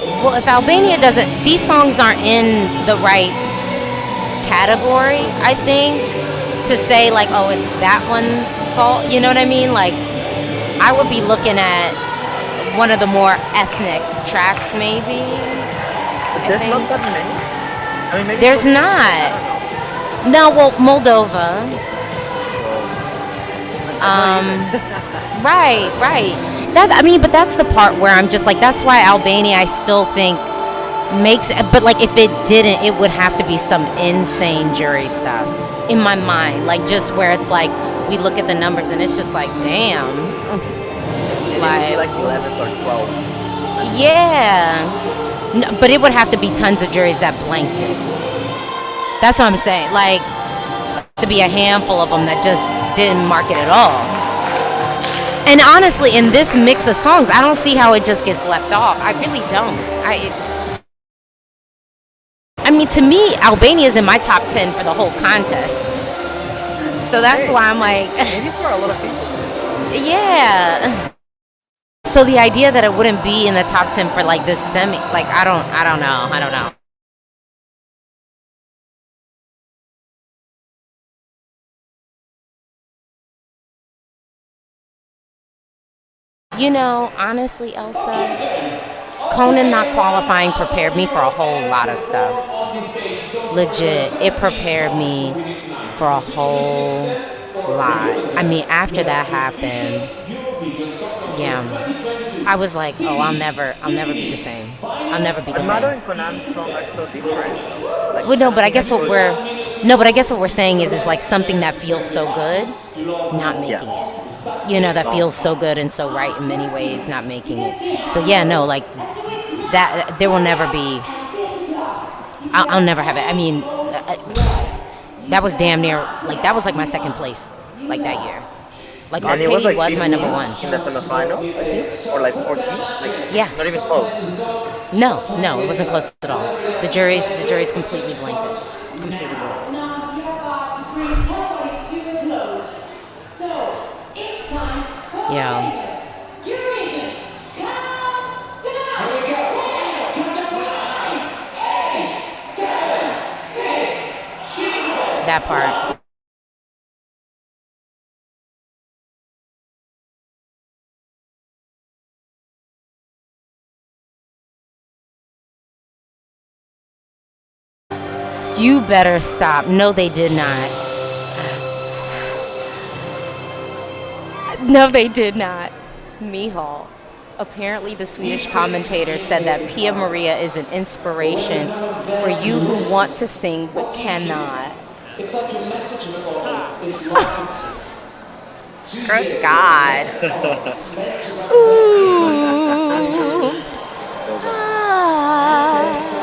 Well, if Albania doesn't, these songs aren't in the right category, I think, to say like, oh, it's that one's fault. You know what I mean? Like, I would be looking at one of the more ethnic tracks, maybe. But there's not that many. I mean, maybe There's not. No, well, Moldova. Right, right. That, I mean, but that's the part where I'm just like, that's why Albania, I still think makes, but like if it didn't, it would have to be some insane jury stuff in my mind, like just where it's like we look at the numbers and it's just like, damn. like 11 or 12. Yeah. No, but it would have to be tons of juries that blanked it. That's what I'm saying. Like, to be a handful of them that just didn't mark it at all. And honestly, in this mix of songs, I don't see how it just gets left off. I really don't. I mean, to me, Albania is in my top 10 for the whole contest. So that's why I'm like, Maybe for a lot of people. yeah. So the idea that it wouldn't be in the top 10 for like this semi, like I don't know. You know, honestly, Elsa, Conan not qualifying prepared me for a whole lot of stuff. Legit, it prepared me for a whole lot. I mean, after that happened, yeah, I was like, oh, I'll never be the same. I'll never be the Mado same. and Conan's song are so different. Like, Well, no, but I guess what we're saying is it's like something that feels so good, not making it. You know, that feels so good and so right in many ways, not making it. So yeah, no, like that, there will never be. I'll never have it. I mean, that was damn near like that was like my second place, like that year. Like and it Arcade was, like, was my number one. in the semifinal, I think, or like 14. Like, Yeah. not even close. No, it wasn't close at all. The jury's completely blanked it. Completely blanked it. Now we are about to bring televote to a close. So it's time for Yeah. Eurovision Countdown. Here we go. Countdown 9, 8, 7, 6, 5. That part. You better stop. No, they did not. No, they did not. Mihal. Apparently, the Swedish commentator said that Pia Maria is an inspiration for you who want to sing but cannot. It's like your message recording is lost. Good God. Ooh. Ah.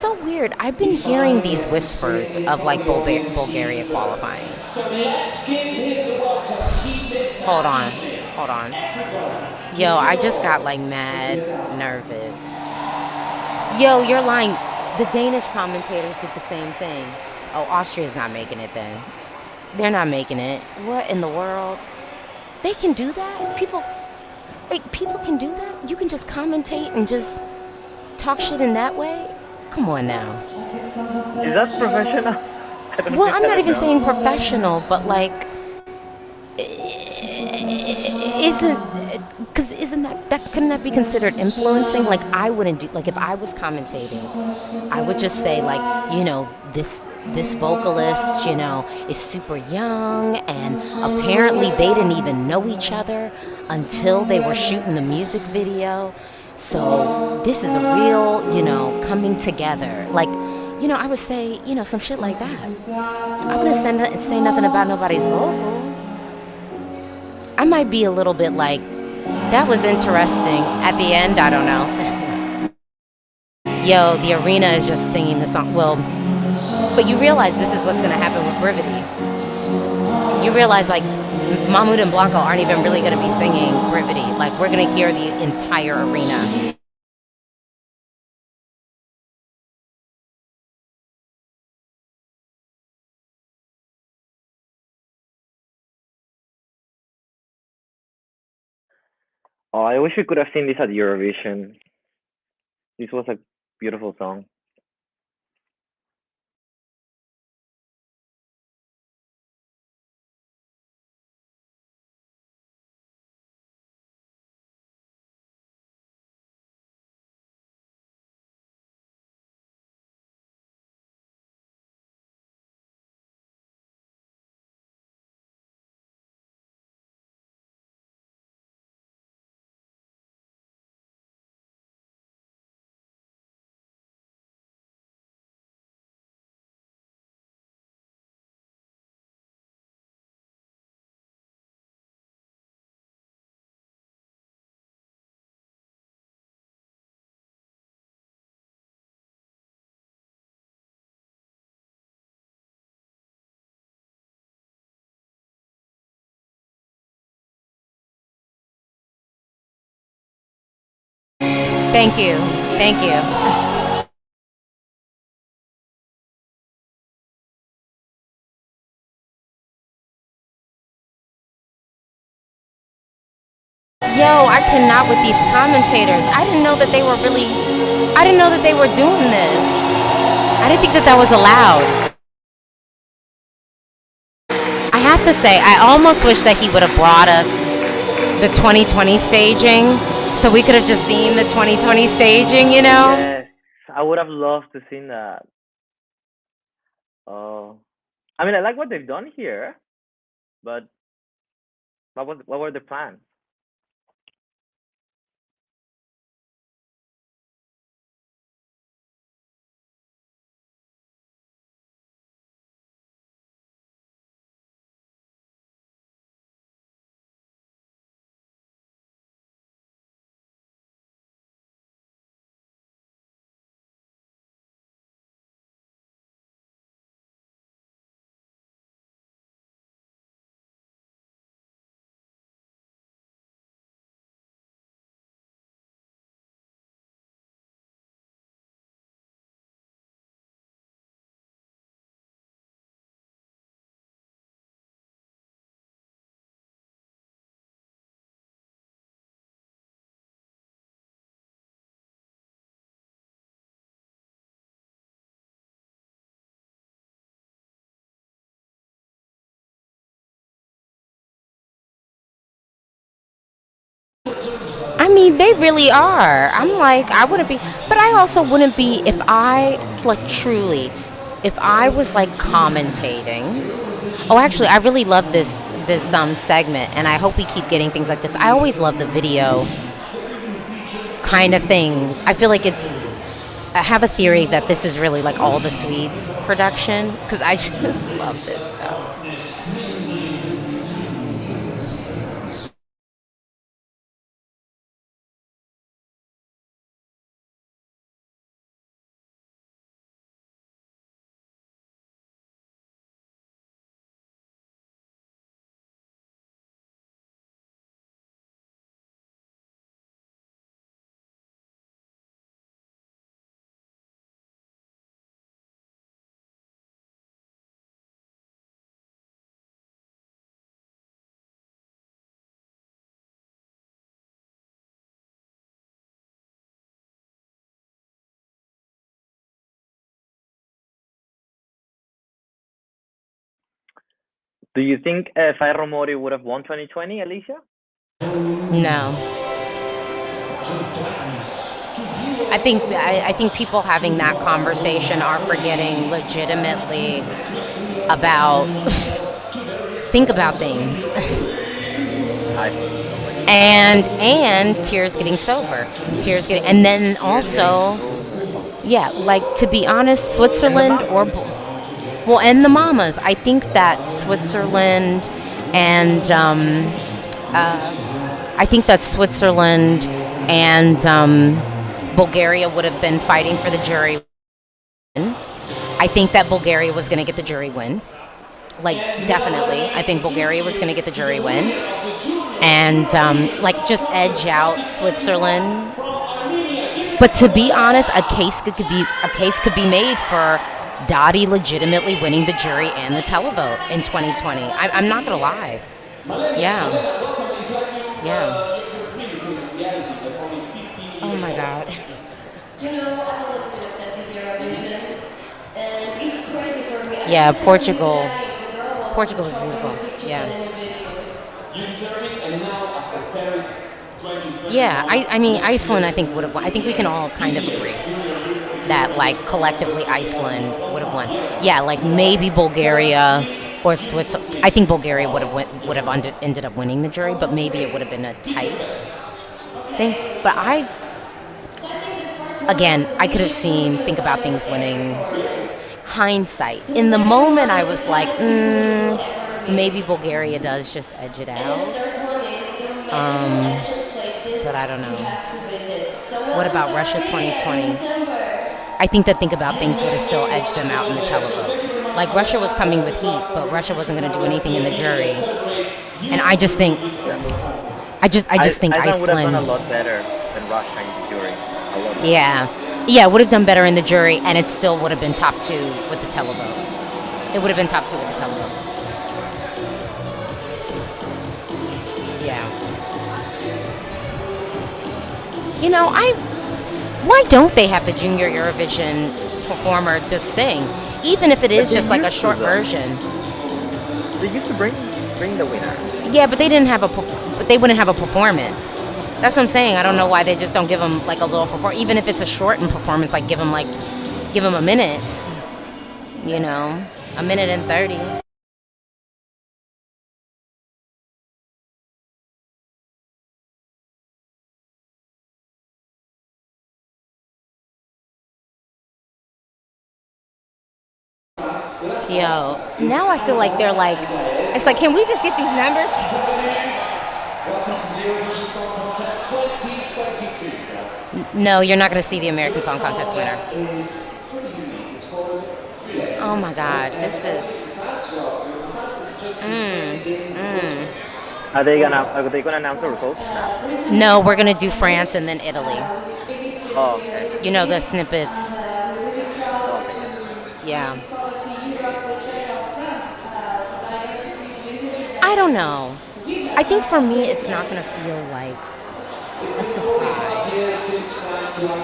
So weird. I've been hearing these whispers of like Bulgaria qualifying. So let's give him the welcome. Keep this. Hold on. Yo, I just got like mad nervous. Yo, you're lying. The Danish commentators did the same thing. Oh, Austria's not making it then. They're not making it. What in the world? They can do that? People can do that? You can just commentate and just talk shit in that way? Come on now. Is that professional? Well, I'm I not don't even know. saying professional, but like, isn't because isn't that couldn't that be considered influencing? Like I wouldn't do like if I was commentating, I would just say like this vocalist is super young and apparently they didn't even know each other until they were shooting the music video. So this is a real coming together. Like I would say some shit like that. I wouldn't say nothing about nobody's vocal. I might be a little bit like, that was interesting. At the end, I don't know. Yo, the arena is just singing the song. Well, but you realize this is what's going to happen with Brivity. You realize, like, Mahmoud and Blanco aren't even really going to be singing Brivity. Like, we're going to hear the entire arena. Oh, I wish we could have seen this at Eurovision. This was a beautiful song. Thank you. Thank you. Yo, I cannot with these commentators. I didn't know that they were really. I didn't know that they were doing this. I didn't think that that was allowed. I have to say, I almost wish that he would have brought us the 2020 staging, so we could have just seen the 2020 staging. Yes, I would have loved to seen that. Oh, I mean, I like what they've done here, but what were the plans? I mean, they really are. I'm like, I wouldn't be, but I also wouldn't be if I, like, truly, if I was like commentating. Oh, actually, I really love this segment, and I hope we keep getting things like this. I always love the video kind of things. I feel like I have a theory that this is really like all the Swedes production because I just love this stuff. Do you think Ferro Mori would have won 2020, Alicia? No. I think people having that conversation are forgetting legitimately about think about things. I And Tears getting sober. Tears getting and then also yeah, like to be honest, and the Switzerland or Mamas. well, and the mamas. I think that Switzerland and I think that Switzerland and Bulgaria would have been fighting for the jury win. I think that Bulgaria was going to get the jury win. Like, definitely. I think Bulgaria was going to get the jury win. And, like, just edge out Switzerland. But to be honest, a case could be made for Dottie legitimately winning the jury and the televote in 2020. I'm not going to lie. Yeah. Yeah. Oh, my God. You know, I've always been obsessed with Eurovision, and it's crazy for me. Yeah, I Portugal. the girl on Portugal was top of beautiful. the pictures Yeah. and the videos. You deserve it, and now after Paris 2020. Yeah, I mean, Iceland, I think, would have won. I think we can all kind of agree that, like, collectively, Iceland would have won. Yeah, like, maybe Bulgaria or Switzerland. I think Bulgaria would have ended up winning the jury, but maybe it would have been a tight thing. But again, I could have seen Think About Things winning. Hindsight. In the moment, I was like, maybe Bulgaria does just edge it And out. the third one is the magical ancient places But I don't know. you have to visit. So What welcome about to Russia Armenia in 2020? December. I think that Think About Things would have still edged them out in the televote. Like, Russia was coming with heat, but Russia wasn't going to do anything in the jury. And I just think, I just think Iceland would have done a Iceland. lot better than Russia in the jury. A lot better. Yeah, would have done better in the jury, and it still would have been top 2 with the televote. It would have been top 2 with the televote. Yeah. You know, why don't they have the junior Eurovision performer just sing, even if it is they just like a used to, short though. version? They used to bring the winner. Yeah, but they didn't have but they wouldn't have a performance. That's what I'm saying. I don't know why they just don't give them like a little performance, even if it's a shortened performance. Like give them a minute. You know, a minute and 30. Yo, now I feel like they're like, it's like, can we just get these numbers? Welcome to the Eurovision Song Contest 2022, guys. No, you're not going to see the American Song Contest winner. Is pretty unique. It's called Filet. Oh my God, this is. That's right. Are they gonna announce the results now? No, we're going to do France and then Italy. Oh, okay. You know, the snippets. Yeah. I don't know. I think for me, it's not going to feel like a surprise.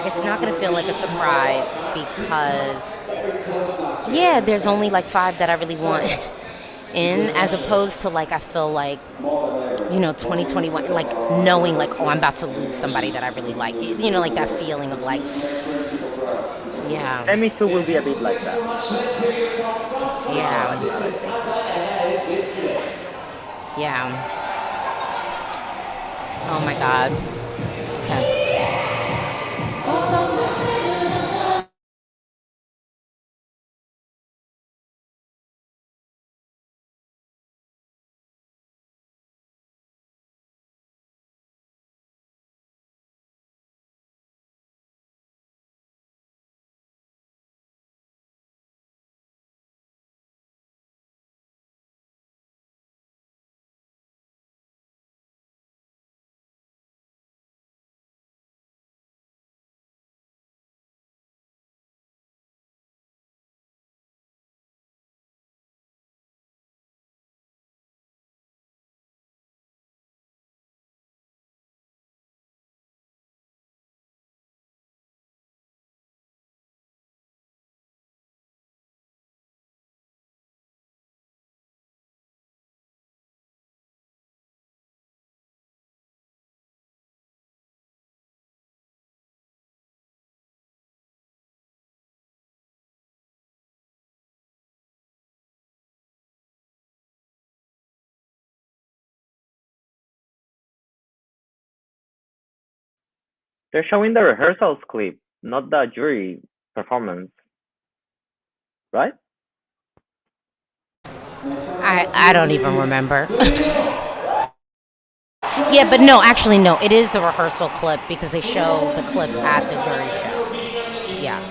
It's not going to feel like a surprise because, yeah, there's only like 5 that I really want in, as opposed to like I feel like, 2021, like knowing like, oh, I'm about to lose somebody that I really like. You know, like that feeling of like, yeah, And me too will be a bit like that. yeah, yeah. Oh my God. Okay. They're showing the rehearsals clip, not the jury performance, right? I don't even remember. Yeah, but no, actually, no. It is the rehearsal clip because they show the clip at the jury show. Yeah.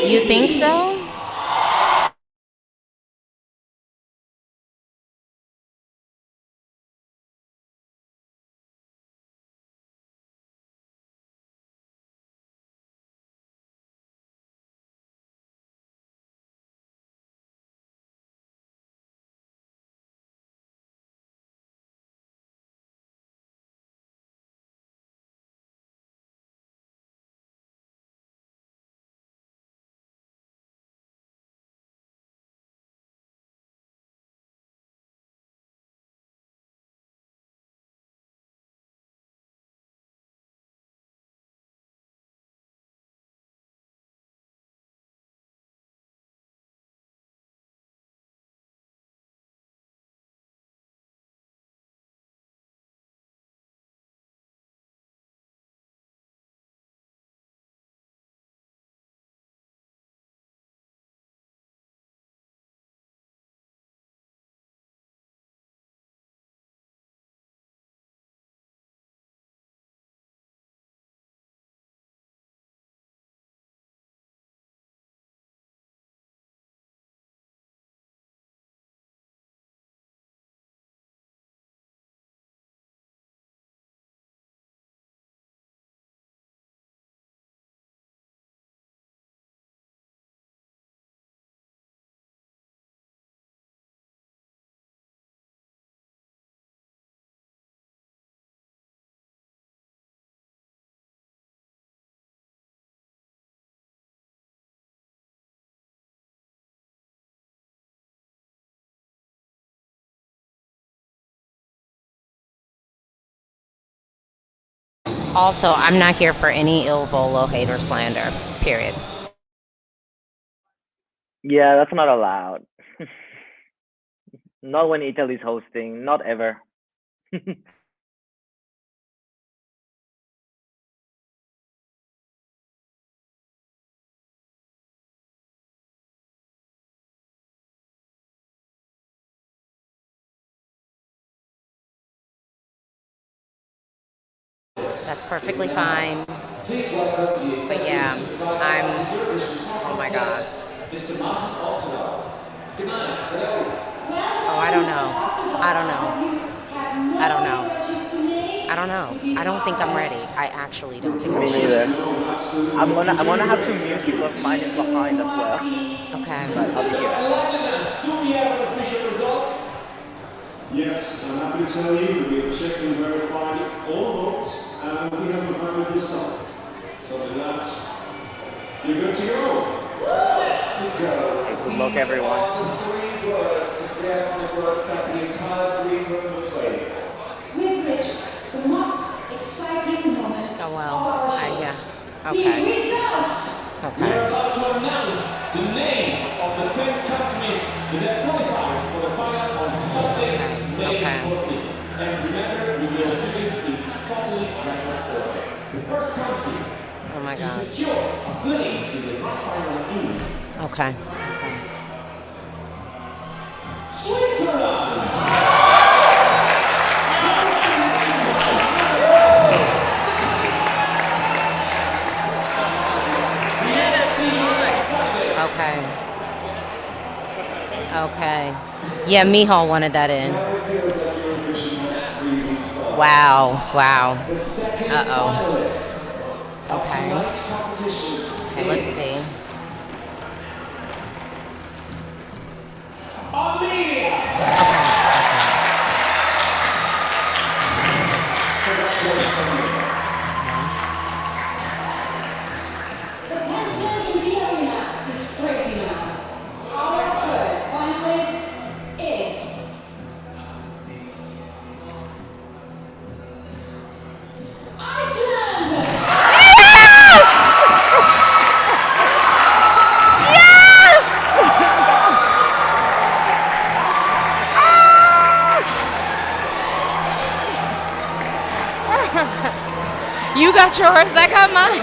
You think so? Also, I'm not here for any ill volo hate or slander. Period. Yeah, that's not allowed. Not when Italy's hosting, not ever. That's perfectly fine. Please welcome the But yeah, I'm. Eurovision Song Oh my God. Mr. Martin Osterwald. Good night. Hello. Oh, I don't know. I don't know. I don't know. I don't know. I don't think I'm ready. I actually don't think I'm Me ready. neither. I'm gonna have some music of mine in behind as well, Okay. but I'll be here. Do we have an official result? Yes, I'm happy to tell you that we have checked and verified all the votes and we have a valid result. So with that, you're good to go. Let's go. Okay, good luck, everyone. These are the three words, the three iconic words that the entire green room was waiting for. We've reached the most exciting moment Oh of well. our show. Yeah. The Okay. results. We are Okay. about to announce the names of the 10 countries that have qualified for the final on Sunday, May Okay. 14th. And remember, we will do this in totally random order. The first country Oh my to God. secure a place in the grand final is Okay. Switzerland. Okay. Okay. Yeah, Mihal wanted that in. It feels like Eurovision has really started. Wow. Wow. The second Uh-oh. finalist of Okay. tonight's competition Okay, let's is see. Armenia. The tension in the arena is crazy now. Our third finalist is got yours. I got mine.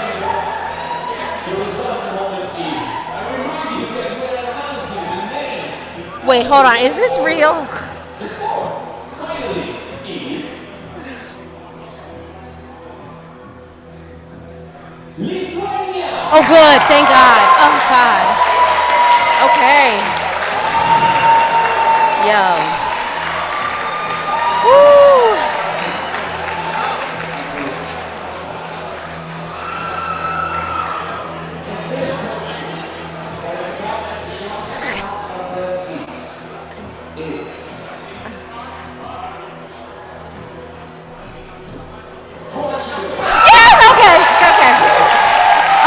The results moment is. I remind you that we're announcing the names. Wait, hold on. Is this real? The fourth finalist is Lithuania. Oh, good. Thank God. Oh, God. Okay. Yo. Woo.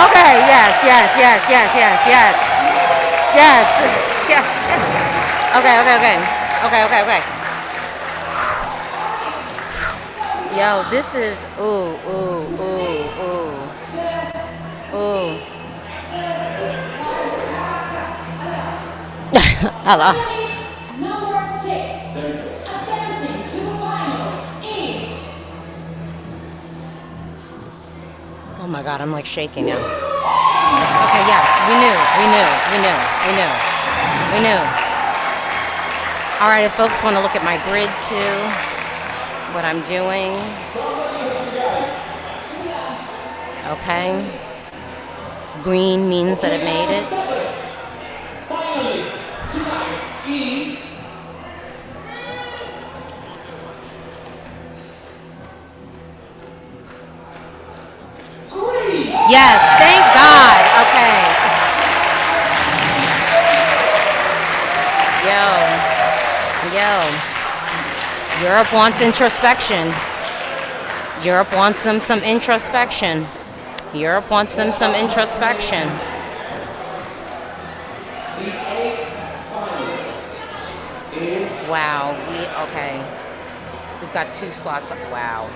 Okay, yes. Okay. Yo, this is, ooh. Hello. Number 6, advancing to the final is. Oh my God, I'm like shaking now. Okay, yes, we knew. All right, if folks want to look at my grid too, what I'm doing. Okay. Green means that it made it. Finalist tonight is Greece. Yes, thank God. Okay. Yo. Europe wants introspection. Europe wants them some introspection. The 8th finalist is Wow. Okay. We've got 2 slots. Wow.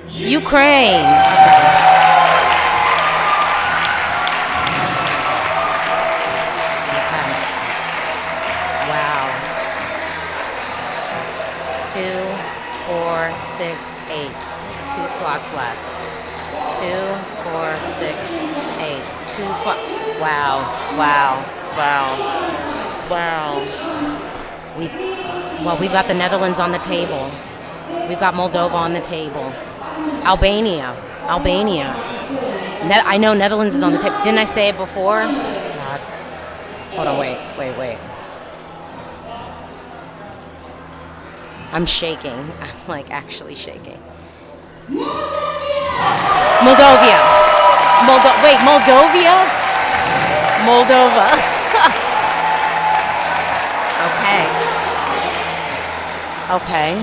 Ukraine. Okay. Wow. 2, 4, 6, 8. 2 slots left. 2, 4, 6, 8. 2 slots. Wow. We've got the Netherlands on the table. We've got Moldova on the table. Albania. I know Netherlands is on the table. Didn't I say it before? God. Hold on, wait. I'm shaking. I'm like actually shaking. Moldova. Moldova. Okay.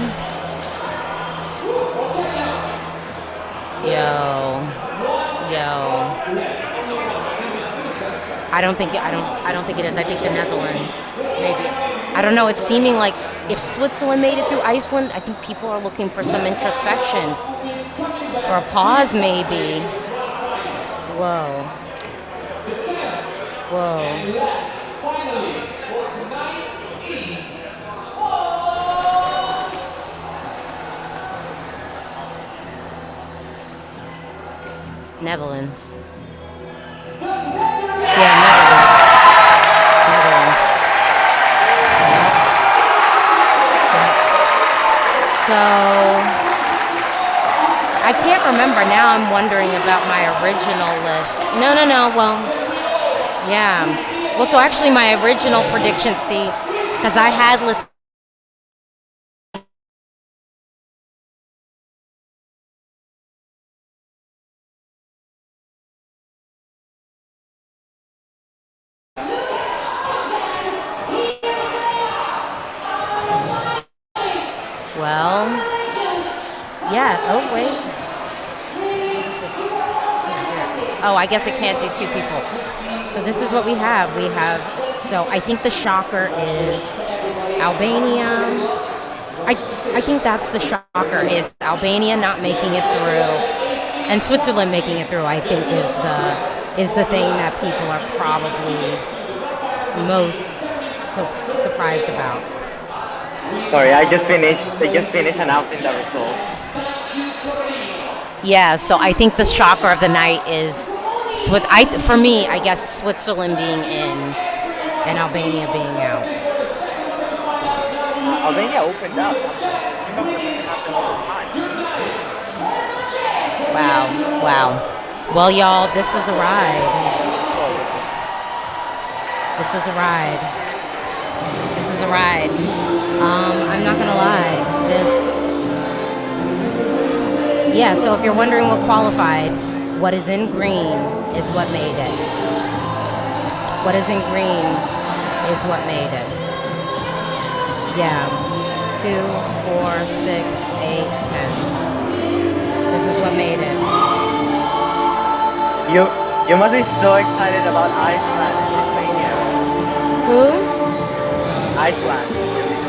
Yo. I don't think it is. I think the Netherlands. Maybe. I don't know. It's seeming like if Switzerland made it through Iceland, I think people are looking for some introspection. For a pause, maybe. Whoa. And last finalist for tonight is Netherlands. the Netherlands. Yeah, Netherlands. So I can't remember now. I'm wondering about my original list. No. Well, yeah. Well, so actually, my original prediction, because I had Well, yeah. Oh, wait. Oh, I guess it can't do 2 people. So this is what we have. So I think the shocker is Albania. I think that's the shocker, is Albania not making it through, and Switzerland making it through. I think is the thing that people are probably most so surprised about. Sorry, I just finished. They just finished announcing the results. Yeah, so I think the shocker of the night is, for me, I guess Switzerland being in and Albania being out. Albania opened up. I don't remember it happened all the time. Wow. Well, y'all, this was a ride. This was a ride. This is a ride. I'm not gonna lie. Yeah, so if you're wondering what qualified, what is in green is what made it. What is in green is what made it. Yeah. 2, 4, 6, 8, 10. This is what made it. You must be so excited about Iceland and Lithuania. Who? Iceland.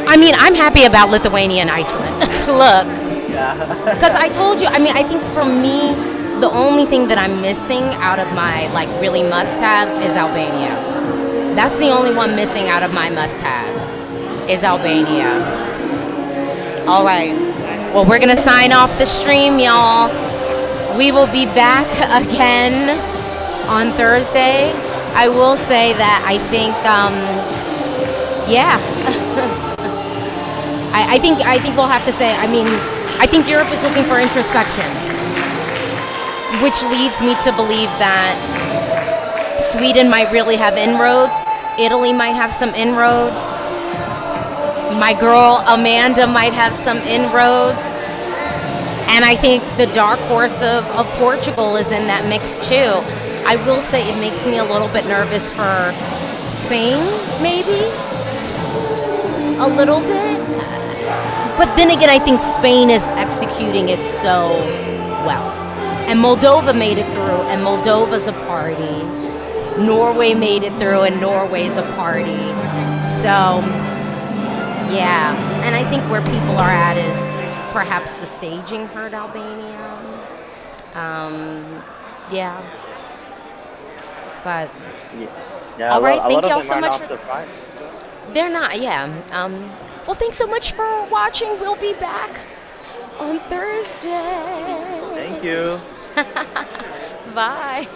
I mean, I'm happy about Lithuania and Iceland. Look. Yeah. Because I told you, I think for me, the only thing that I'm missing out of my, really must-haves is Albania. That's the only one missing out of my must-haves is Albania. All right. Well, we're going to sign off the stream, y'all. We will be back again on Thursday. I will say that I think, yeah. I think we'll have to say, I think Europe is looking for introspection, which leads me to believe that Sweden might really have inroads. Italy might have some inroads. My girl Amanda might have some inroads. And I think the dark horse of Portugal is in that mix too. I will say it makes me a little bit nervous for Spain, maybe. A little bit. But then again, I think Spain is executing it so well. And Moldova made it through, and Moldova's a party. Norway made it through, and Norway's a party. So, yeah. And I think where people are at is perhaps the staging hurt Albania. Yeah. But, Yeah, all right, thank y'all them so are much not for... surprised. They're not, yeah. Well, thanks so much for watching. We'll be back on Thursday. Thank you. Bye.